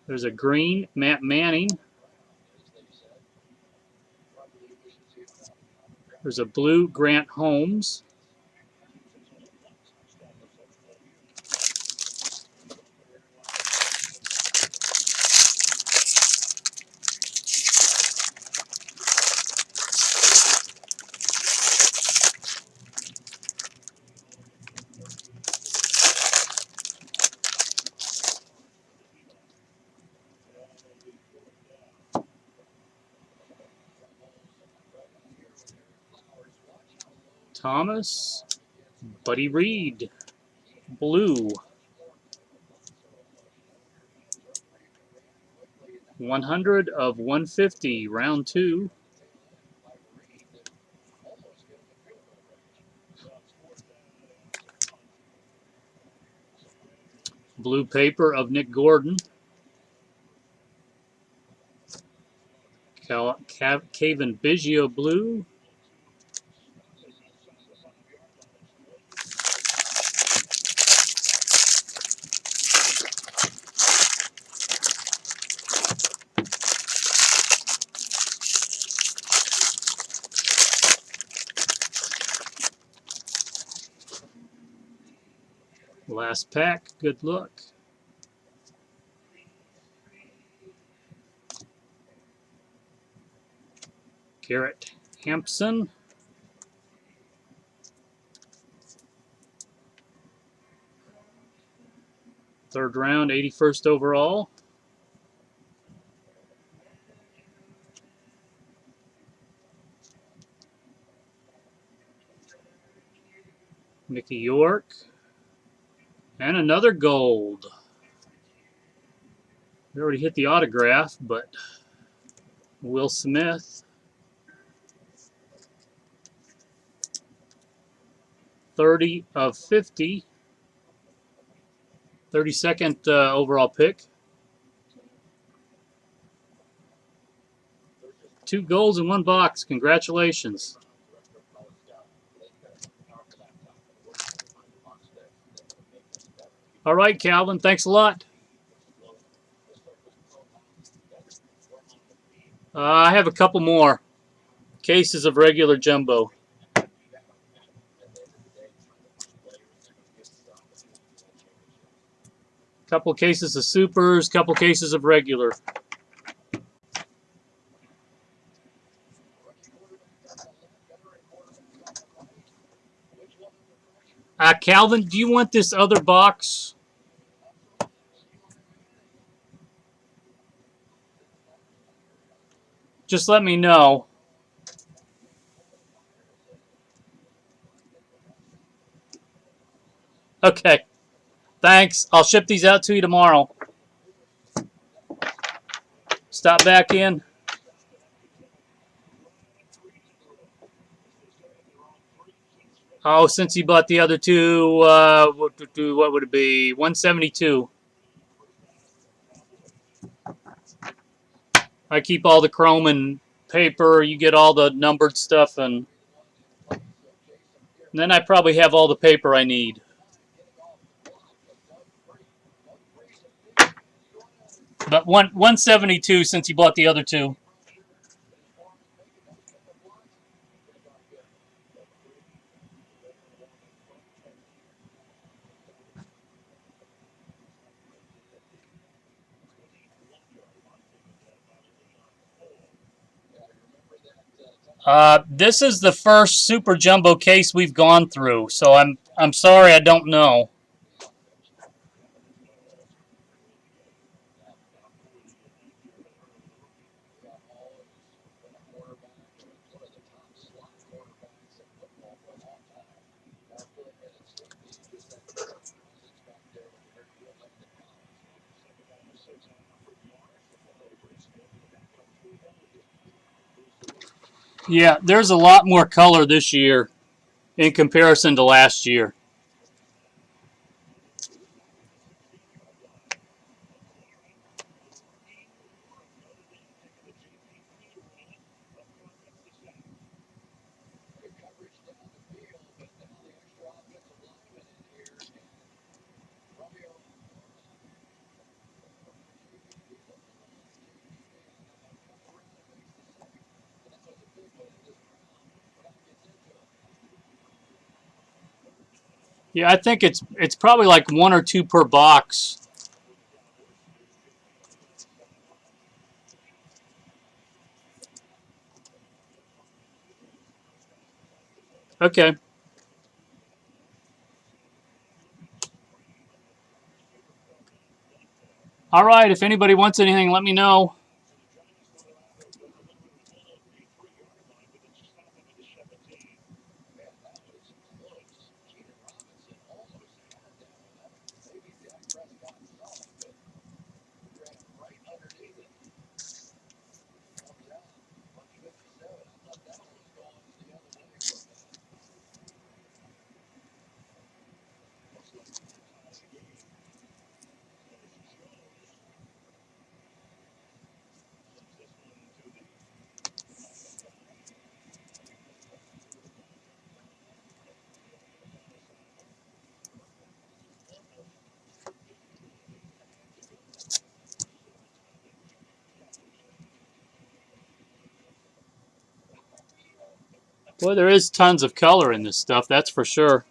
There's a green, Matt Manning. There's a blue, Grant Holmes. Thomas. Buddy Reed. Blue. 100 of 150, round 2. Blue paper of Nick Gordon. Cavan Biggio blue. Last pack. Good luck. Garrett Hampson. Third round, 81st overall. Mickey York. And another gold. We already hit the autograph, but Will Smith. 30 of 50. 32nd overall pick. 2 golds in 1 box. Congratulations. All right, Calvin. Thanks a lot. I have a couple more cases of regular jumbo. Couple cases of supers, couple cases of regular. Calvin, do you want this other box? Just let me know. Okay. Thanks. I'll ship these out to you tomorrow. Stop back in. Oh, since you bought the other two, what would it be? 172. I keep all the chrome and paper. You get all the numbered stuff, and then I probably have all the paper I need. But 172 since you bought the other two. This is the first super jumbo case we've gone through, so I'm sorry I don't know. Yeah, there's a lot more color this year in comparison to last year. Yeah, I think it's probably like one or two per box. Okay. All right. If anybody wants anything, let me know. Boy, there is tons of color in this stuff. That's for sure.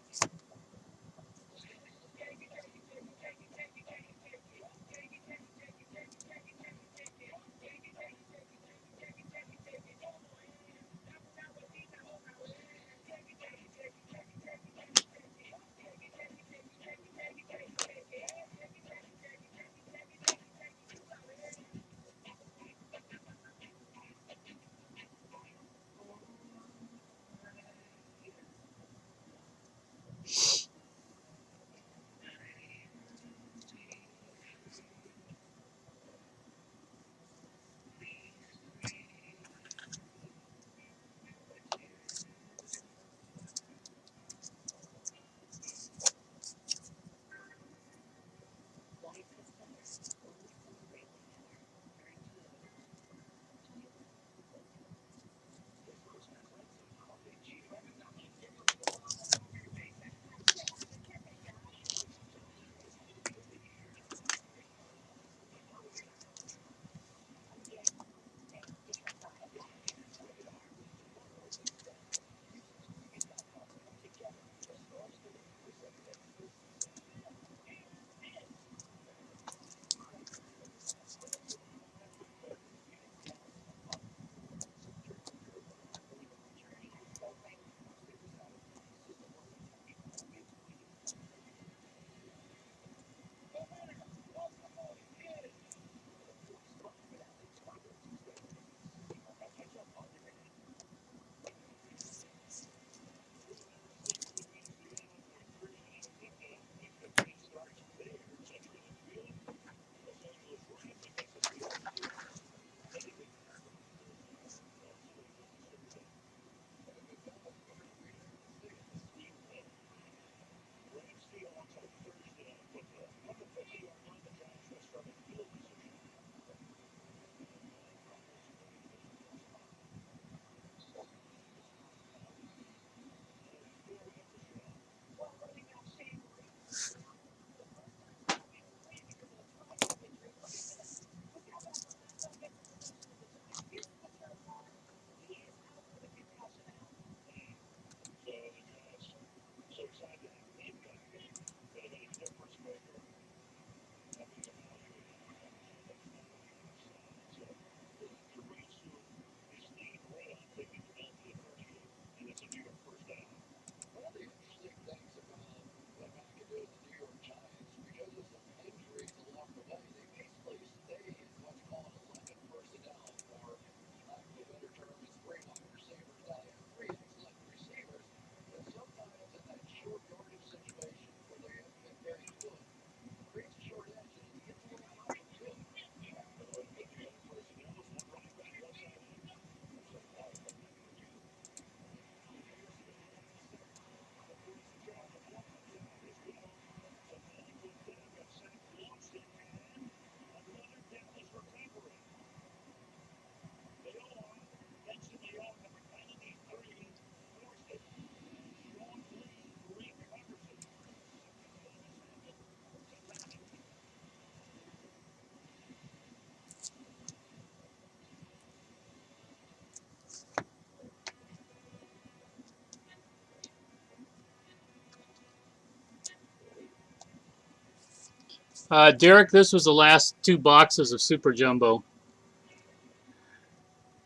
Derek, this was the last 2 boxes of Super Jumbo.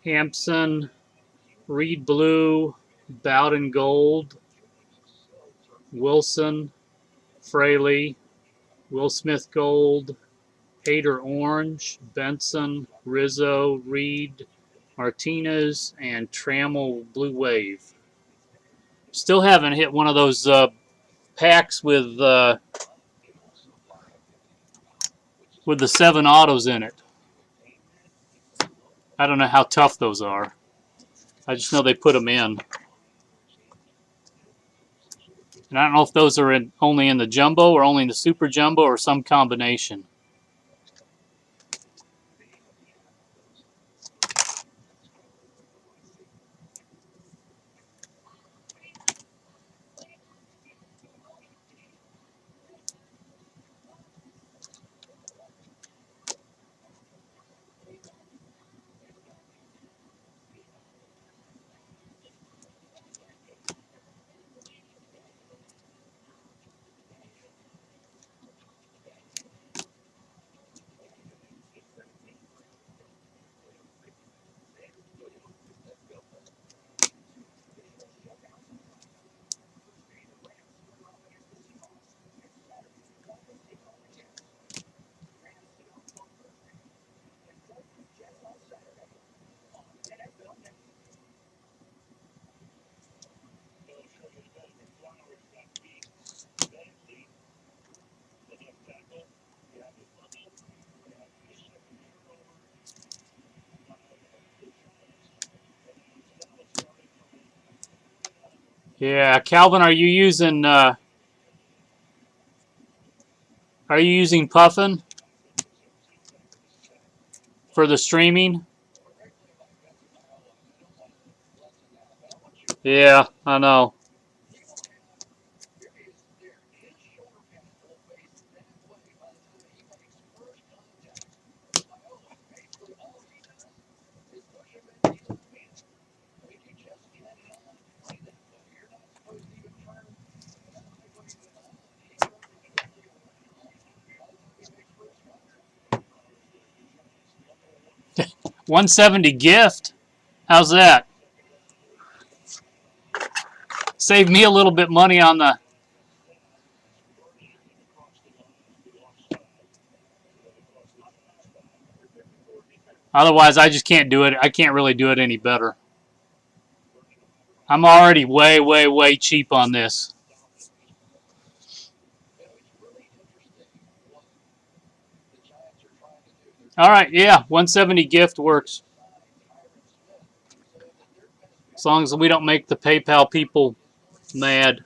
Hampson, Reed Blue, Bowden Gold, Wilson, Fraley, Will Smith Gold, Hader Orange, Benson, Rizzo, Reed, Martinez, and Trammell Blue Wave. Still haven't hit one of those packs with the 7 autos in it. I don't know how tough those are. I just know they put them in. And I don't know if those are only in the Jumbo or only in the Super Jumbo or some combination. Yeah, Calvin, are you using Puffin for the streaming? Yeah, I know. $170 gift. How's that? Save me a little bit money on the. Otherwise, I just can't do it. I can't really do it any better. I'm already way, way, way cheap on this. All right, yeah, 170 gift works. As long as we don't make the PayPal people mad.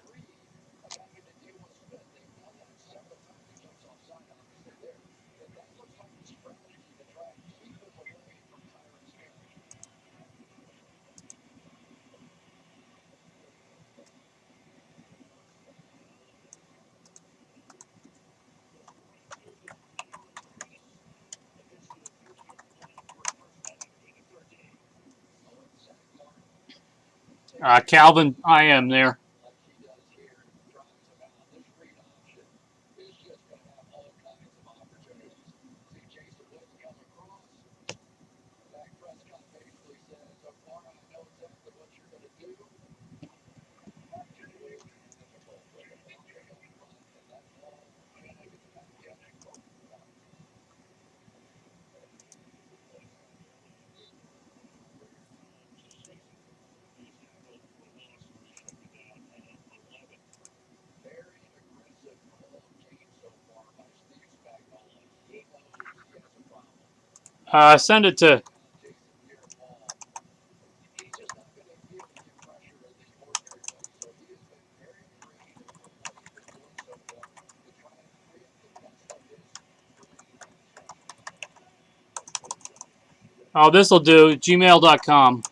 Calvin, I am there. Send it to. Oh, this will do. Gmail.com.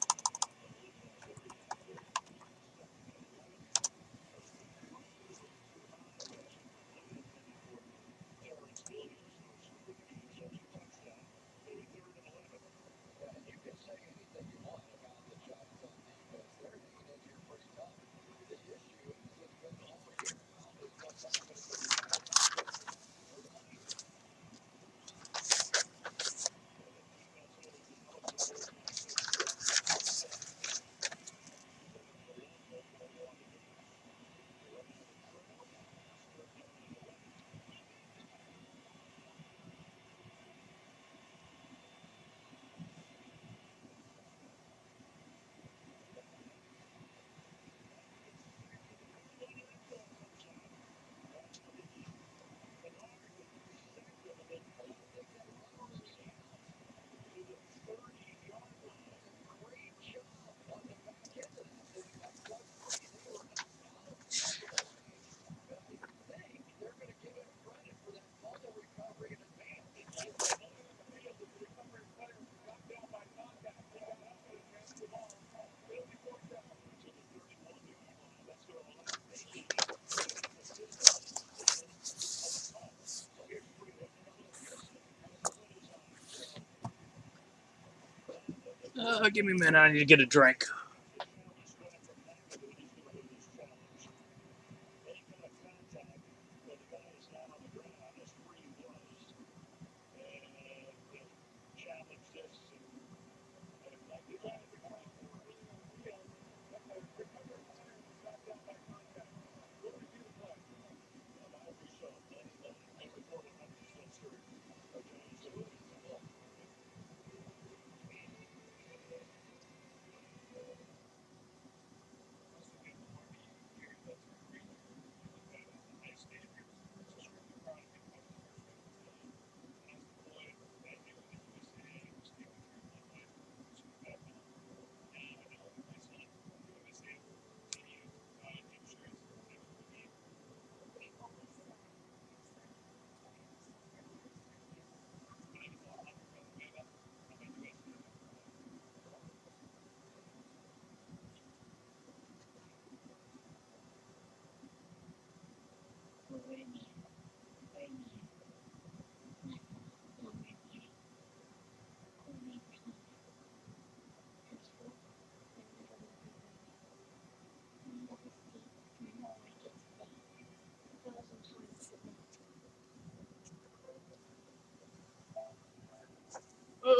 Give me a minute. I need to get a drink.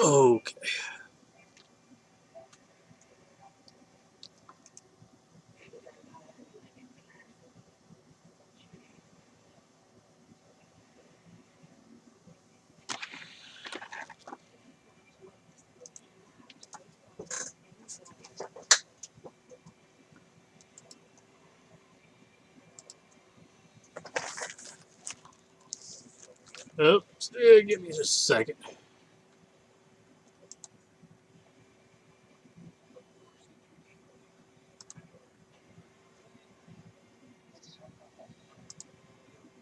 Okay. Oops. Give me just a second.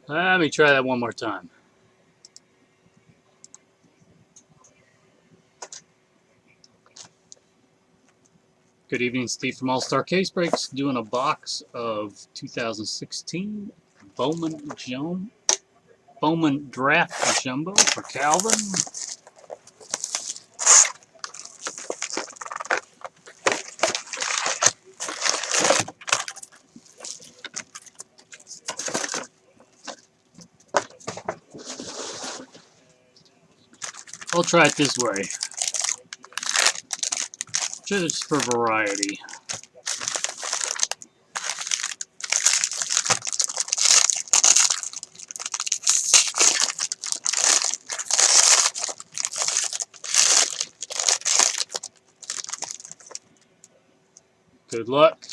Let me try that one more time. Good evening, Steve from All-Star Case Breaks, doing a box of 2016 Bowman Draft Jumbo for Calvin. I'll try it this way, just for variety. Good luck.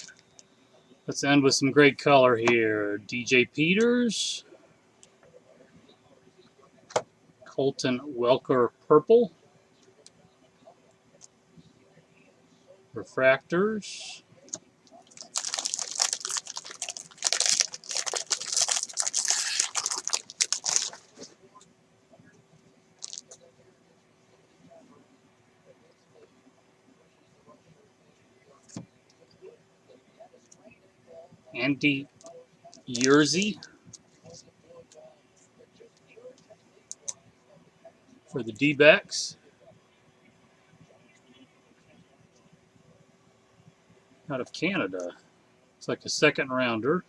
Let's end with some great color here. DJ Peters, Colton Welker Purple, Refractors, Andy Yerzy for the D-backs. Out of Canada. It's like a second rounder.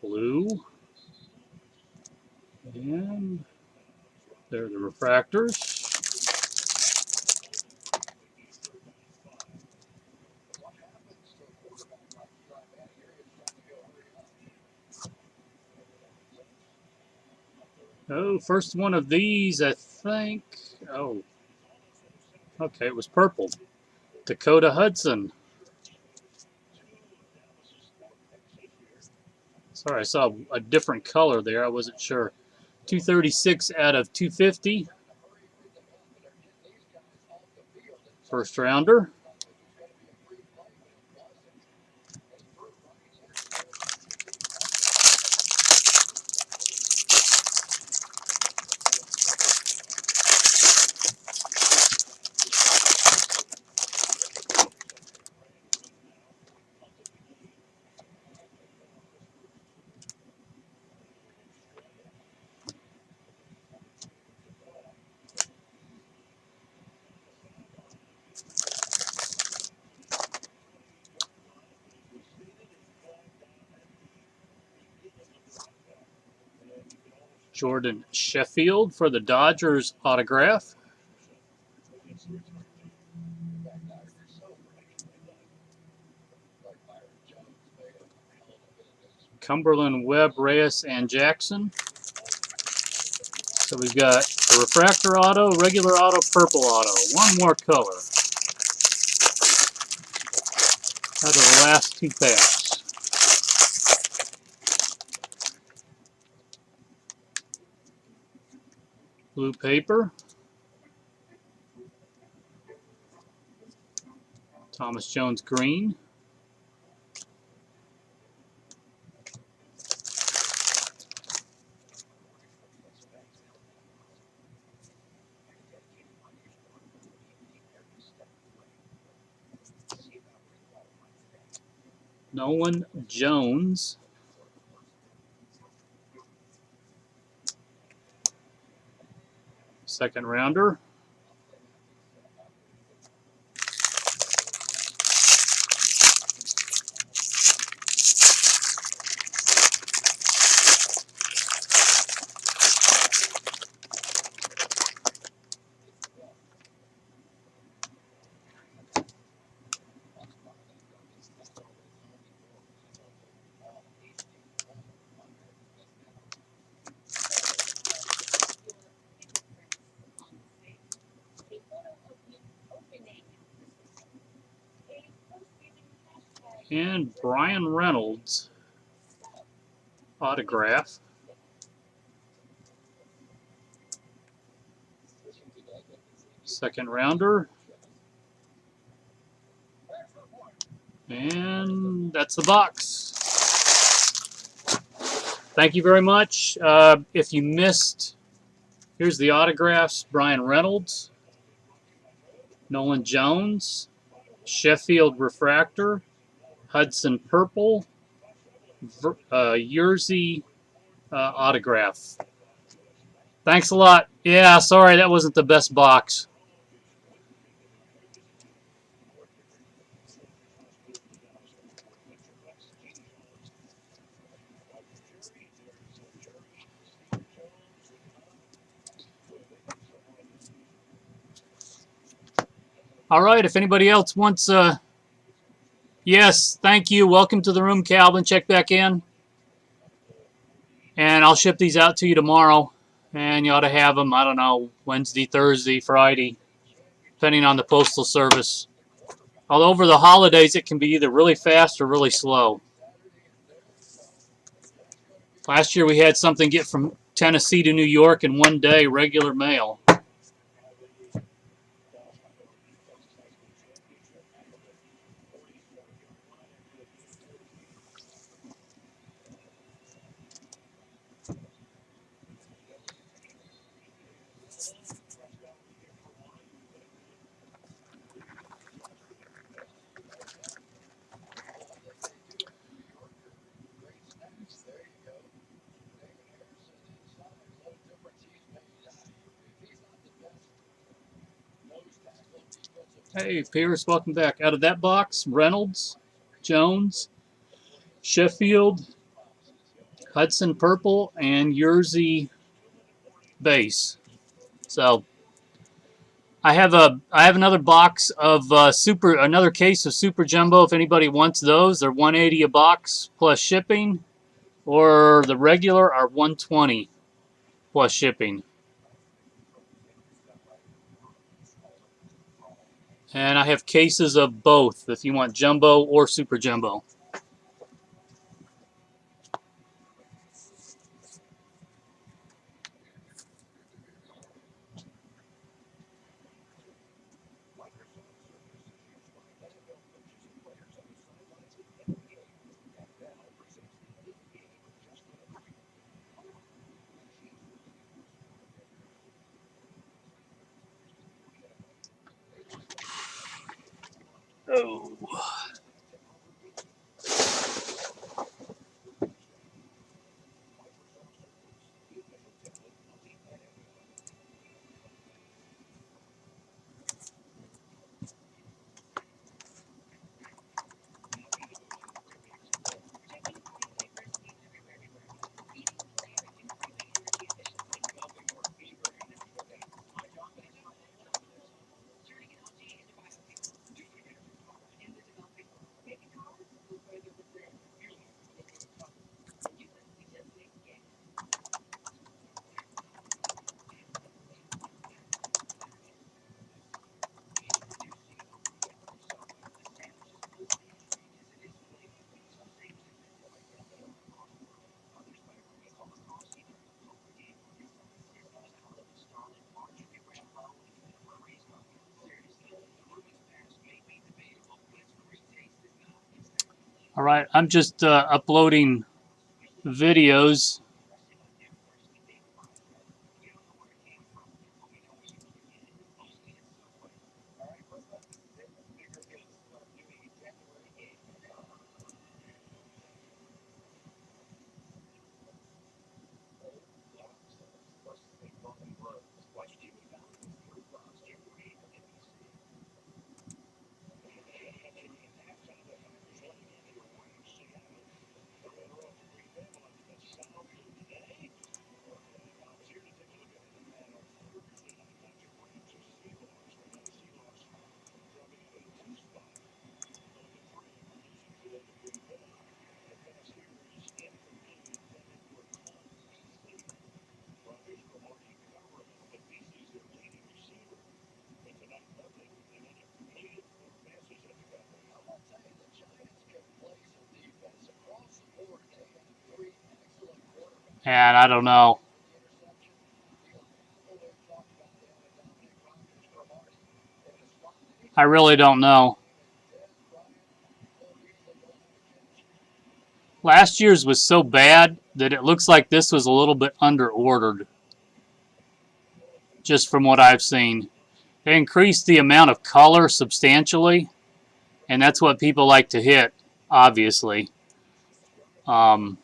Blue. And there are the refractors. Oh, first one of these, I think. Oh, okay, it was purple. Dakota Hudson. Sorry, I saw a different color there. I wasn't sure. 236 out of 250. First rounder. Jordan Sheffield for the Dodgers autograph. Cumberland, Webb, Reyes, and Jackson. So we've got a refractor auto, regular auto, purple auto. One more color. Out of the last two packs. Blue paper. Thomas Jones green. Nolan Jones. Second rounder. And Brian Reynolds autograph. Second rounder. And that's the box. Thank you very much. If you missed, here's the autographs. Brian Reynolds, Nolan Jones, Sheffield Refractor, Hudson Purple, Yerzy autograph. Thanks a lot. Yeah, sorry that wasn't the best box. All right, if anybody else wants, yes, thank you. Welcome to the room, Calvin. Check back in. And I'll ship these out to you tomorrow. And you ought to have them, I don't know, Wednesday, Thursday, Friday, depending on the postal service. Although over the holidays, it can be either really fast or really slow. Last year, we had something get from Tennessee to New York in one day, regular mail. Hey, Pierce, welcome back. Out of that box, Reynolds, Jones, Sheffield, Hudson Purple, and Yerzy base. So I have another box of another case of Super Jumbo. If anybody wants those, they're $180 a box plus shipping, or the regular are $120 plus shipping. And I have cases of both if you want Jumbo or Super Jumbo. Oh. All right, I'm just uploading videos. And I don't know. I really don't know. Last year's was so bad that it looks like this was a little bit under ordered, just from what I've seen. They increased the amount of color substantially, and that's what people like to hit, obviously. Um,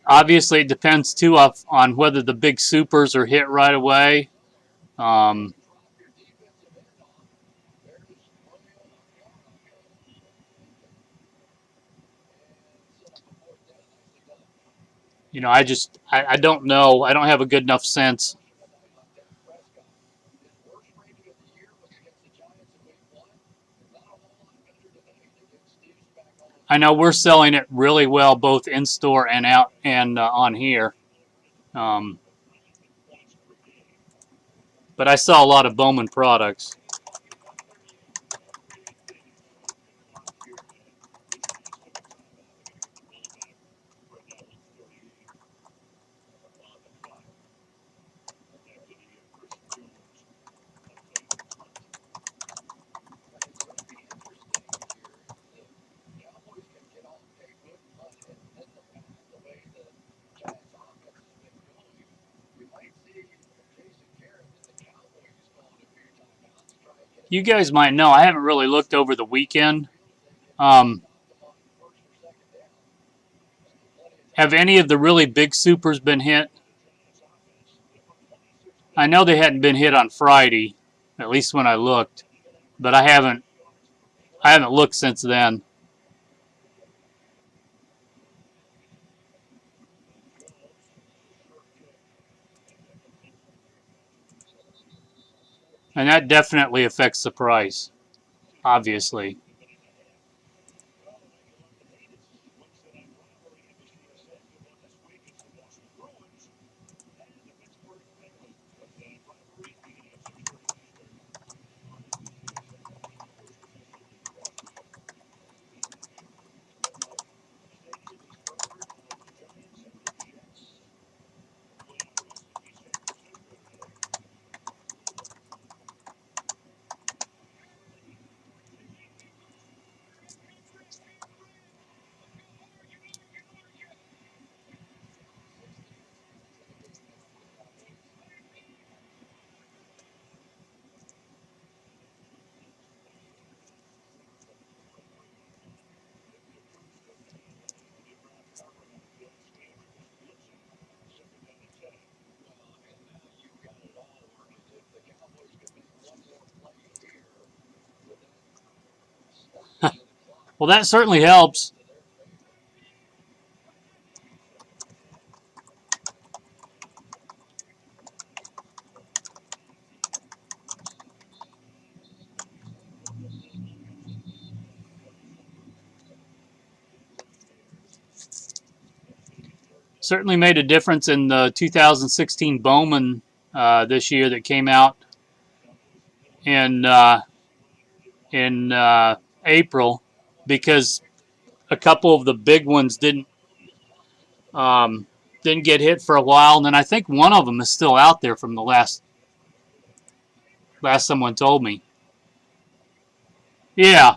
Obviously, it depends too on whether the big supers are hit right away. Um, I don't know. I don't have a good enough sense. I know we're selling it really well, both in store and out and on here. Um, but I saw a lot of Bowman products. You guys might know. I haven't really looked over the weekend. Um, have any of the really big supers been hit? I know they hadn't been hit on Friday, at least when I looked, but I haven't. I haven't looked since then. And that definitely affects the price, obviously. Well, that certainly helps. Certainly made a difference in the 2016 Bowman this year that came out in April, because a couple of the big ones didn't. Um, didn't get hit for a while, and then I think one of them is still out there from the last someone told me. Yeah,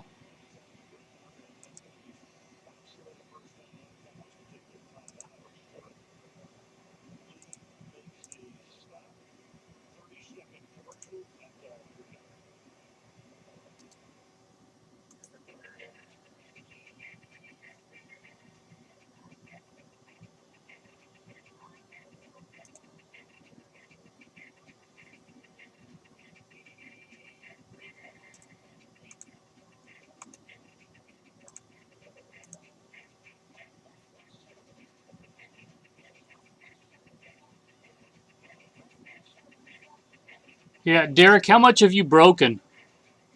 yeah. Derek, how much have you broken?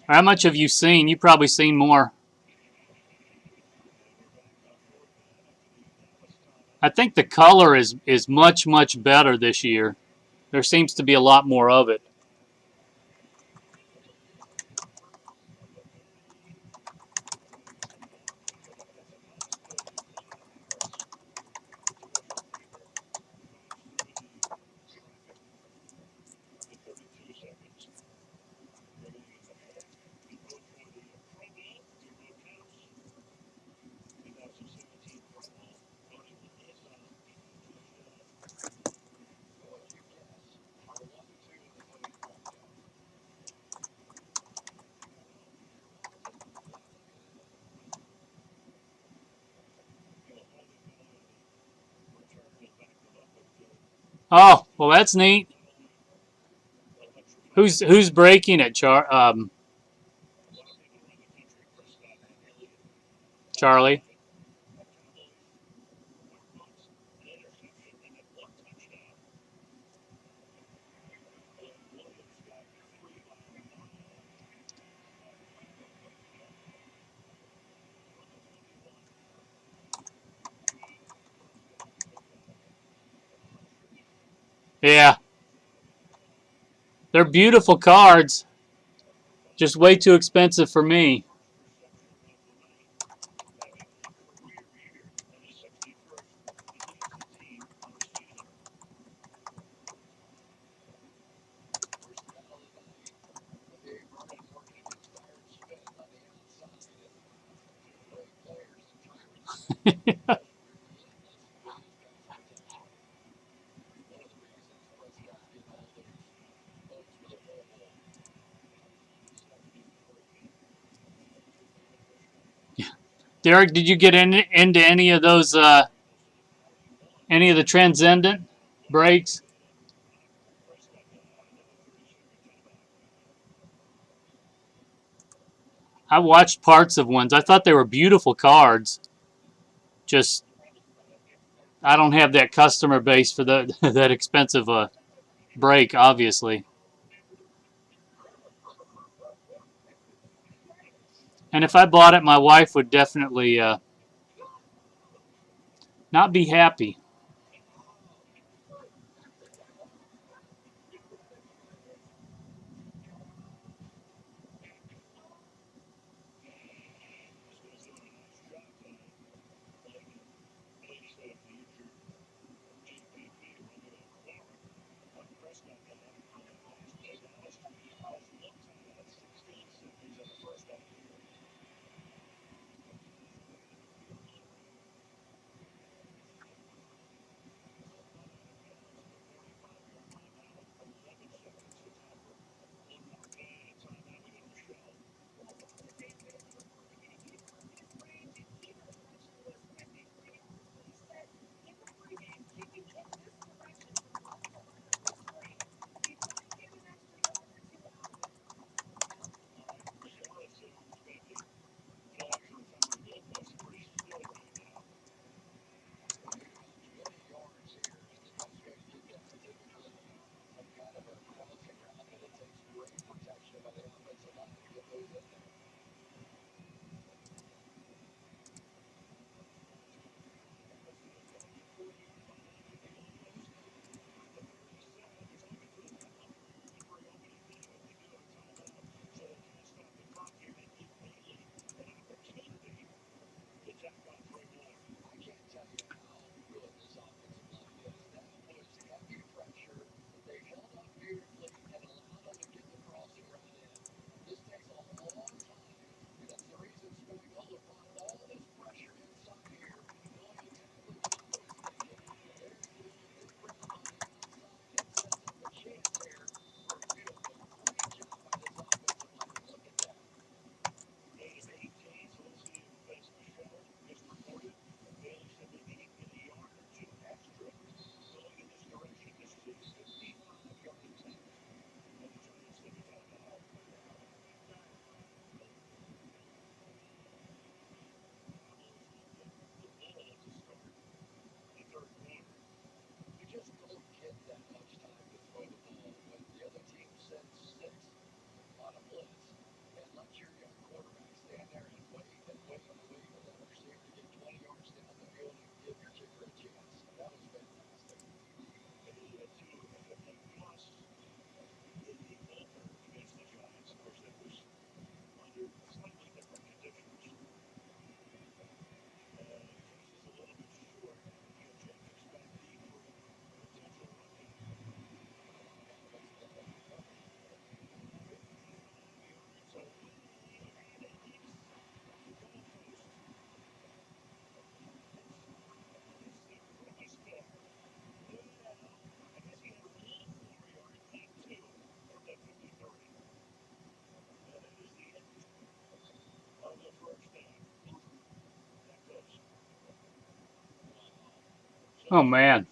How much have you seen? You've probably seen more. I think the color is much better this year. There seems to be a lot more of it. Oh, well, that's neat. Who's breaking it, Charlie? Yeah, they're beautiful cards. Just way too expensive for me. Derek, did you get into any of those? Any of the transcendent breaks? I watched parts of ones. I thought they were beautiful cards. Just I don't have that customer base for that expensive break, obviously. And if I bought it, my wife would definitely not be happy. Oh man.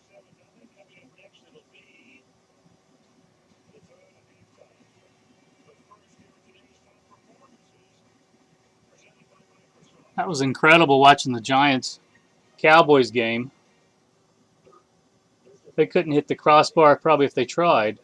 That was incredible watching the Giants Cowboys game. They couldn't hit the crossbar probably if they tried.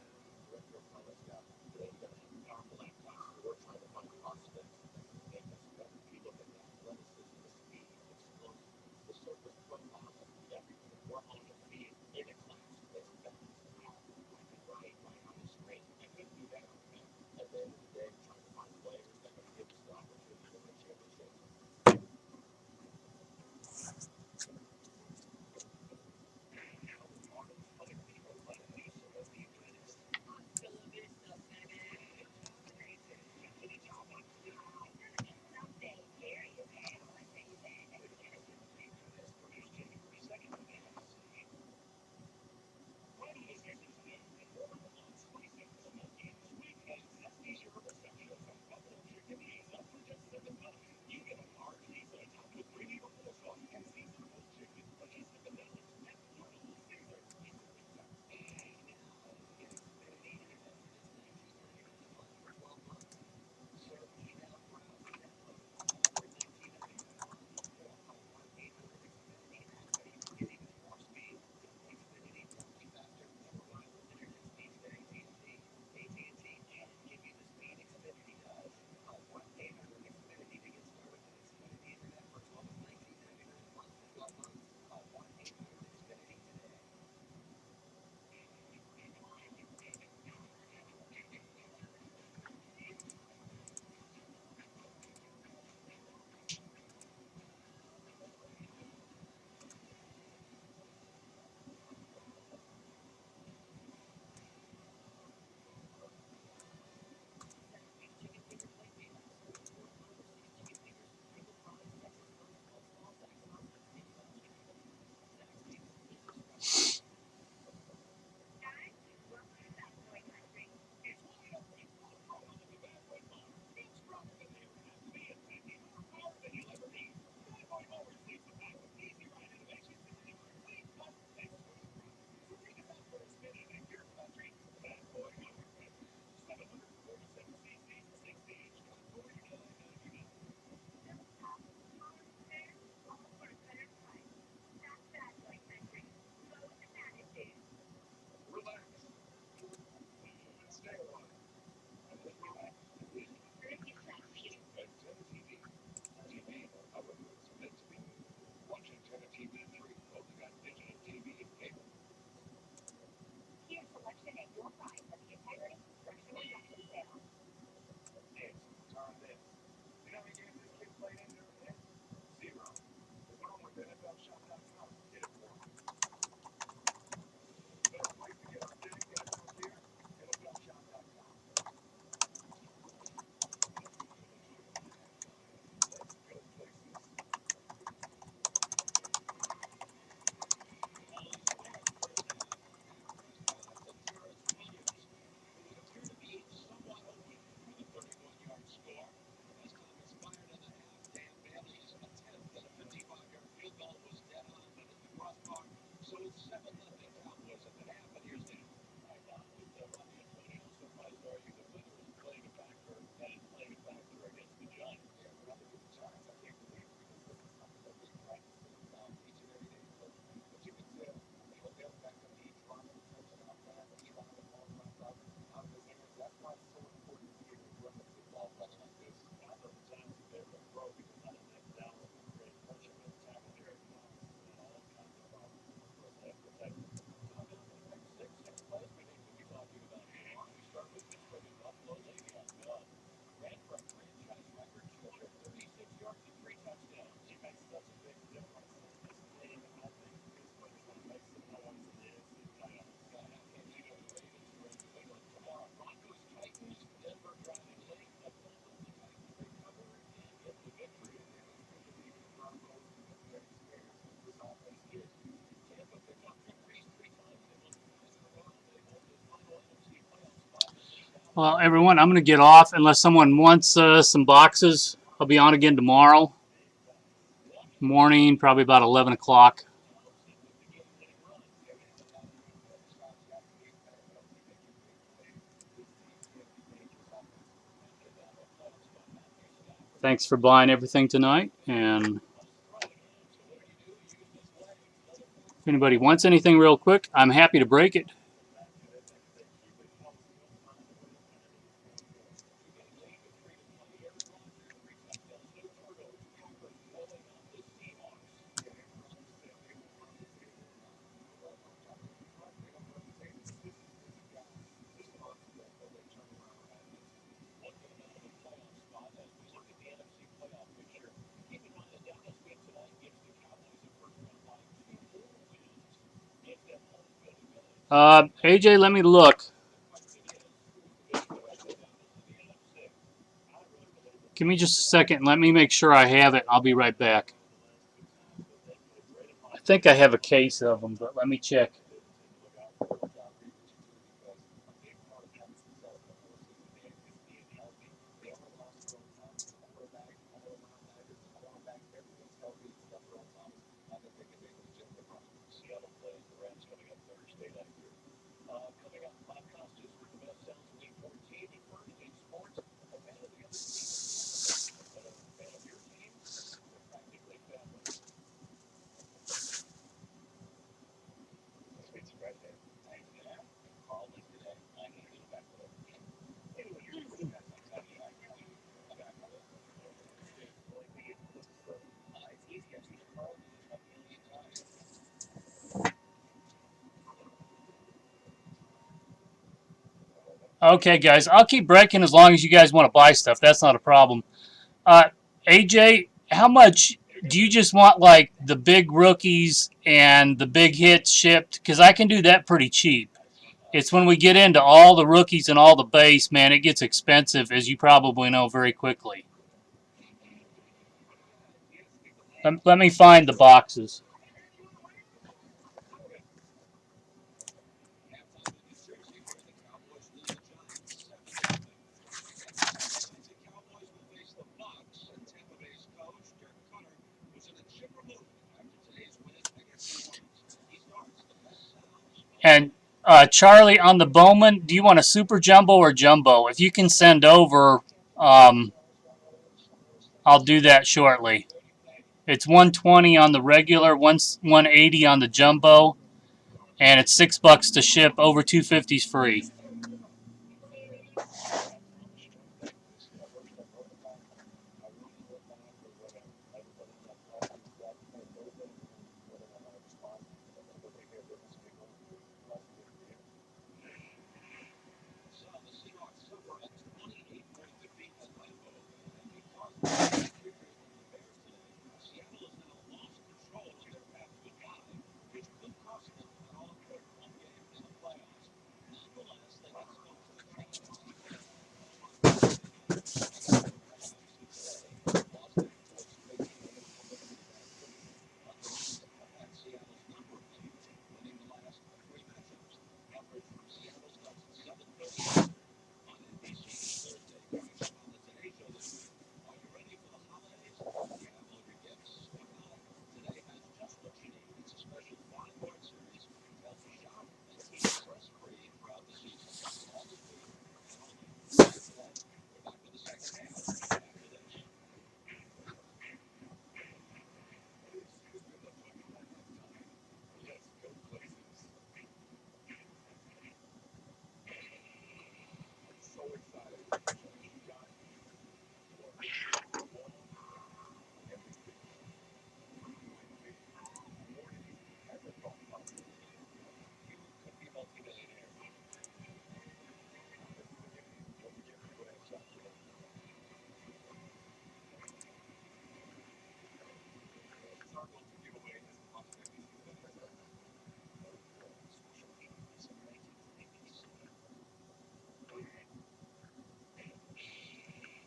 Well, everyone, I'm going to get off unless someone wants some boxes. I'll be on again tomorrow morning, probably about 11 o'clock. Thanks for buying everything tonight. And if anybody wants anything real quick, I'm happy to break it. AJ, let me look. Give me just a second. Let me make sure I have it. I'll be right back. I think I have a case of them, but let me check. Okay, guys, I'll keep breaking as long as you guys want to buy stuff. That's not a problem. Uh, AJ, how much do you just want, like the big rookies and the big hits shipped? Because I can do that pretty cheap. It's when we get into all the rookies and all the base, man, it gets expensive, as you probably know, very quickly. Let me find the boxes. And Charlie, on the Bowman, do you want a super jumbo or jumbo? If you can send over, um, I'll do that shortly. It's 120 on the regular, 180 on the jumbo, and it's $6 to ship. Over 250 is free.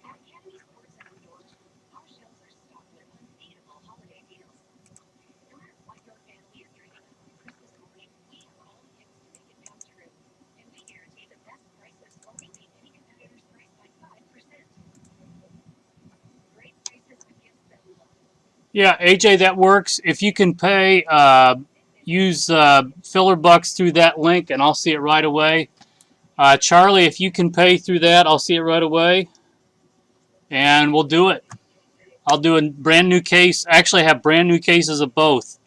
At Academy Sports and Outdoors, our shelves are stocked with unbeatable holiday deals. No matter what your family is dreaming of on Christmas morning, we have all the gifts to make it come true. And we guarantee the best prices only beat any competitor's price by 5%. Great prices on gifts that love. Yeah, AJ, that works. If you can pay, use filler bucks through that link, and I'll see it right away. Charlie, if you can pay through that, I'll see it right away, and we'll do it. I'll do a brand new case. Actually, I have brand new cases of both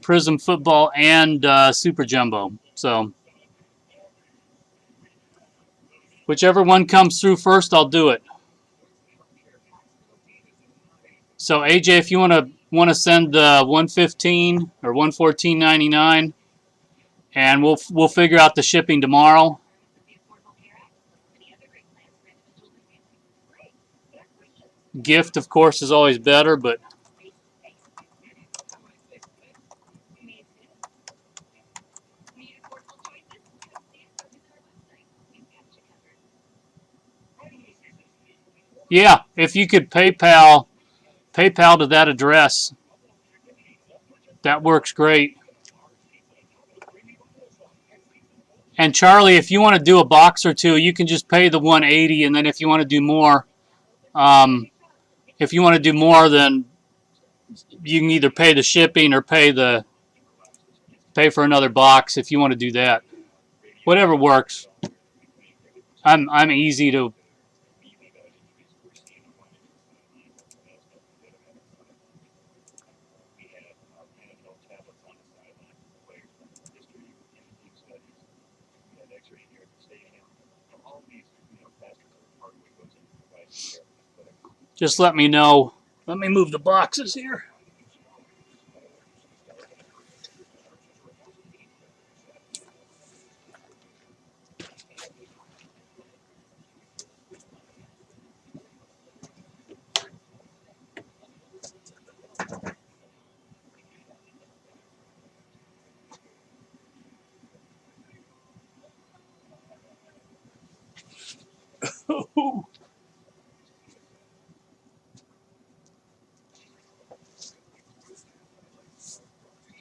Prism Football and Super Jumbo. So whichever one comes through first, I'll do it. So AJ, if you want to send the 115 or 114.99, and we'll figure out the shipping tomorrow. Gift, of course, is always better, but yeah, if you could PayPal to that address, that works great. And Charlie, if you want to do a box or two, you can just pay the 180, and then if you want to do more, um, if you want to do more, then you can either pay the shipping or pay for another box if you want to do that. Whatever works. I'm easy to. Just let me know. Let me move the boxes here.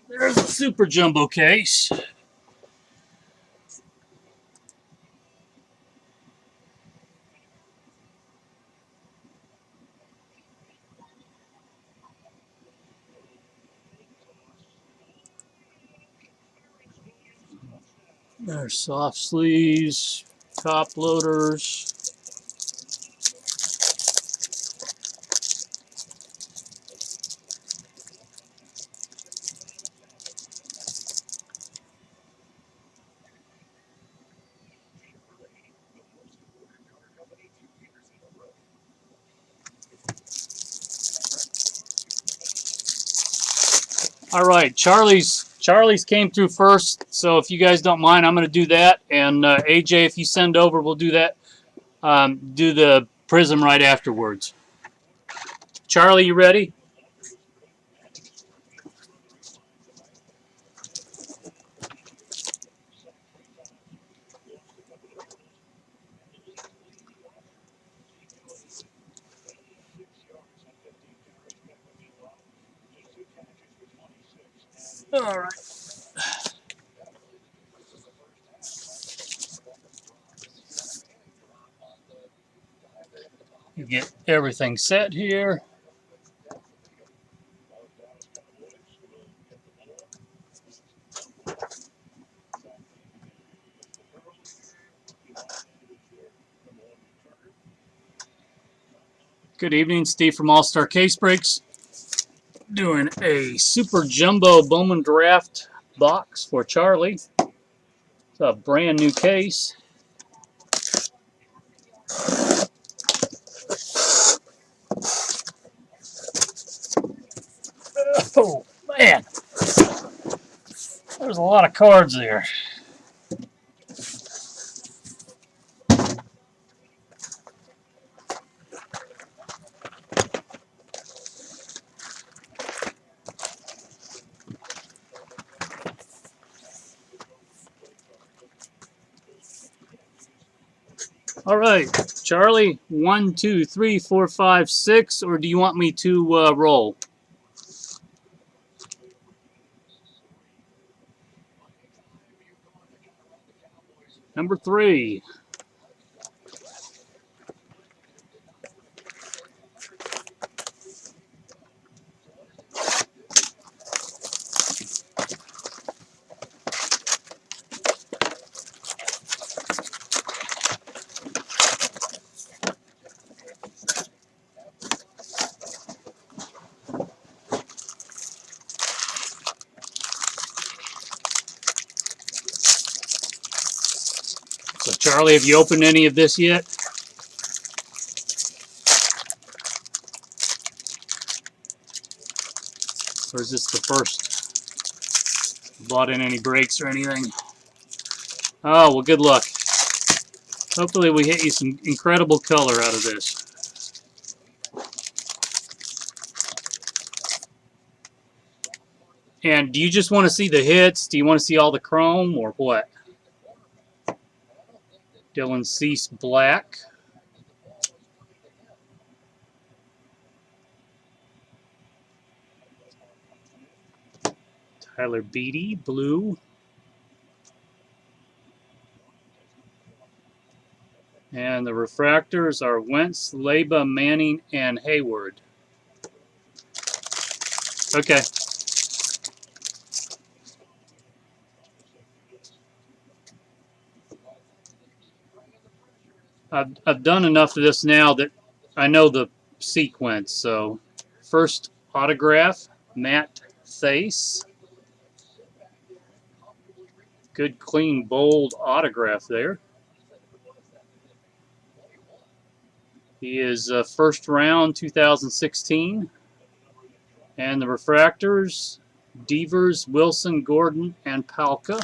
There's a Super Jumbo case. There's soft sleeves, top loaders. All right, Charlie's came through first, so if you guys don't mind, I'm going to do that. And AJ, if you send over, we'll do that. Do the Prism right afterwards. Charlie, you ready? All right. You get everything set here. Good evening, Steve from Allstarcasebreaks. Doing a Super Jumbo Bowman Draft box for Charlie. It's a brand new case. Oh, man. There's a lot of cards there. All right, Charlie, 1, 2, 3, 4, 5, 6, or do you want me to roll? Number 3. Charlie, have you opened any of this yet? Or is this the first? Bought in any breaks or anything? Oh, well, good luck. Hopefully we hit you some incredible color out of this. And do you just want to see the hits? Do you want to see all the chrome or what? Dylan Cease black. Tyler Beatty blue. And the refractors are Wentz, Leba, Manning, and Hayward. Okay. I've done enough of this now that I know the sequence. So first autograph, Matt Thace. Good, clean, bold autograph there. He is first round 2016. And the refractors, Devers, Wilson, Gordon, and Palka.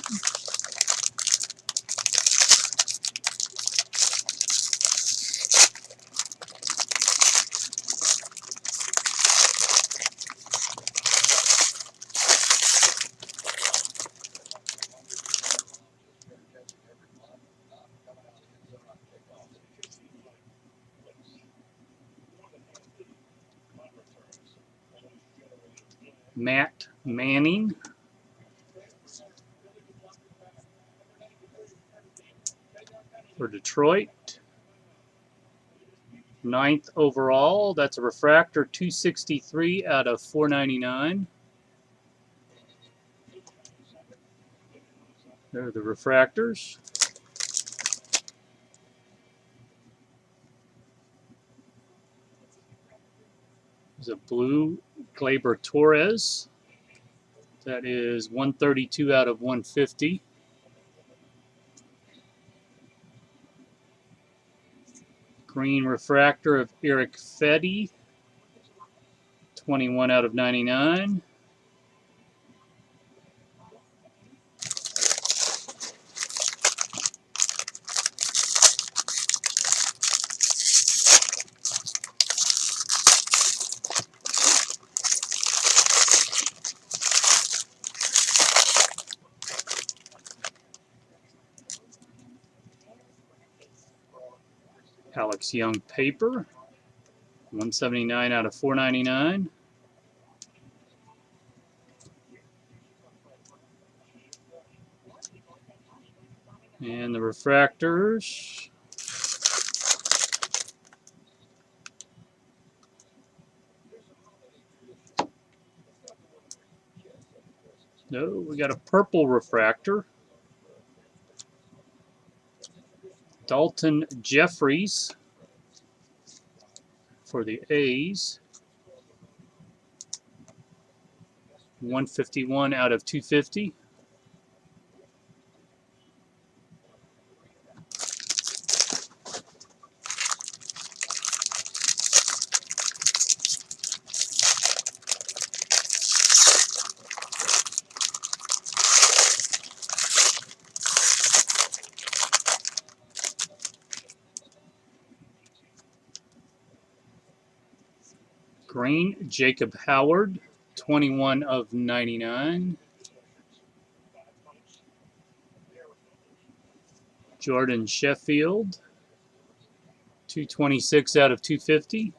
Matt Manning. For Detroit. 9th overall. That's a refractor 263 out of 499. There are the refractors. There's a blue Gleyber Torres. That is 132 out of 150. Green refractor of Eric Fetty. 21 out of 99. Alex Young paper. 179 out of 499. And the refractors. No, we got a purple refractor. Dalton Jeffries for the A's. 151 out of 250. Green, Jacob Howard, 21 of 99. Jordan Sheffield, 226 out of 250.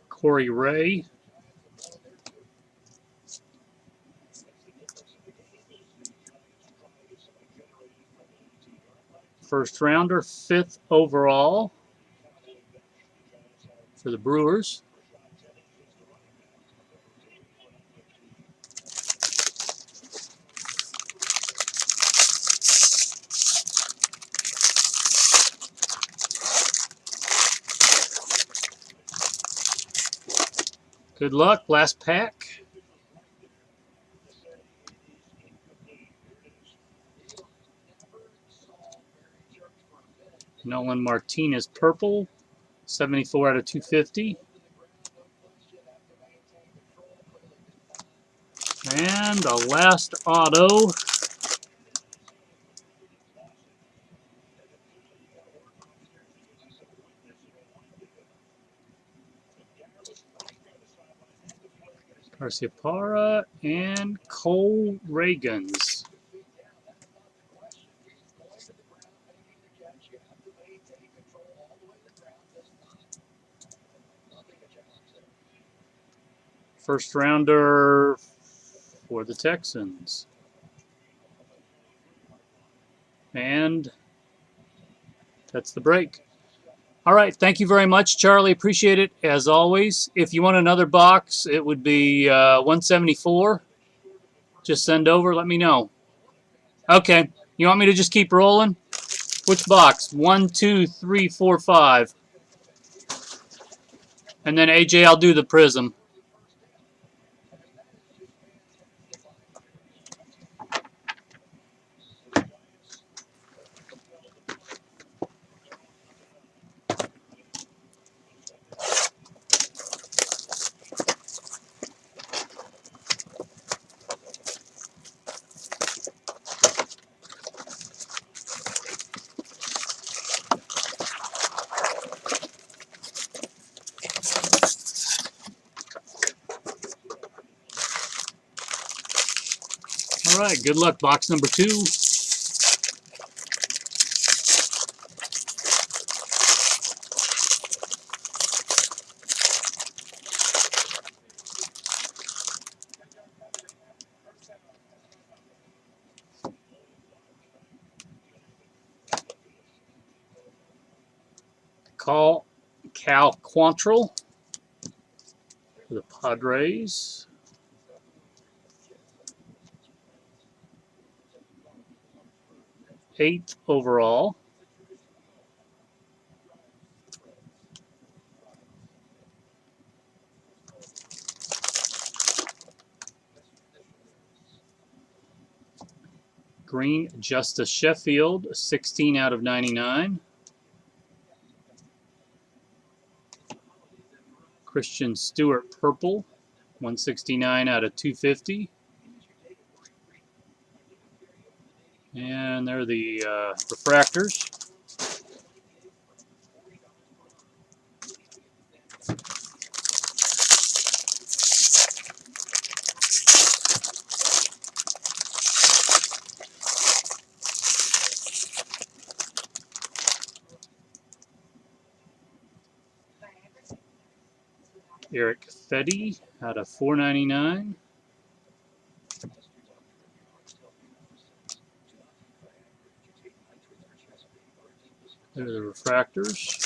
Corey Ray. First rounder, 5th overall for the Brewers. Good luck. Last pack. Nolan Martinez purple. 74 out of 250. And the last auto. Garciaparra and Cole Reagans. First rounder for the Texans. And that's the break. All right. Thank you very much, Charlie. Appreciate it, as always. If you want another box, it would be 174. Just send over. Let me know. Okay. You want me to just keep rolling? Which box? 1, 2, 3, 4, 5. And then, AJ, I'll do the prism. All right. Good luck. Box number 2. Cal Quantrill for the Padres. 8th overall. Green, Justice Sheffield, 16 out of 99. Christian Stewart, purple, 169 out of 250. And there are the refractors. Eric Fetty out of 499. There are the refractors.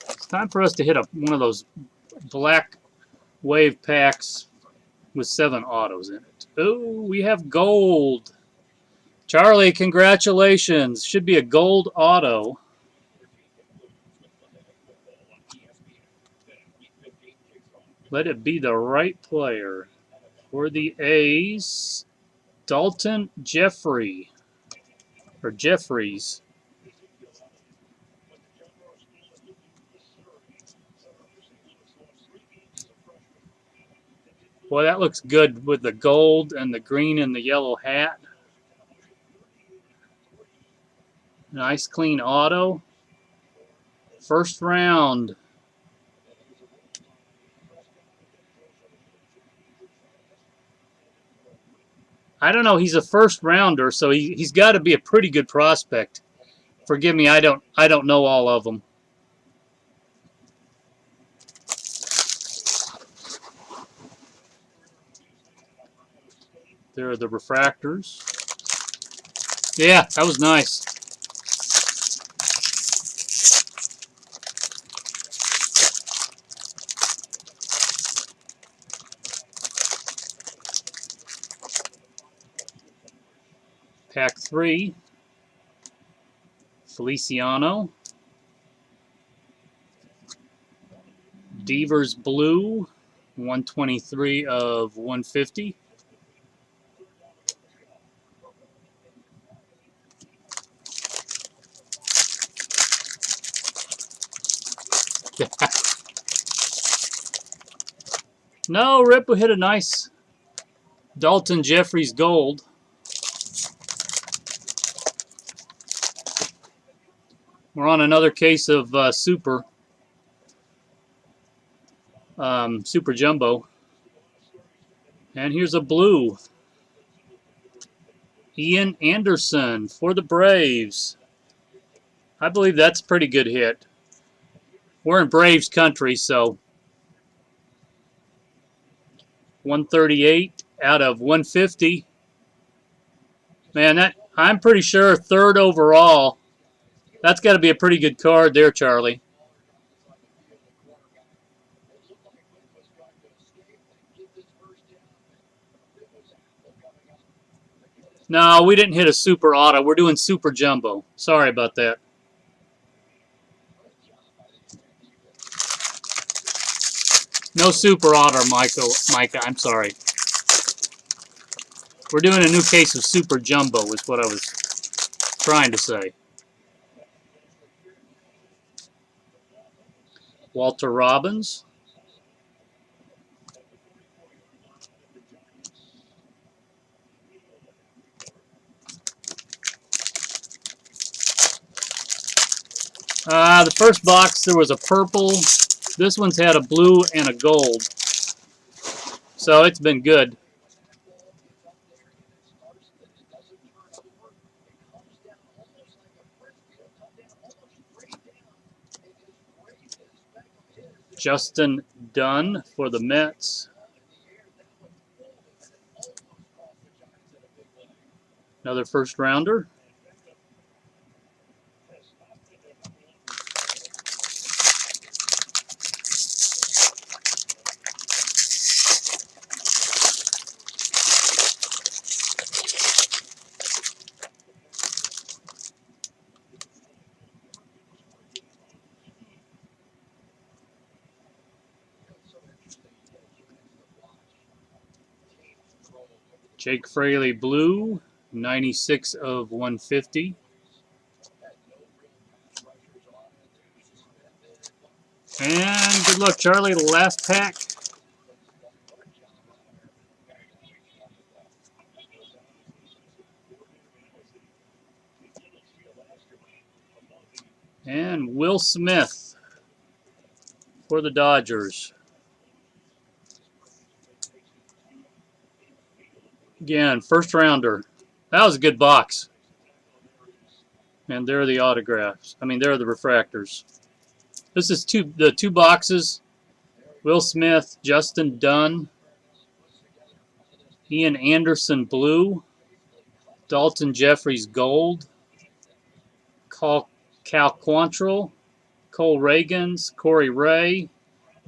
It's time for us to hit one of those black wave packs with 7 autos in it. Oh, we have gold. Charlie, congratulations. Should be a gold auto. Let it be the right player. For the A's, Dalton Jeffrey. Or Jeffries. Boy, that looks good with the gold and the green and the yellow hat. Nice clean auto. First round. I don't know. He's a first rounder, so he's got to be a pretty good prospect. Forgive me, I don't know all of them. There are the refractors. Yeah, that was nice. Pack 3. Feliciano. Devers Blue, 123 of 150. No, Rip hit a nice Dalton Jeffries Gold. We're on another case of Super Jumbo. And here's a blue. Ian Anderson for the Braves. I believe that's a pretty good hit. We're in Braves country, so 138 out of 150. Man, I'm pretty sure third overall. That's got to be a pretty good card there, Charlie. No, we didn't hit a super auto. We're doing super jumbo. Sorry about that. No super auto, Micah. I'm sorry. We're doing a new case of super jumbo is what I was trying to say. Walter Robbins. The first box, there was a purple. This one's had a blue and a gold. So it's been good. Justin Dunn for the Mets. Another first rounder. Jake Fraley Blue, 96 of 150. And good luck, Charlie. The last pack. And Will Smith for the Dodgers. Again, first rounder. That was a good box. And there are the autographs. There are the refractors. This is the two boxes. Will Smith, Justin Dunn, Ian Anderson Blue, Dalton Jeffries Gold, Cal Quantrill, Cole Reagans, Corey Ray,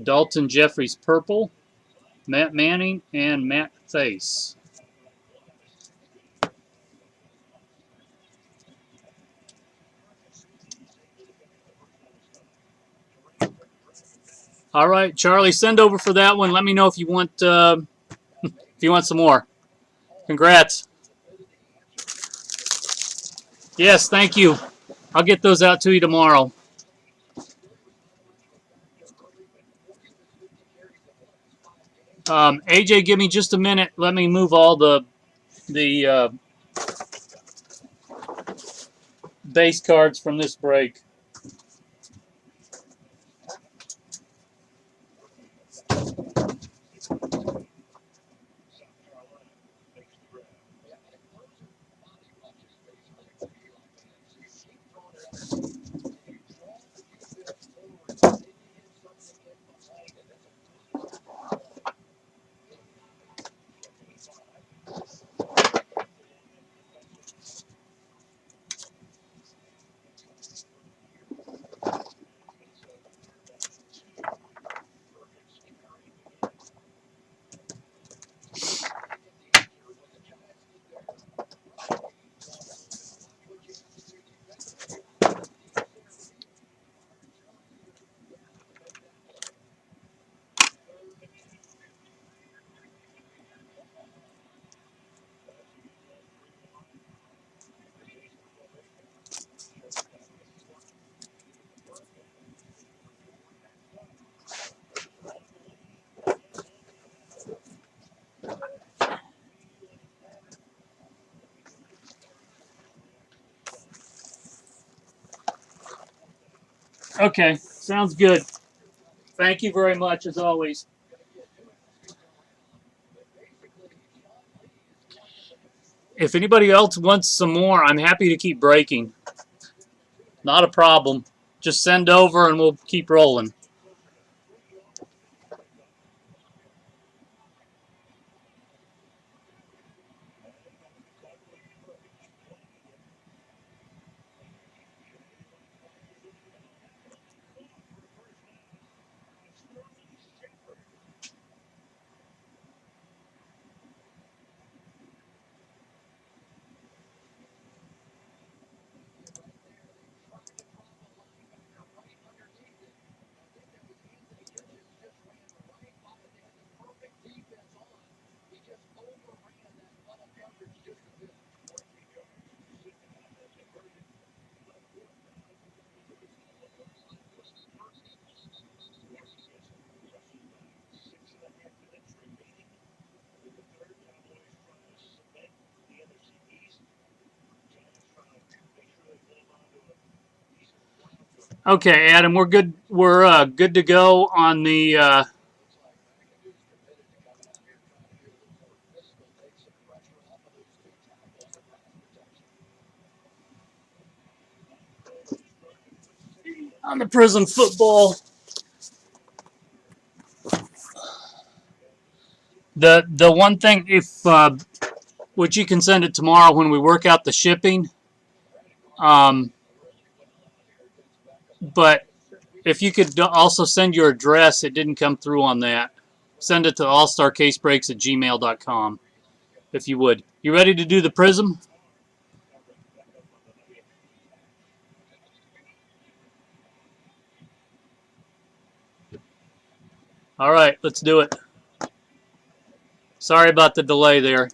Dalton Jeffries Purple, Matt Manning, and Matt Thaiss. All right, Charlie, send over for that one. Let me know if you want some more. Congrats. Yes, thank you. I'll get those out to you tomorrow. AJ, give me just a minute. Let me move all the base cards from this break. Okay, sounds good. Thank you very much, as always. If anybody else wants some more, I'm happy to keep breaking. Not a problem. Just send over and we'll keep rolling. Okay, Adam, we're good. We're good to go on the. On the Prism football. The one thing, if which you can send it tomorrow when we work out the shipping. Um, but if you could also send your address, it didn't come through on that. Send it to allstarcasebreaks@gmail.com if you would. You ready to do the Prism? All right, let's do it. Sorry about the delay there.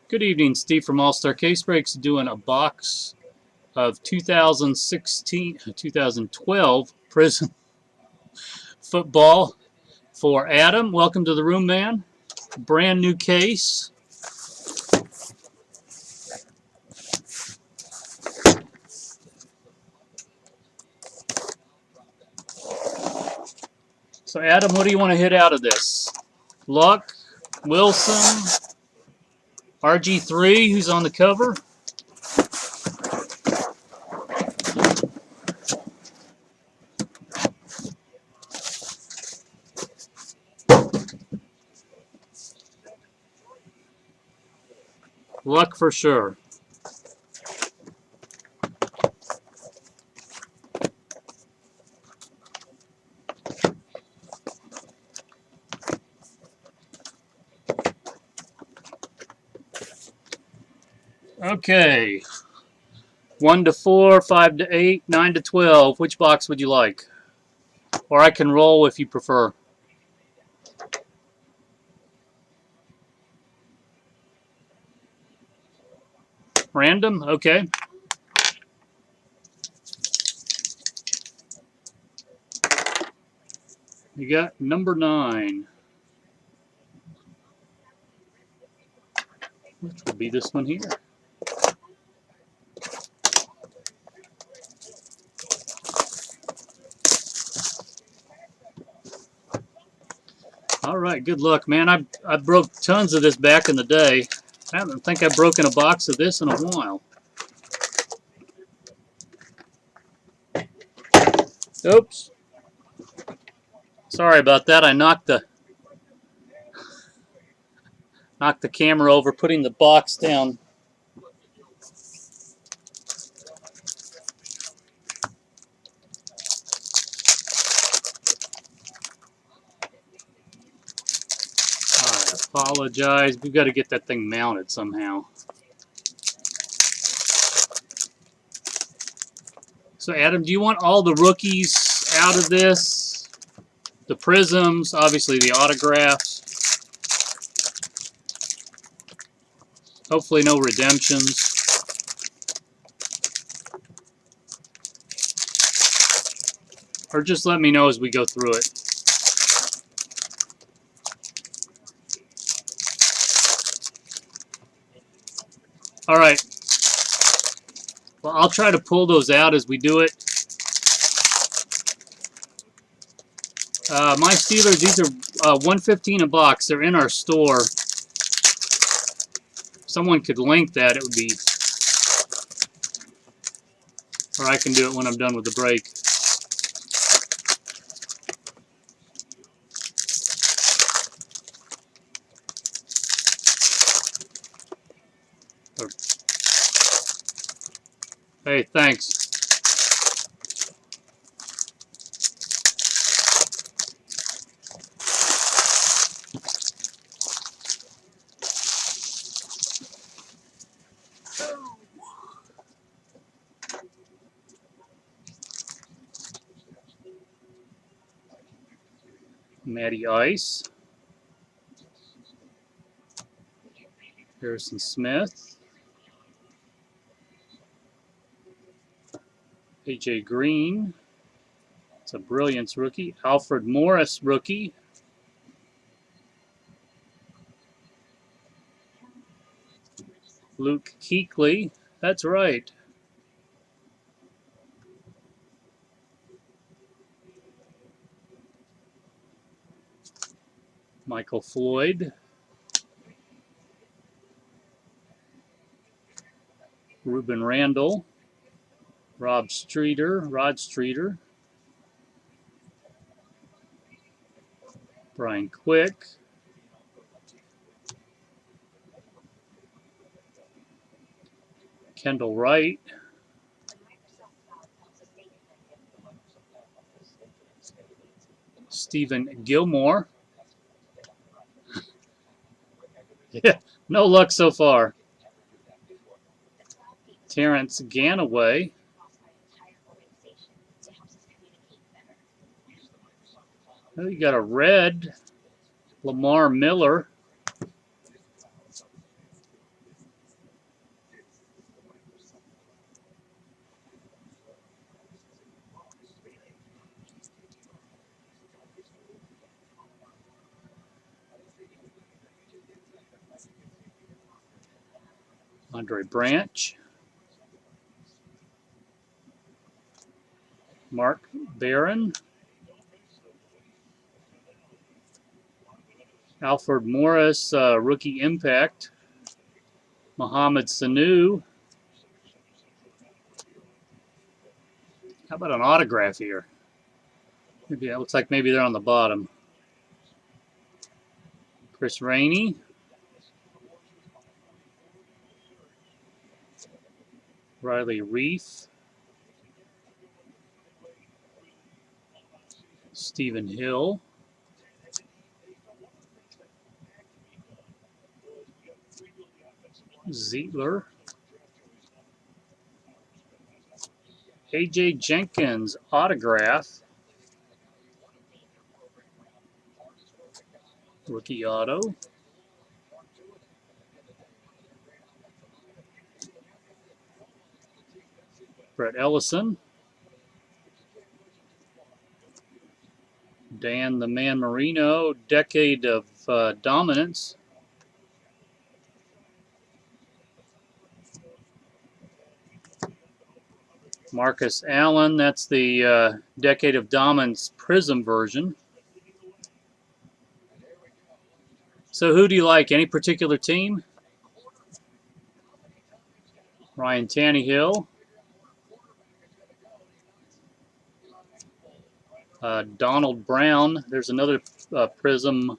Good evening, Steve from All Star Case Breaks doing a box of 2012 Prism football for Adam. Welcome to the room, man. Brand new case. So, Adam, what do you want to hit out of this? Luck, Wilson, RG3, who's on the cover. Luck for sure. Okay. 1 to 4, 5 to 8, 9 to 12. Which box would you like? Or I can roll if you prefer. Random? Okay. You got number 9. Which will be this one here. All right, good luck, man. I broke tons of this back in the day. I don't think I've broken a box of this in a while. Oops. Sorry about that. I knocked the camera over, putting the box down. I apologize. We've got to get that thing mounted somehow. So, Adam, do you want all the rookies out of this? The prisms, obviously the autographs. Hopefully no redemptions. Or just let me know as we go through it. All right. Well, I'll try to pull those out as we do it. My Steelers, these are $1.15 a box. They're in our store. If someone could link that, it would be, or I can do it when I'm done with the break. Hey, thanks. Matty Ice. Harrison Smith. AJ Green. It's a Brilliance rookie. Alfred Morris rookie. Luke Kuechly. That's right. Michael Floyd. Ruben Randall. Rod Streeter. Brian Quick. Kendall Wright. Stephen Gilmore. Yeah, no luck so far. Terrence Ganaway. Oh, you got a red. Lamar Miller. Andre Branch. Mark Barron. Alfred Morris, rookie impact. Mohamed Sanu. How about an autograph here? Maybe it looks like maybe they're on the bottom. Chris Rainey. Riley Reef. Stephen Hill. Zietler. AJ Jenkins autograph. Rookie auto. Brett Ellison. Dan the Man Marino, decade of dominance. Marcus Allen, that's the decade of dominance prism version. So who do you like? Any particular team? Ryan Tannehill. Donald Brown. There's another prism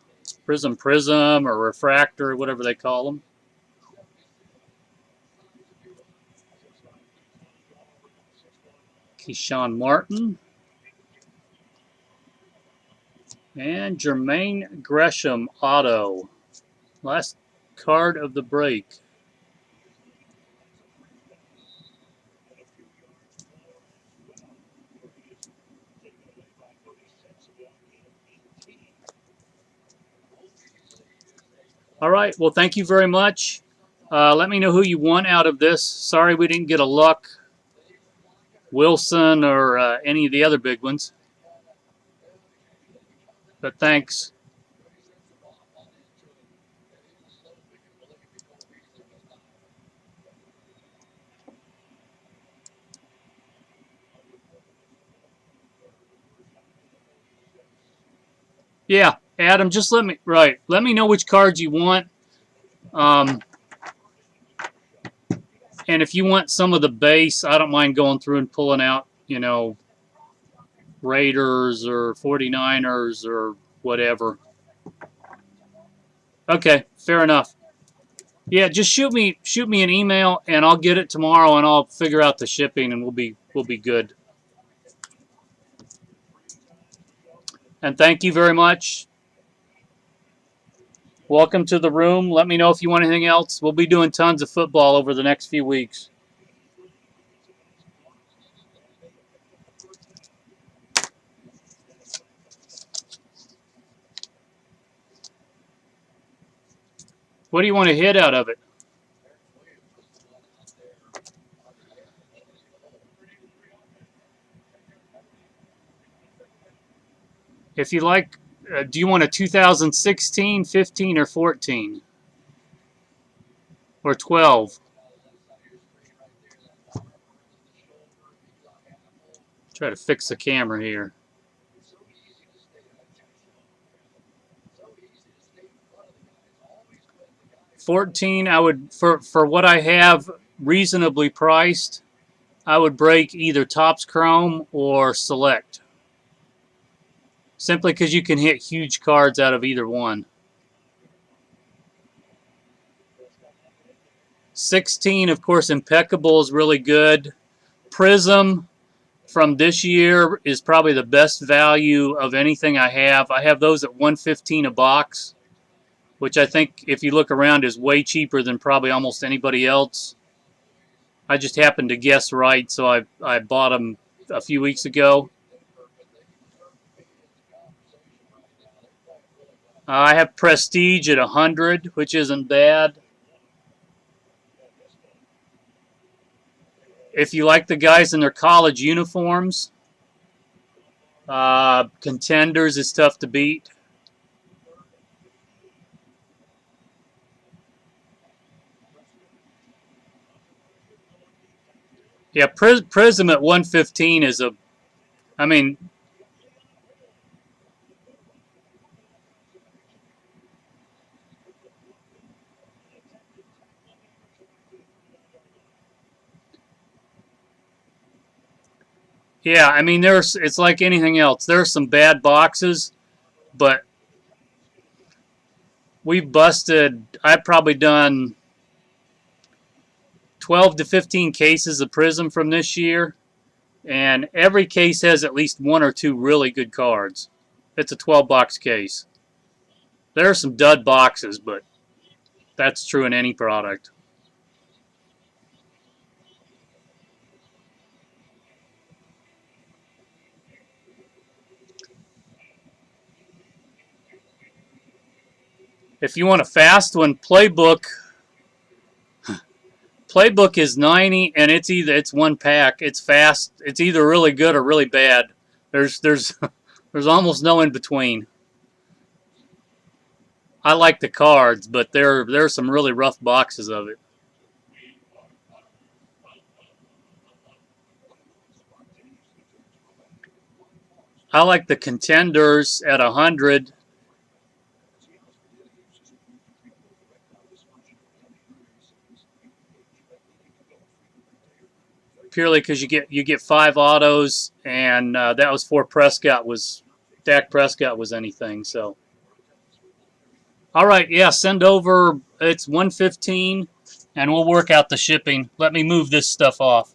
or refractor, whatever they call them. Keyshawn Martin. And Jermaine Gresham auto. Last card of the break. All right. Well, thank you very much. Let me know who you want out of this. Sorry we didn't get a Luck, Wilson, or any of the other big ones. But thanks. Yeah, Adam, just let me know which cards you want. Um, and if you want some of the base, I don't mind going through and pulling out, Raiders or 49ers or whatever. Okay, fair enough. Yeah, just shoot me an email and I'll get it tomorrow and I'll figure out the shipping and we'll be good. And thank you very much. Welcome to the room. Let me know if you want anything else. We'll be doing tons of football over the next few weeks. What do you want to hit out of it? If you like, do you want a 2016, 15, or 14? Or 12? Try to fix the camera here. 14, I would, for what I have reasonably priced, I would break either Topps Chrome or Select. Simply because you can hit huge cards out of either one. 16, of course, Impeccable is really good. Prism from this year is probably the best value of anything I have. I have those at $115 a box, which I think, if you look around, is way cheaper than probably almost anybody else. I just happened to guess right, so I bought them a few weeks ago. I have Prestige at 100, which isn't bad. If you like the guys in their college uniforms, Contenders is tough to beat. Yeah, Prism at 115 is a. I mean, yeah, I mean, it's like anything else. There are some bad boxes, but we've busted. I've probably done 12 to 15 cases of Prism from this year, and every case has at least one or two really good cards. It's a 12 box case. There are some dud boxes, but that's true in any product. If you want a fast one, Playbook is 90, and it's one pack. It's fast. It's either really good or really bad. There's there's almost no in between. I like the cards, but there are some really rough boxes of it. I like the Contenders at 100 purely because you get five autos, and that was before Dak Prescott was anything. So, all right, yeah, send over. It's 115, and we'll work out the shipping. Let me move this stuff off.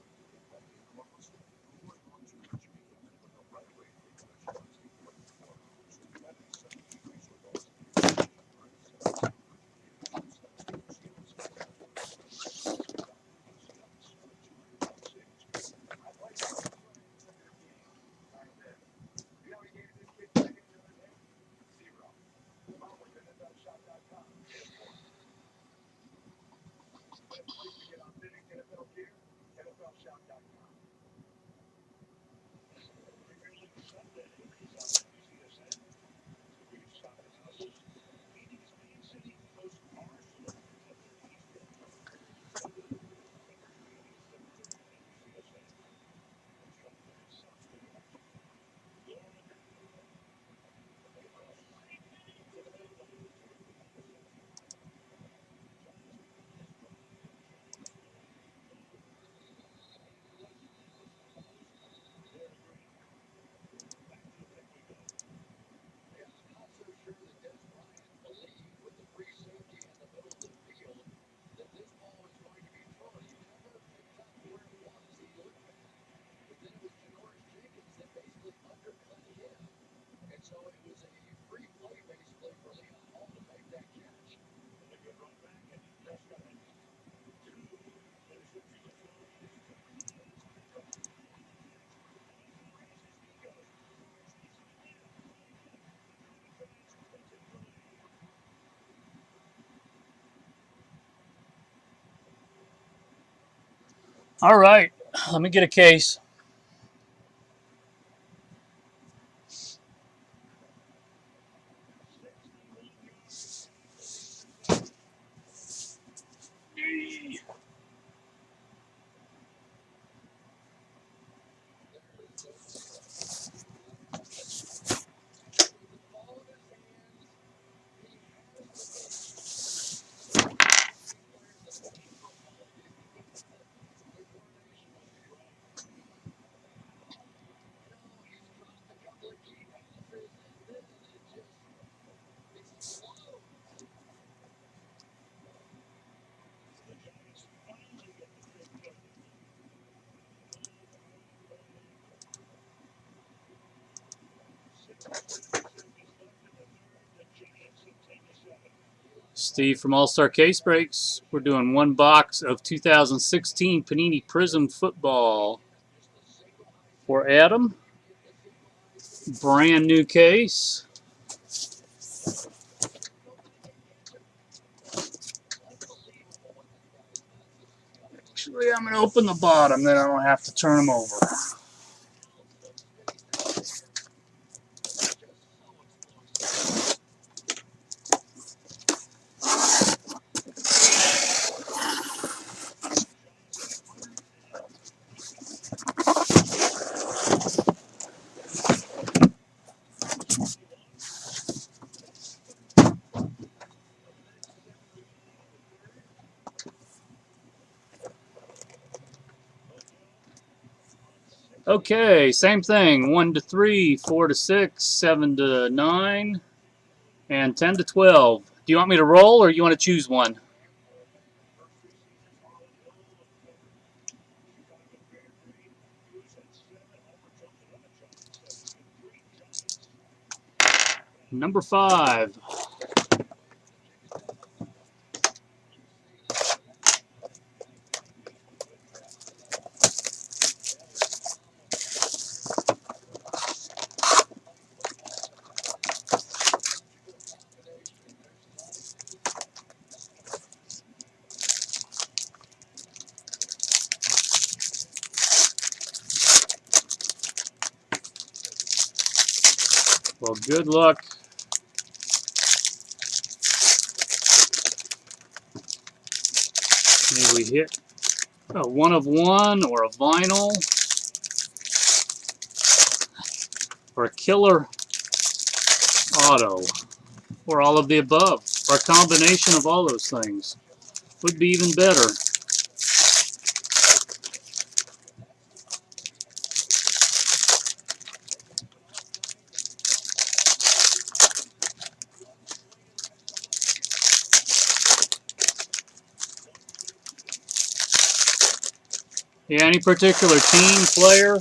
All right, let me get a case. Steve from All-Star Case Breaks. We're doing one box of 2016 Panini Prism Football for Adam. Brand new case. Actually, I'm going to open the bottom, then I don't have to turn them over. Okay, same thing. 1 to 3, 4 to 6, 7 to 9, and 10 to 12. Do you want me to roll or you want to choose one? Number 5. Well, good luck. Maybe we hit a 1 of 1 or a vinyl or a killer auto or all of the above or a combination of all those things. Would be even better. Yeah, any particular team, player?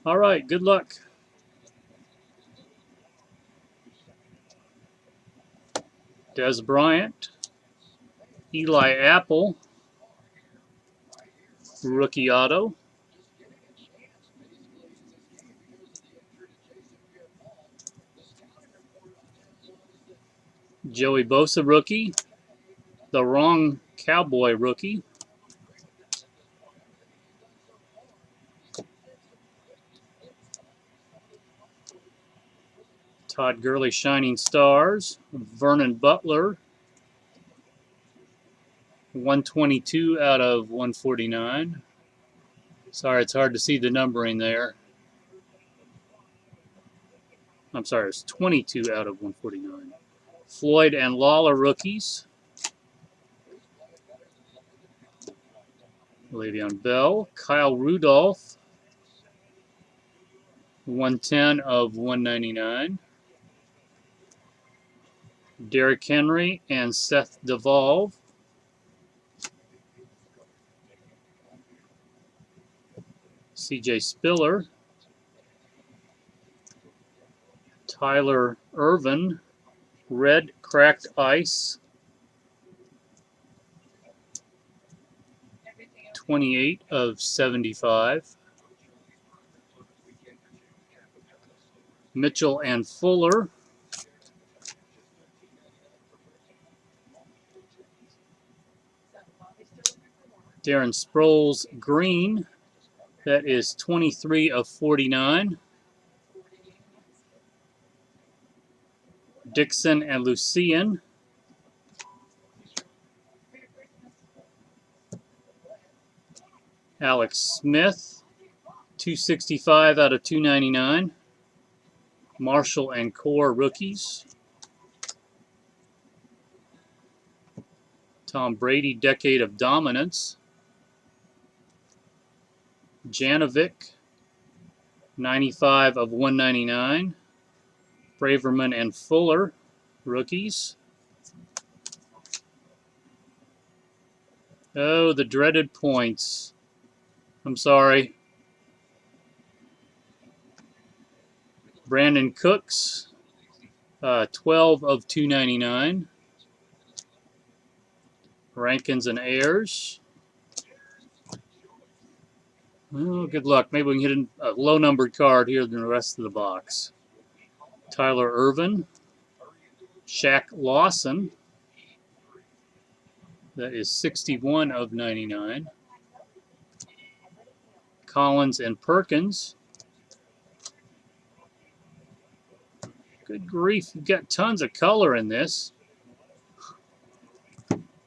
All right, good luck. Des Bryant, Eli Apple, rookie auto. Joey Bosa, rookie. The wrong Cowboy rookie. Todd Gurley, Shining Stars. Vernon Butler, 122 out of 149. Sorry, it's hard to see the numbering there. I'm sorry, it's 22 out of 149. Floyd and Lawler, rookies. Le'Veon Bell. Kyle Rudolph, 110 of 199. Derrick Henry and Seth Duvall. CJ Spiller. Tyler Irvin, red cracked ice, 28 of 75. Mitchell and Fuller. Darren Sproles green. That is 23 of 49. Dixon and Lucian. Alex Smith, 265 out of 299. Marshall and Core rookies. Tom Brady, decade of dominance. Janovic, 95 of 199. Braverman and Fuller, rookies. Oh, the dreaded points. I'm sorry. Brandon Cooks, 12 of 299. Rankins and Ayers. Oh, good luck. Maybe we can hit a low-numbered card here than the rest of the box. Tyler Irvin. Shaq Lawson. That is 61 of 99. Collins and Perkins. Good grief, you've got tons of color in this.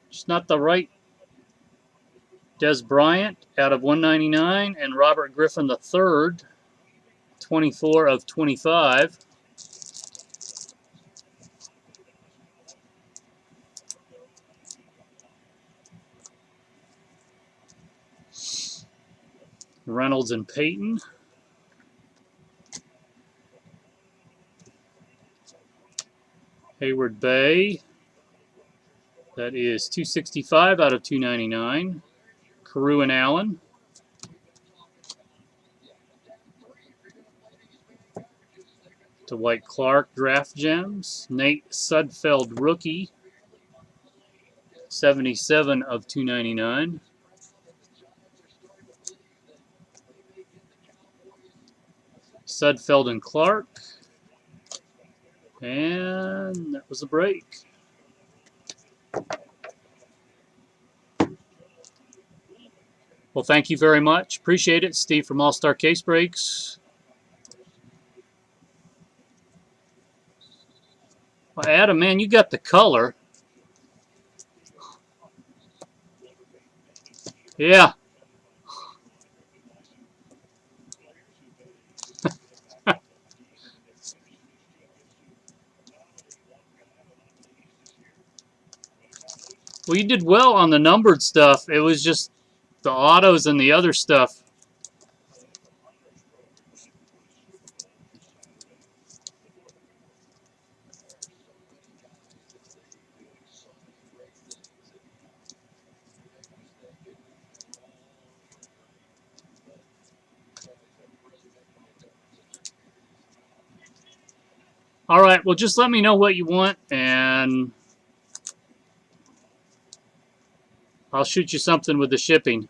Just not the right. Des Bryant out of 199 and Robert Griffin III, 24 of 25. Reynolds and Payton. Hayward Bay. That is 265 out of 299. Carew and Allen. Dwight Clark draft gems. Nate Sudfeld rookie. 77 of 299. Sudfeld and Clark. And that was a break. Well, thank you very much. Appreciate it. Steve from All-Star Case Breaks. Well, Adam, man, you got the color. Yeah. Well, you did well on the numbered stuff. It was just the autos and the other stuff. All right, well, just let me know what you want, and I'll shoot you something with the shipping.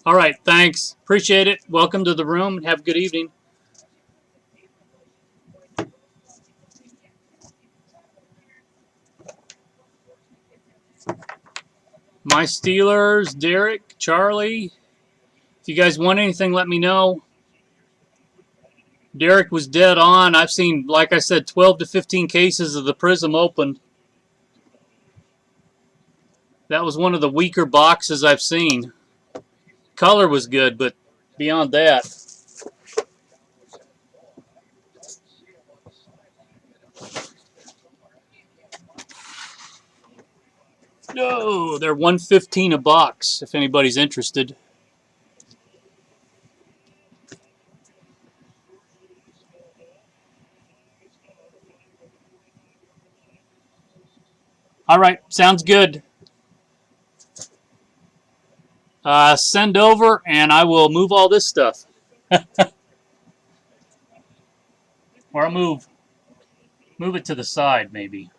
All right, thanks. Appreciate it. Welcome to the room, and have a good evening. My Steelers, Derek, Charlie. If you guys want anything, let me know. Derek was dead on. I've seen, like I said, 12 to 15 cases of the Prism opened. That was one of the weaker boxes I've seen. Color was good, but beyond that. No, they're $115 a box if anybody's interested. All right, sounds good. Send over, and I will move all this stuff. Or I'll move it to the side, maybe.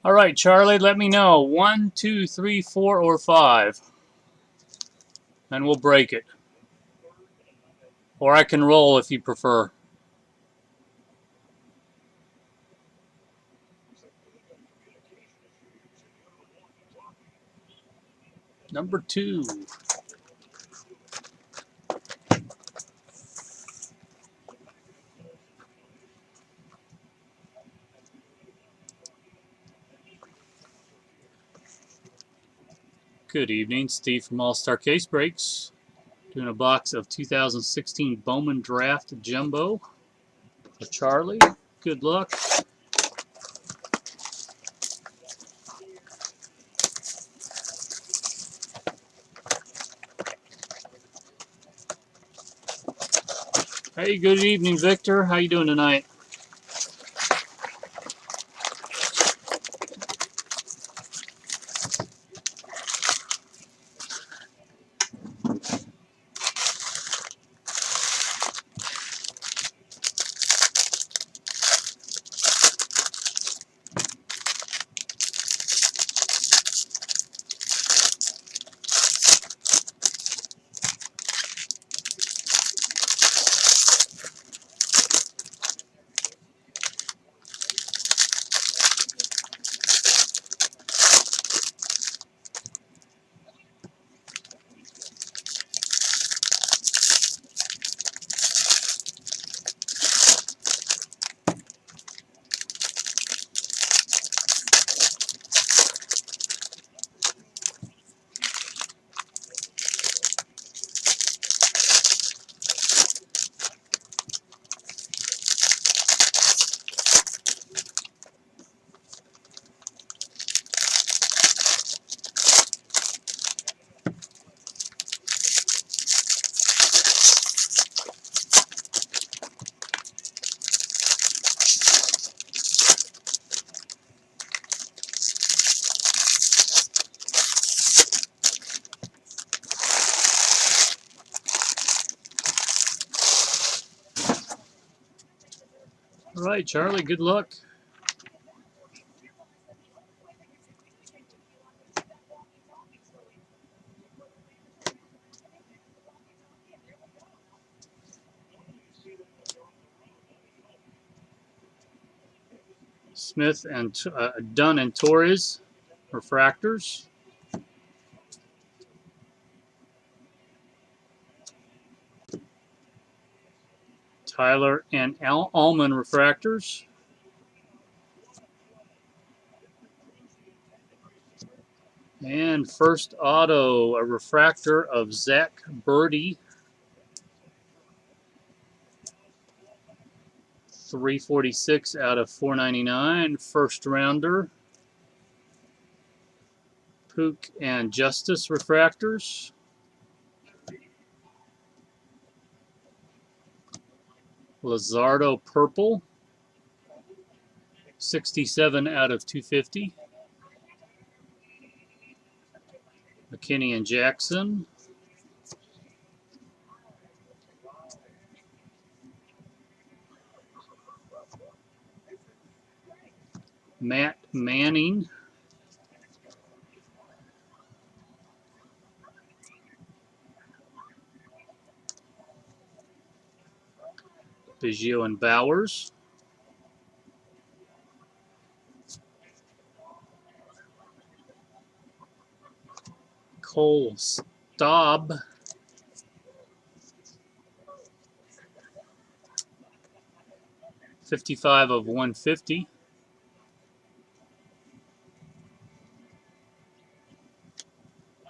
All right, Charlie, let me know. 1, 2, 3, 4, or 5. And we'll break it. Or I can roll if you prefer. Number 2. Good evening, Steve from Allstarcasebreaks. Doing a box of 2016 Bowman Draft Jumbo for Charlie. Good luck. Hey, good evening, Victor. How you doing tonight? All right, Charlie, good luck. Smith and Dunn and Torres refractors. Tyler and Allman refractors. And first auto, a refractor of Zach Birdie. 346 out of 499. First rounder. Pook and Justice refractors. Luzardo purple. 67 out of 250. McKinney and Jackson. Matt Manning. Biggio and Bowers. Cole Staub. 55 of 150.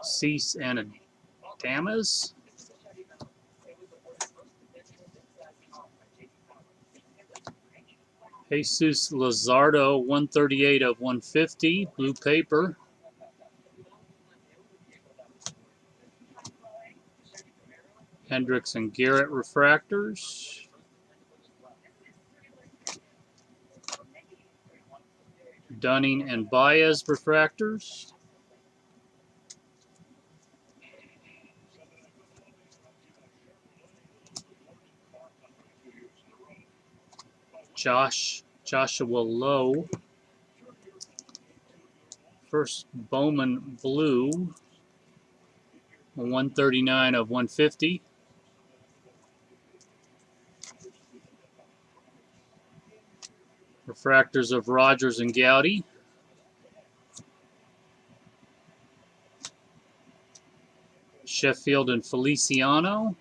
Cease and Adamas. Jesus Luzardo, 138 of 150. Blue paper. Hendricks and Garrett refractors. Dunning and Baez refractors. Joshua Lowe. First Bowman Blue, 139 of 150. Refractors of Rogers and Gowdy. Sheffield and Feliciano.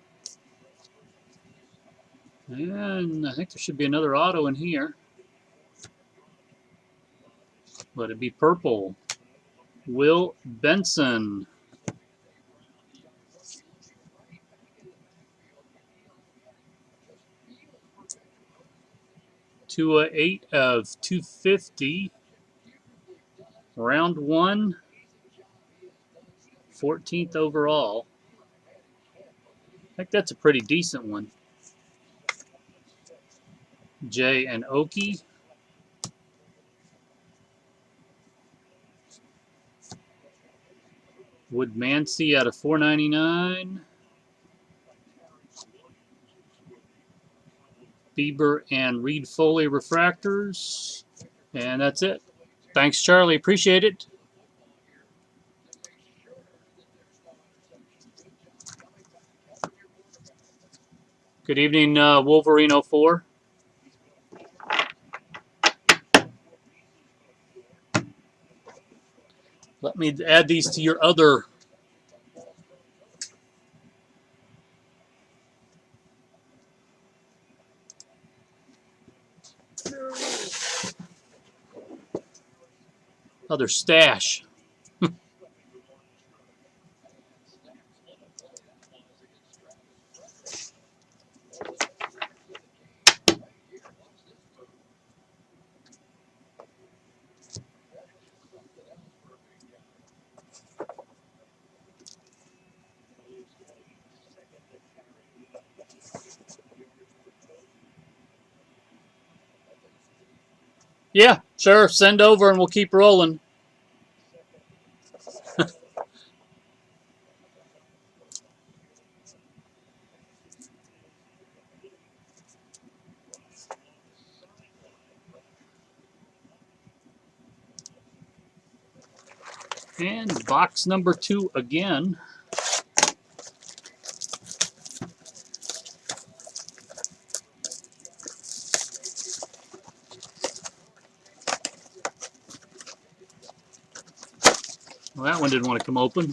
And I think there should be another auto in here. Let it be purple. Will Benson. 2/8 of 250. Round 1. 14th overall. I think that's a pretty decent one. Jay and Oki. Woodmansey out of 499. Bieber and Reed Foley refractors. And that's it. Thanks, Charlie. Appreciate it. Good evening, Wolverine 04. Let me add these to your other. Other stash. Yeah, sure. Send over and we'll keep rolling. And box number 2 again. Well, that one didn't want to come open.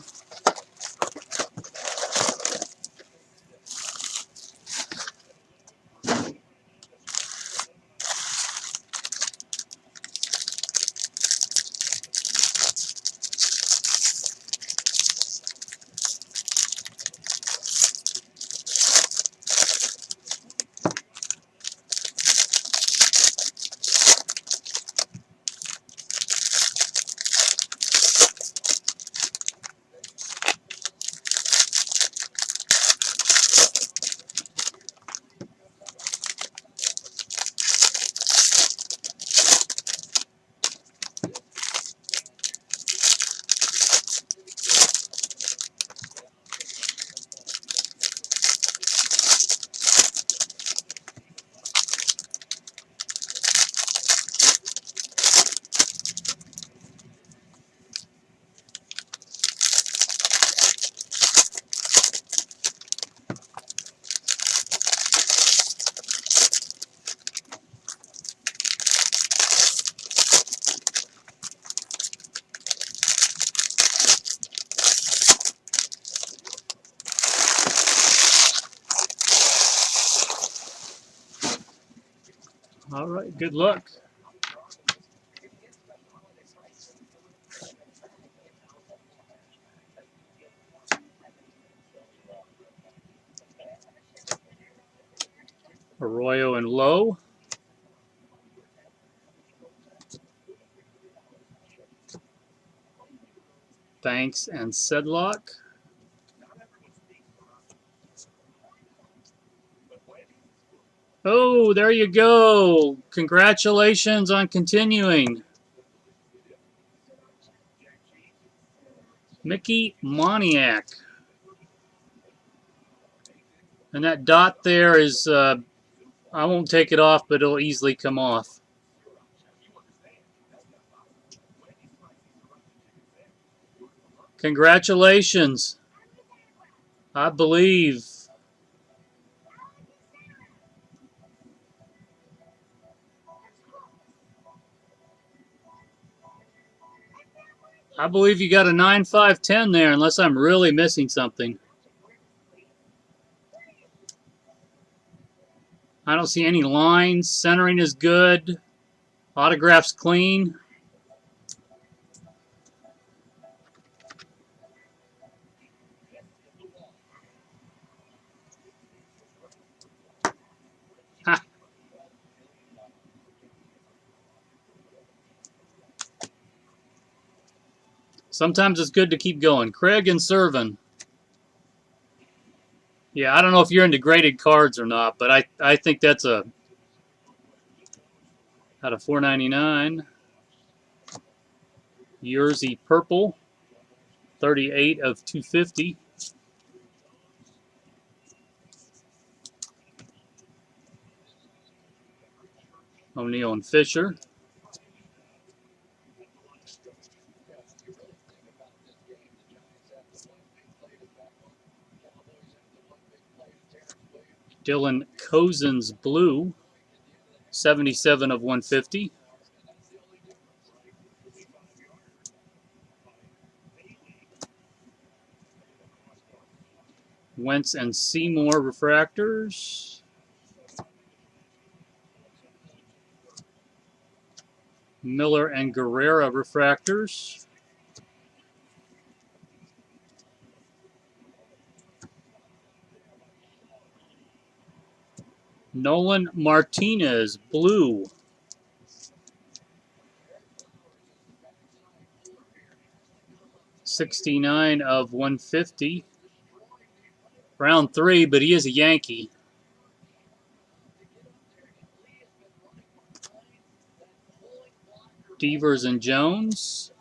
All right, good luck. Arroyo and Lowe. Banks and Sedlock. Oh, there you go. Congratulations on continuing. Mickey Moniak. And that dot there is, I won't take it off, but it'll easily come off. Congratulations. I believe. I believe you got a 9-5-10 there, unless I'm really missing something. I don't see any lines. Centering is good. Autograph's clean. Ha. Sometimes it's good to keep going. Craig and Servin. Yeah, I don't know if you're into graded cards or not, but I think that's a out of 499. Jersey purple, 38 of 250. O'Neill and Fisher. Dylan Cousins blue, 77 of 150. Wentz and Seymour refractors. Miller and Guerrera refractors. Nolan Martinez blue, 69 of 150. Round 3, but he is a Yankee. Devers and Jones.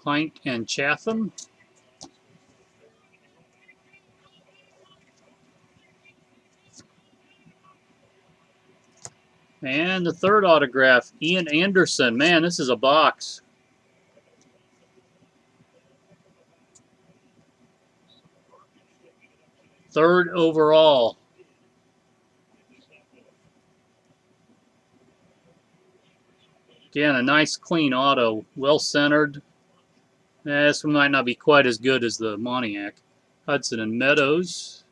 Pint and Chatham. And the third autograph, Ian Anderson. Man, this is a box. Third overall. Again, a nice clean auto. Well centered. This one might not be quite as good as the Moniac. Hudson and Meadows.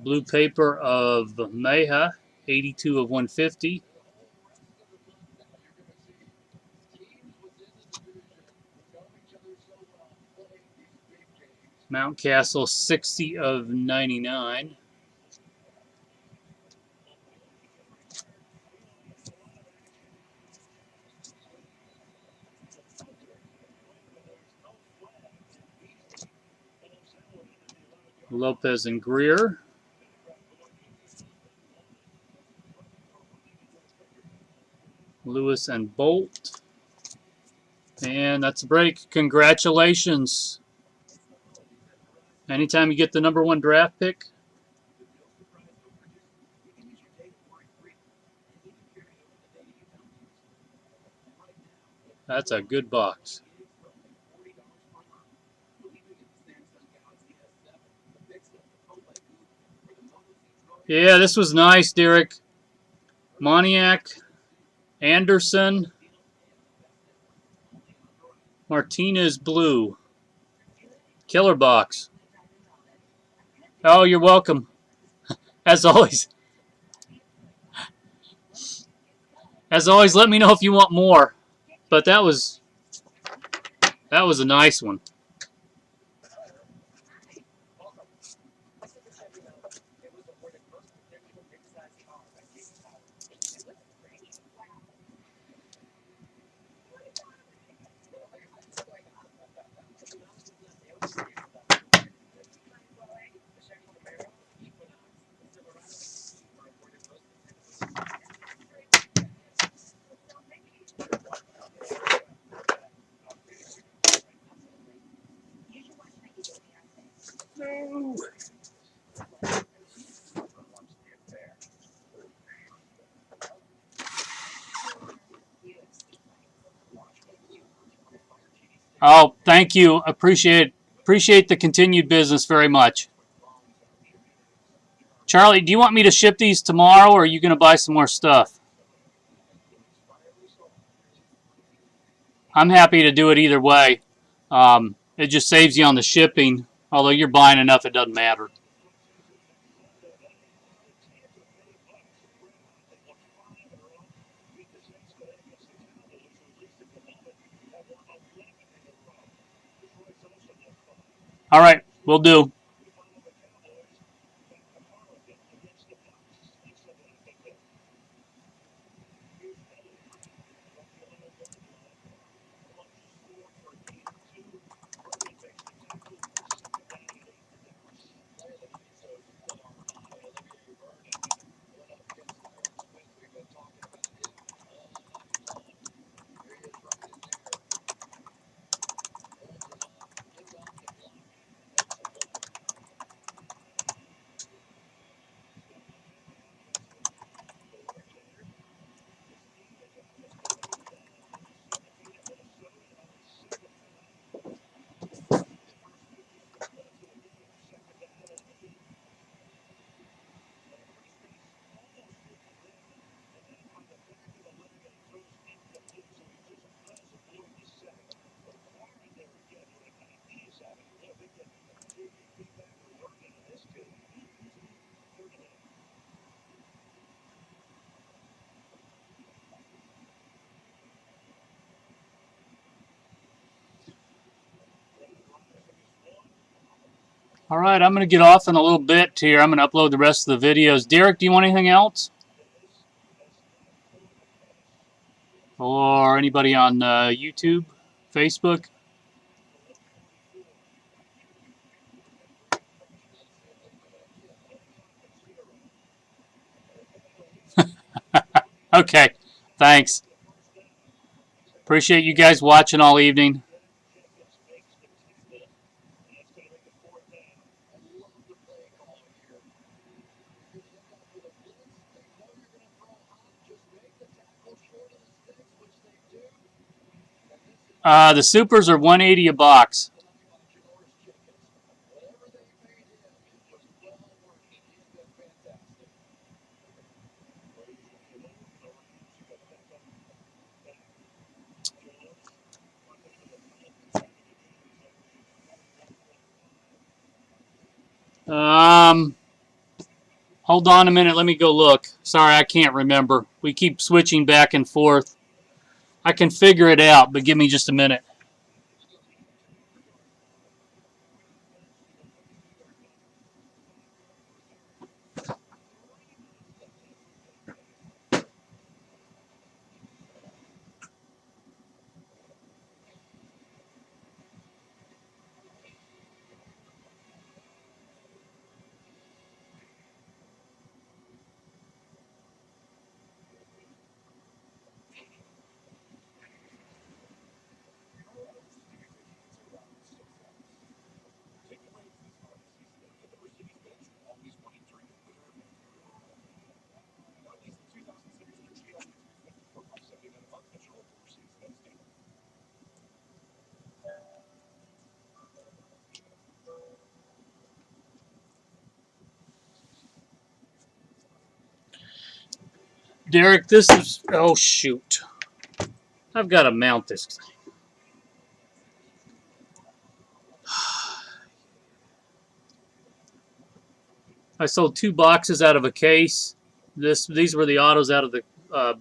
Blue paper of Meja, 82 of 150. Mountcastle, 60 of 99. Lopez and Greer. Lewis and Bolt. And that's a break. Congratulations. Anytime you get the number 1 draft pick, that's a good box. Yeah, this was nice, Derek. Moniac, Anderson, Martinez blue. Killer box. Oh, you're welcome. As always. As always, let me know if you want more. But that was a nice one. Oh, thank you. Appreciate the continued business very much. Charlie, do you want me to ship these tomorrow, or are you going to buy some more stuff? I'm happy to do it either way. It just saves you on the shipping. Although you're buying enough, it doesn't matter. All right, we'll do. All right, I'm going to get off in a little bit here. I'm going to upload the rest of the videos. Derek, do you want anything else? Or anybody on YouTube, Facebook? Okay, thanks. Appreciate you guys watching all evening. The supers are 180 a box. Um, Hold on a minute. Let me go look. Sorry, I can't remember. We keep switching back and forth. I can figure it out, but give me just a minute. Derek, this is. Oh, shoot. I've got to mount this. I sold 2 boxes out of a case. These were the autos out of the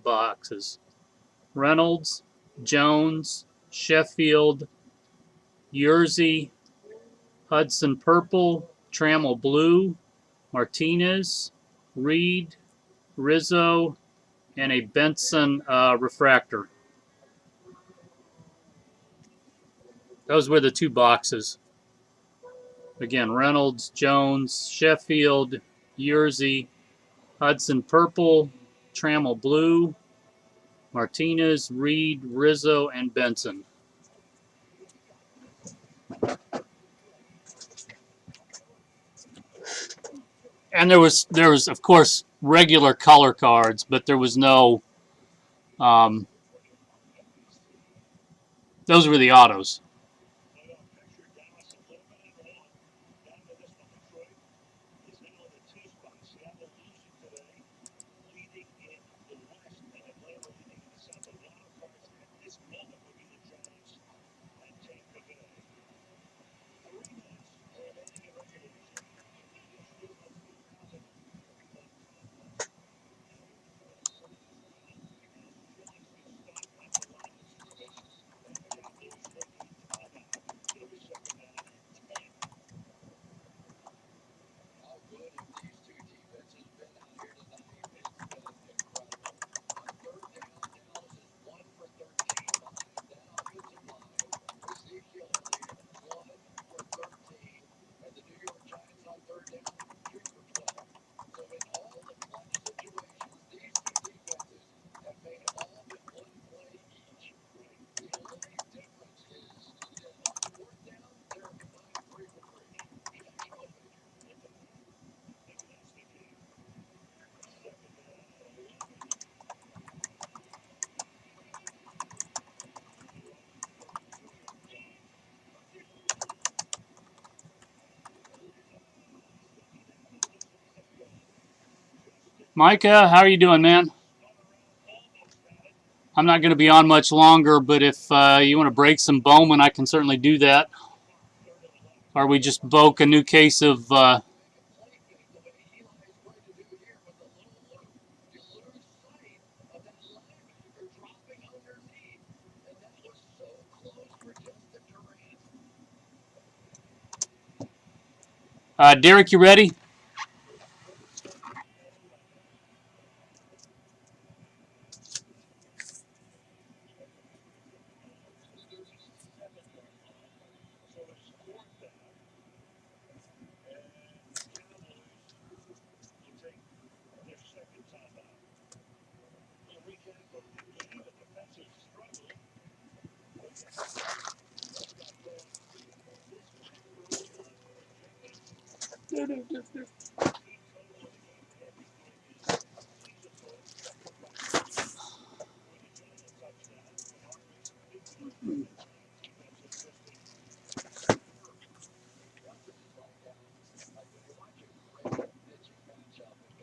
boxes. Reynolds, Jones, Sheffield, Yerzy, Hudson Purple, Trammell Blue, Martinez, Reed, Rizzo, and a Benson refractor. Those were the 2 boxes. Again, Reynolds, Jones, Sheffield, Yerzy, Hudson Purple, Trammell Blue, Martinez, Reed, Rizzo, and Benson. And there was of course regular color cards, but there was no. Those were the autos. Micah, how are you doing, man? I'm not going to be on much longer, but if you want to break some Bowman, I can certainly do that. Or we just boke a new case of Derek, you ready?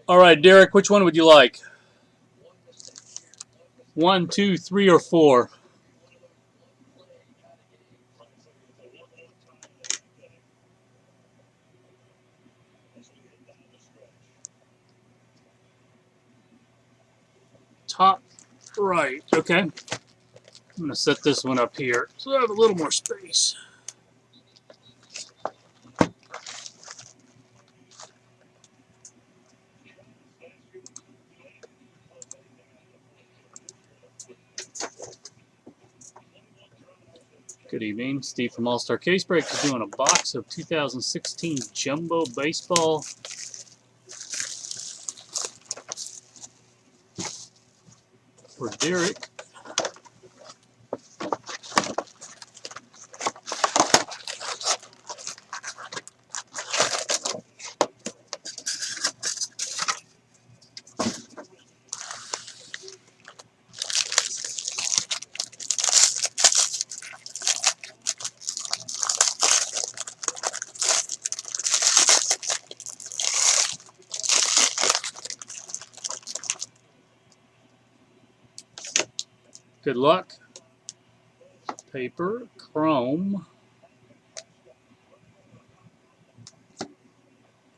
All right, Derek, which one would you like? 1, 2, 3, or 4? Top right. Okay. I'm going to set this one up here so I have a little more space. Good evening. Steve from Allstarcasebreaks is doing a box of 2016 Jumbo Baseball. For Derek. Good luck. Paper, chrome,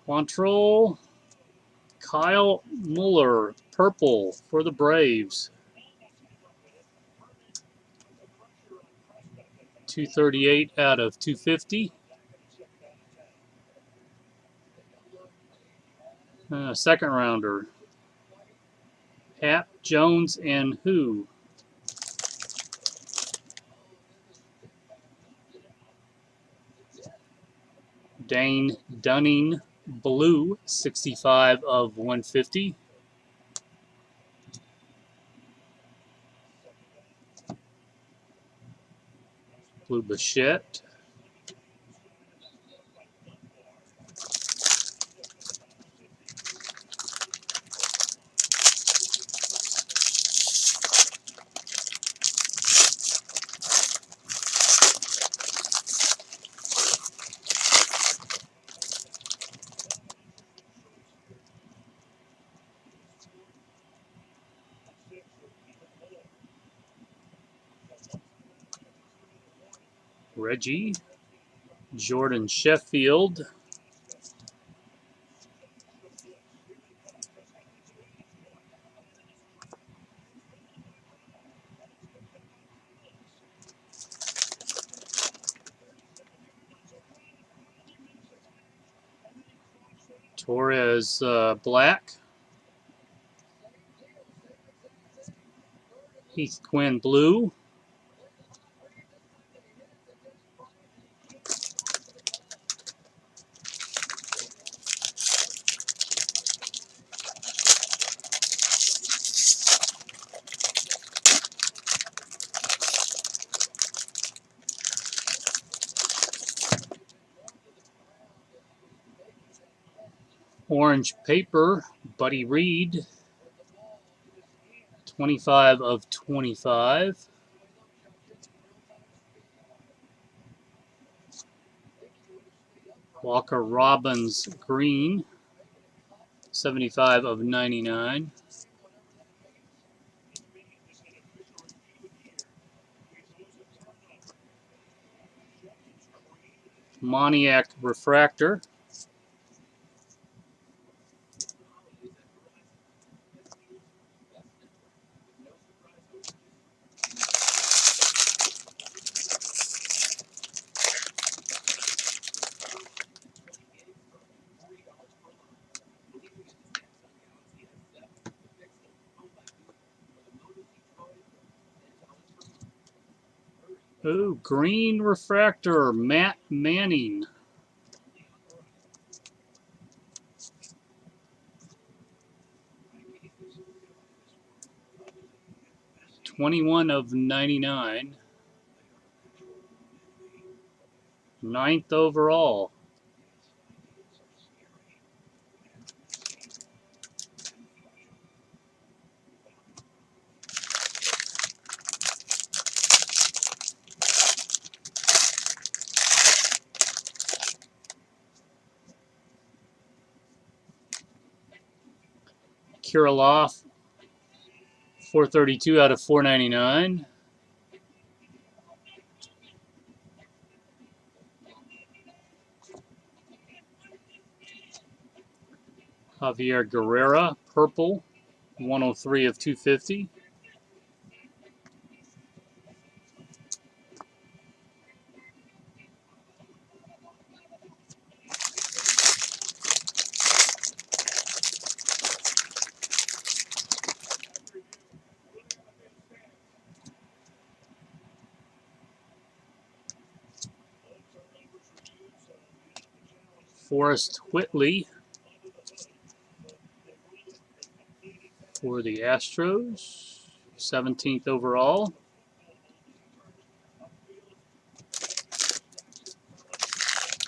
Quantrill, Kyle Muller, purple for the Braves. 238 out of 250. Second rounder. Hap, Jones, and who? Dane Dunning, blue, 65 of 150. Blue Bichette. Reggie. Jordan Sheffield. Torres, black. Heath Quinn, blue. Orange paper, Buddy Reed. 25 of 25. Walker Robbins, green. 75 of 99. Moniac Refractor. Ooh, green refractor, Matt Manning. 21 of 99. 9th overall. Kirilloff, 432 out of 499. Javier Guerrera, purple, 103 of 250. Forrest Whitley for the Astros, 17th overall.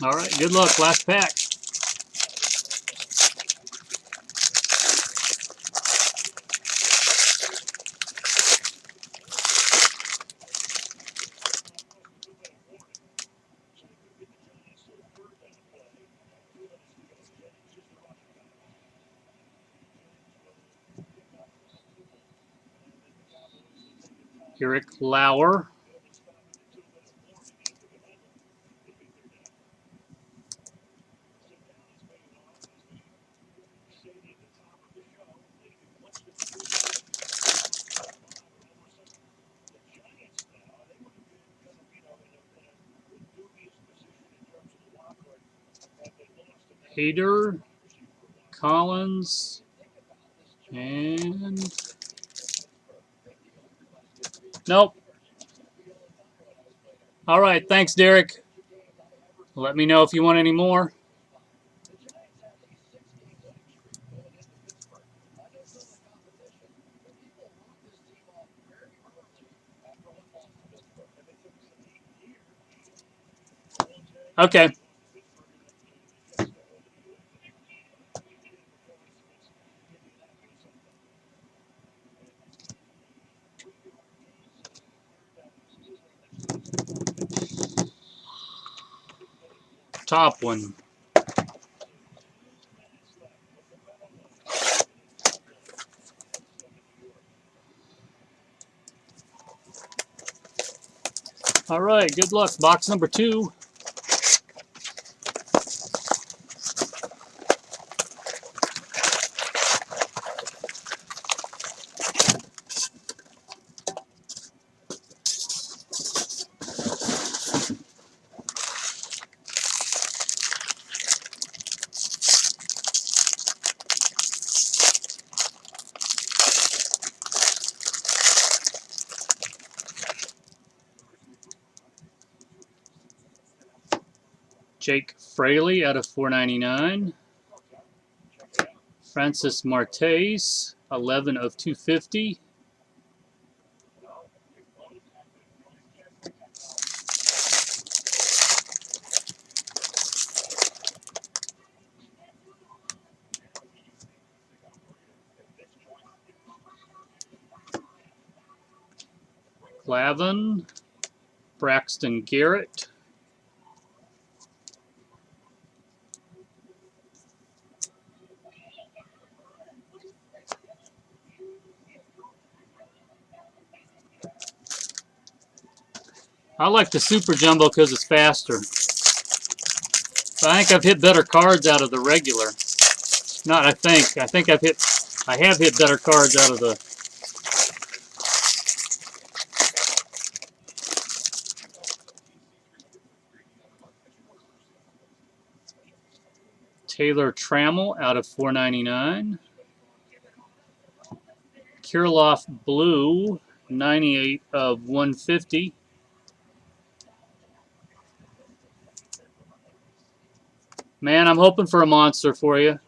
All right, good luck. Last pack. Eric Lauer. Hader, Collins, and nope. All right, thanks, Derek. Let me know if you want any more. Okay. Top one. All right, good luck. Box number 2. Jake Fraley out of 499. Francis Martes, 11 of 250. Clavin, Braxton Garrett. I like the Super Jumbo because it's faster. But I think I've hit better cards out of the regular. Not I think. I have hit better cards out of the Taylor Trammell out of 499. Kirilloff Blue, 98 of 150. Man, I'm hoping for a monster for you.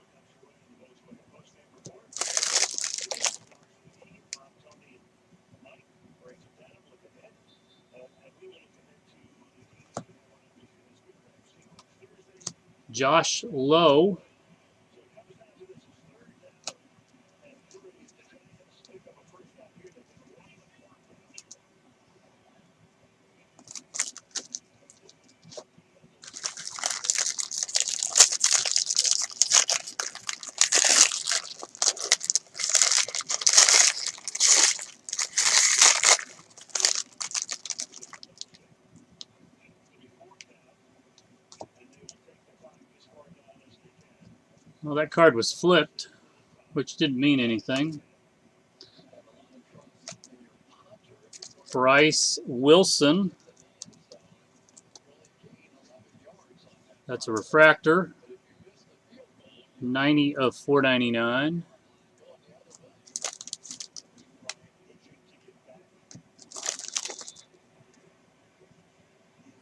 Josh Lowe. Well, that card was flipped, which didn't mean anything. Bryce Wilson. That's a refractor. 90 of 499.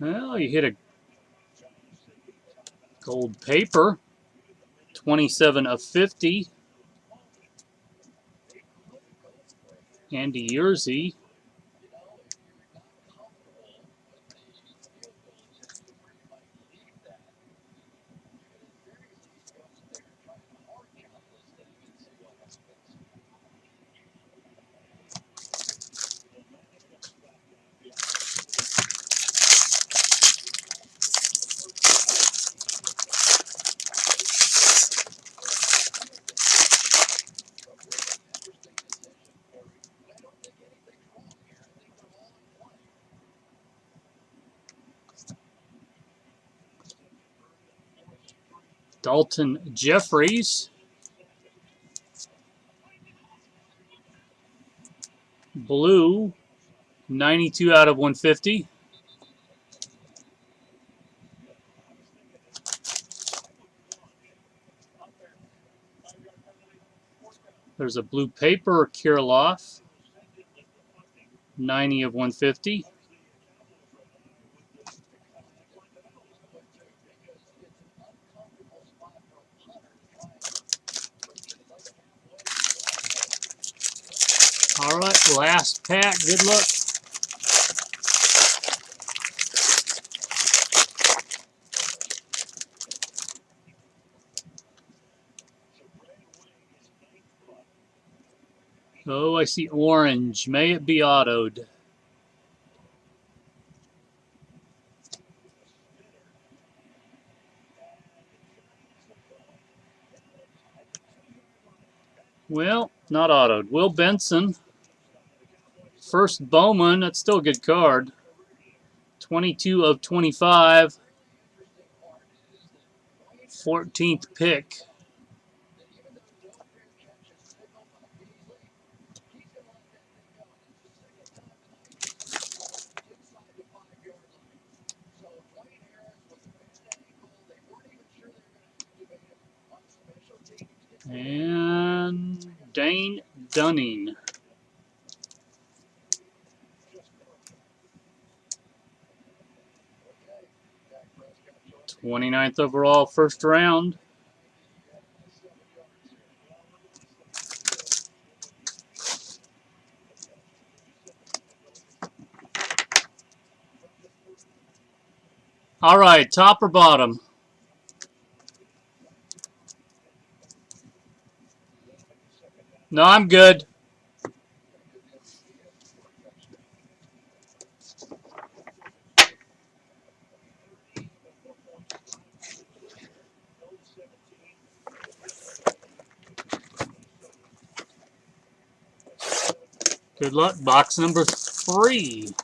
Well, you hit a gold paper. 27 of 50. Andy Yerzy. Dalton Jeffries. Blue. 92 out of 150. There's a blue paper, Kirilloff. 90 of 150. All right, last pack. Good luck. Oh, I see orange. May it be autoed. Well, not autoed. Will Benson. First Bowman. That's still a good card. 22 of 25. 14th pick. And Dane Dunning. 29th overall, first round. All right, top or bottom? No, I'm good. Good luck. Box number 3.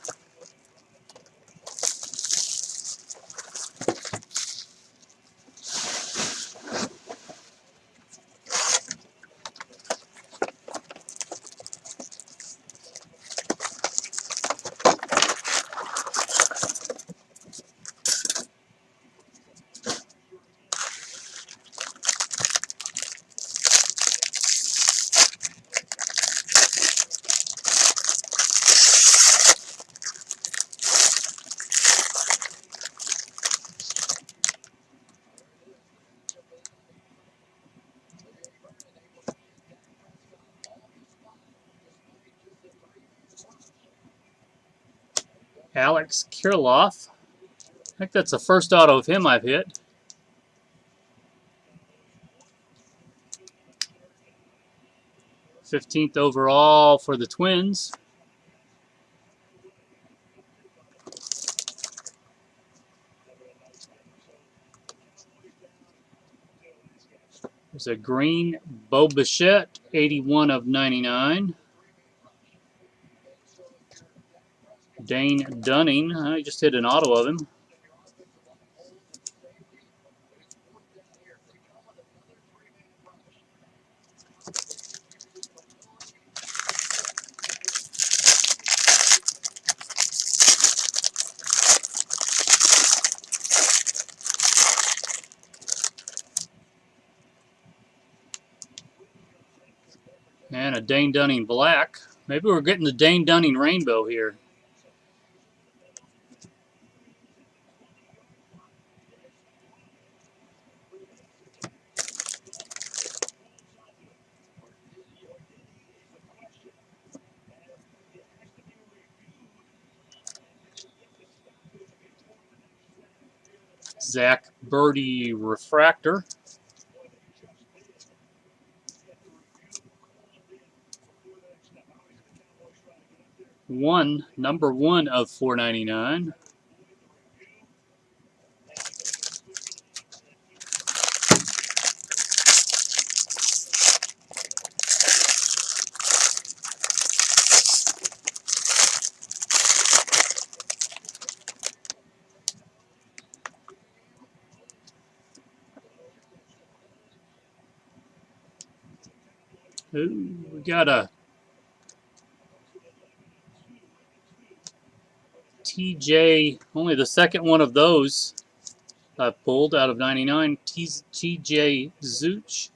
Alex Kirilloff. I think that's the first auto of him I've hit. '15th overall for the Twins. There's a green Bo Bichette, 81 of 99. Dane Dunning, I just hit an auto of him. And a Dane Dunning black. Maybe we're getting the Dane Dunning rainbow here. Zach Birdie refractor. Number one of 499. Ooh, we got a TJ, only the second one of those I pulled out of 99. TJ Zooch.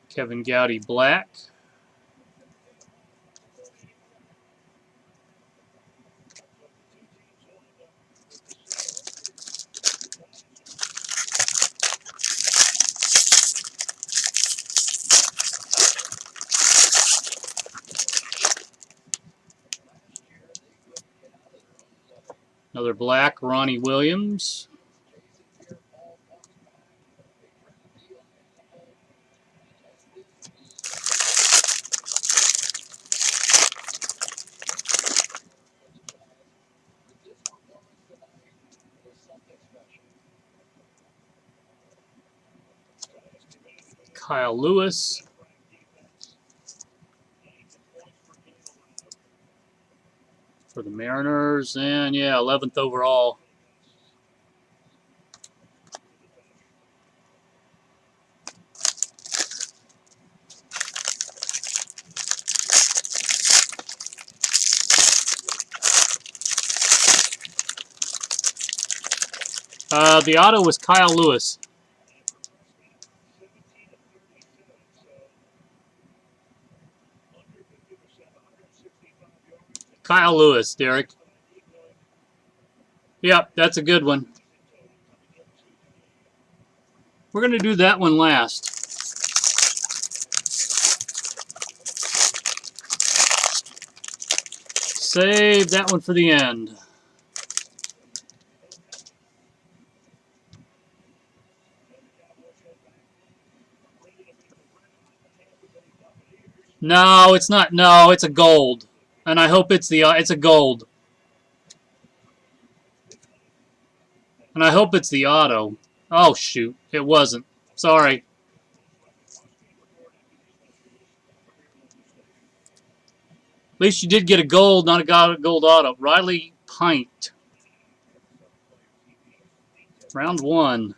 Kevin Gowdy black. Another black, Ronnie Williams. Kyle Lewis. For the Mariners. And yeah, 11th overall. The auto was Kyle Lewis. Kyle Lewis, Derek. Yep, that's a good one. We're going to do that one last. Save that one for the end. No, it's not. No, it's a gold. And I hope it's a gold. And I hope it's the auto. Oh, shoot. It wasn't. Sorry. At least you did get a gold, not a gold auto. Riley Pint. Round one.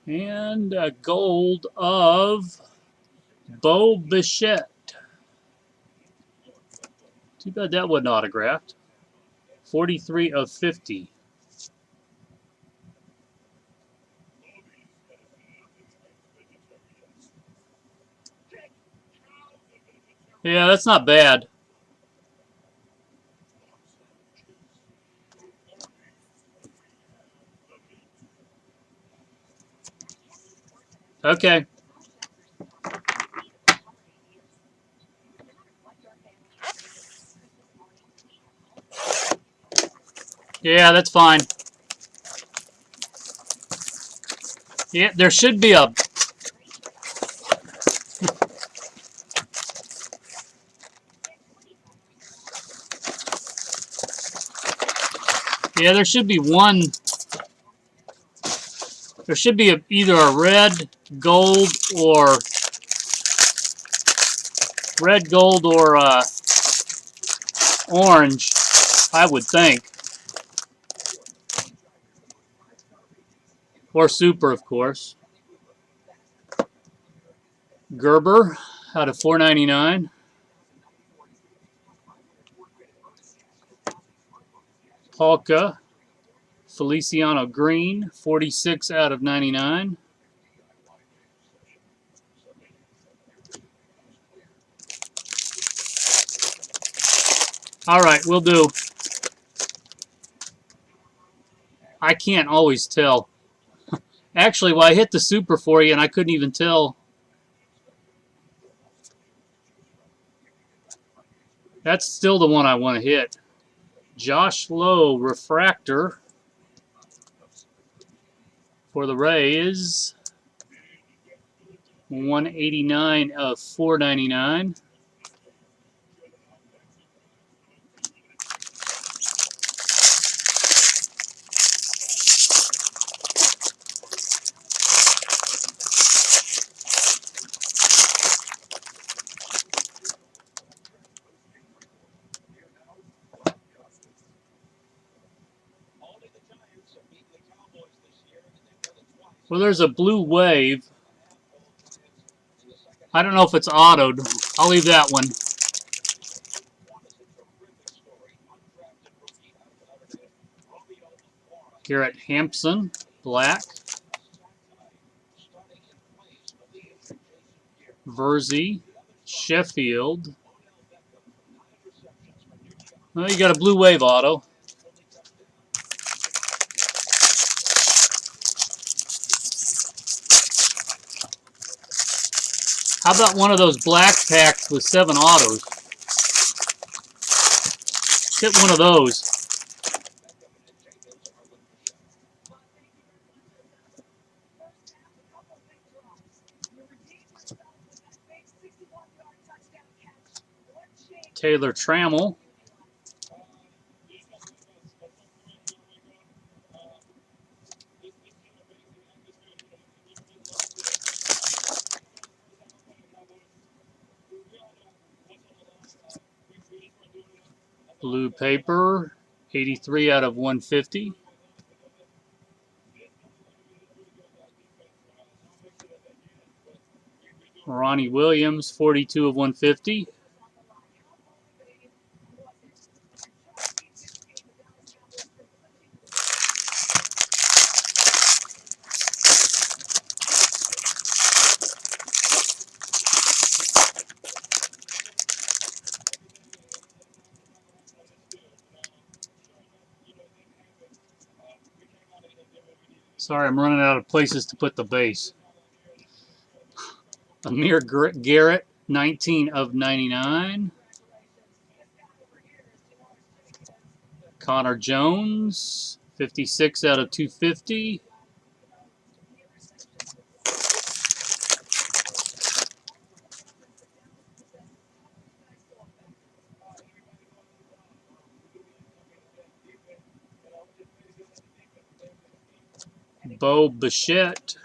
And a gold of Bo Bichette. Too bad that wasn't autographed. 43 of 50. Yeah, that's not bad. Okay. Yeah, that's fine. Yeah, there should be a... Yeah, there should be one... There should be either a red, gold, or... Red, gold, or orange, I would think. Or super, of course. Gerber out of 499. Polka, Feliciano Green, 46 out of 99. All right, we'll do. I can't always tell. Actually, well, I hit the super for you, and I couldn't even tell. That's still the one I want to hit. Josh Lowe, refractor for the Rays. 189 of 499. Well, there's a blue wave. I don't know if it's autoed. I'll leave that one. Garrett Hampson, black. Verzi, Sheffield. Well, you got a blue wave auto. How about one of those black packs with 7 autos? Hit one of those. Taylor Trammell. Blue paper, 83 out of 150. Ronnie Williams, 42 of 150. Sorry, I'm running out of places to put the base. Amir Garrett, 19 of 99. Connor Jones, 56 out of 250. Bo Bichette.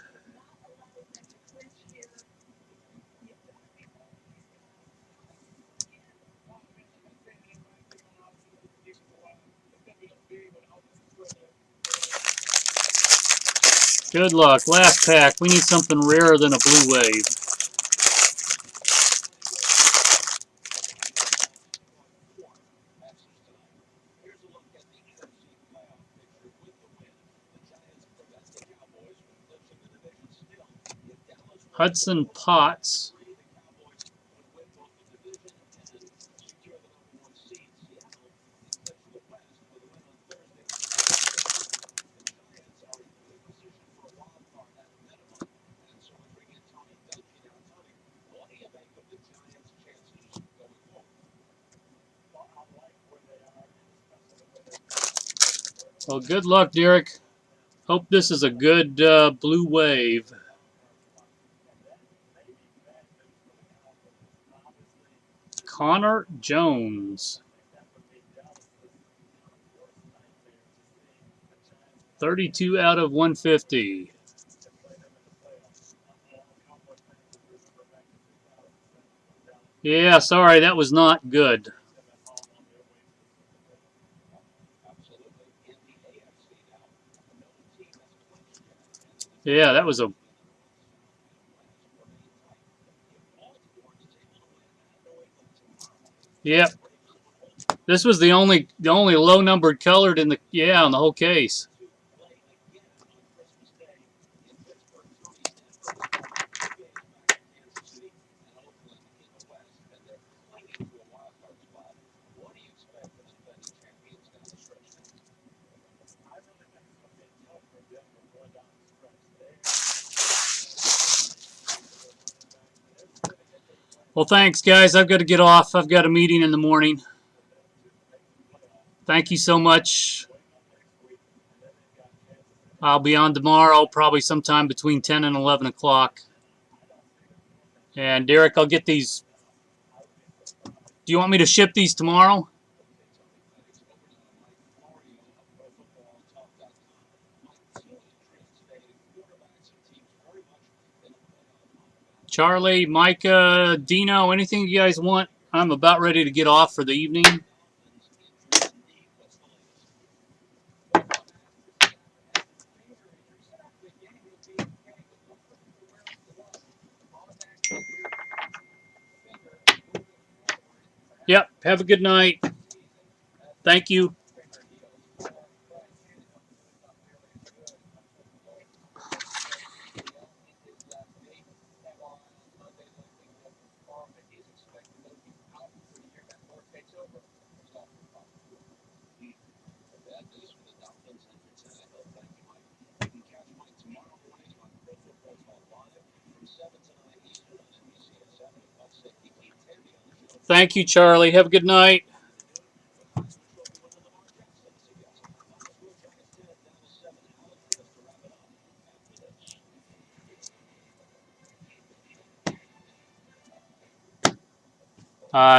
Good luck. Last pack. We need something rarer than a blue wave. Hudson Potts. Well, good luck, Derek. Hope this is a good blue wave. Connor Jones. 32 out of 150. Yeah, sorry, that was not good. Yeah, that was a. Yep. This was the only low numbered colored in the in the whole case. Well, thanks, guys. I've got to get off. I've got a meeting in the morning. Thank you so much. I'll be on tomorrow, probably sometime between 10 and 11 o'clock. And Derek, I'll get these. Do you want me to ship these tomorrow? Charlie, Micah, Dino, anything you guys want? I'm about ready to get off for the evening. Yep. Have a good night. Thank you. Thank you, Charlie. Have a good night.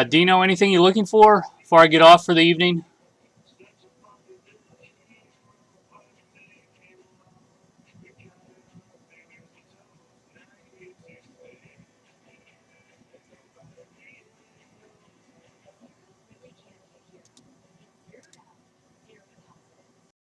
Dino, anything you're looking for before I get off for the evening?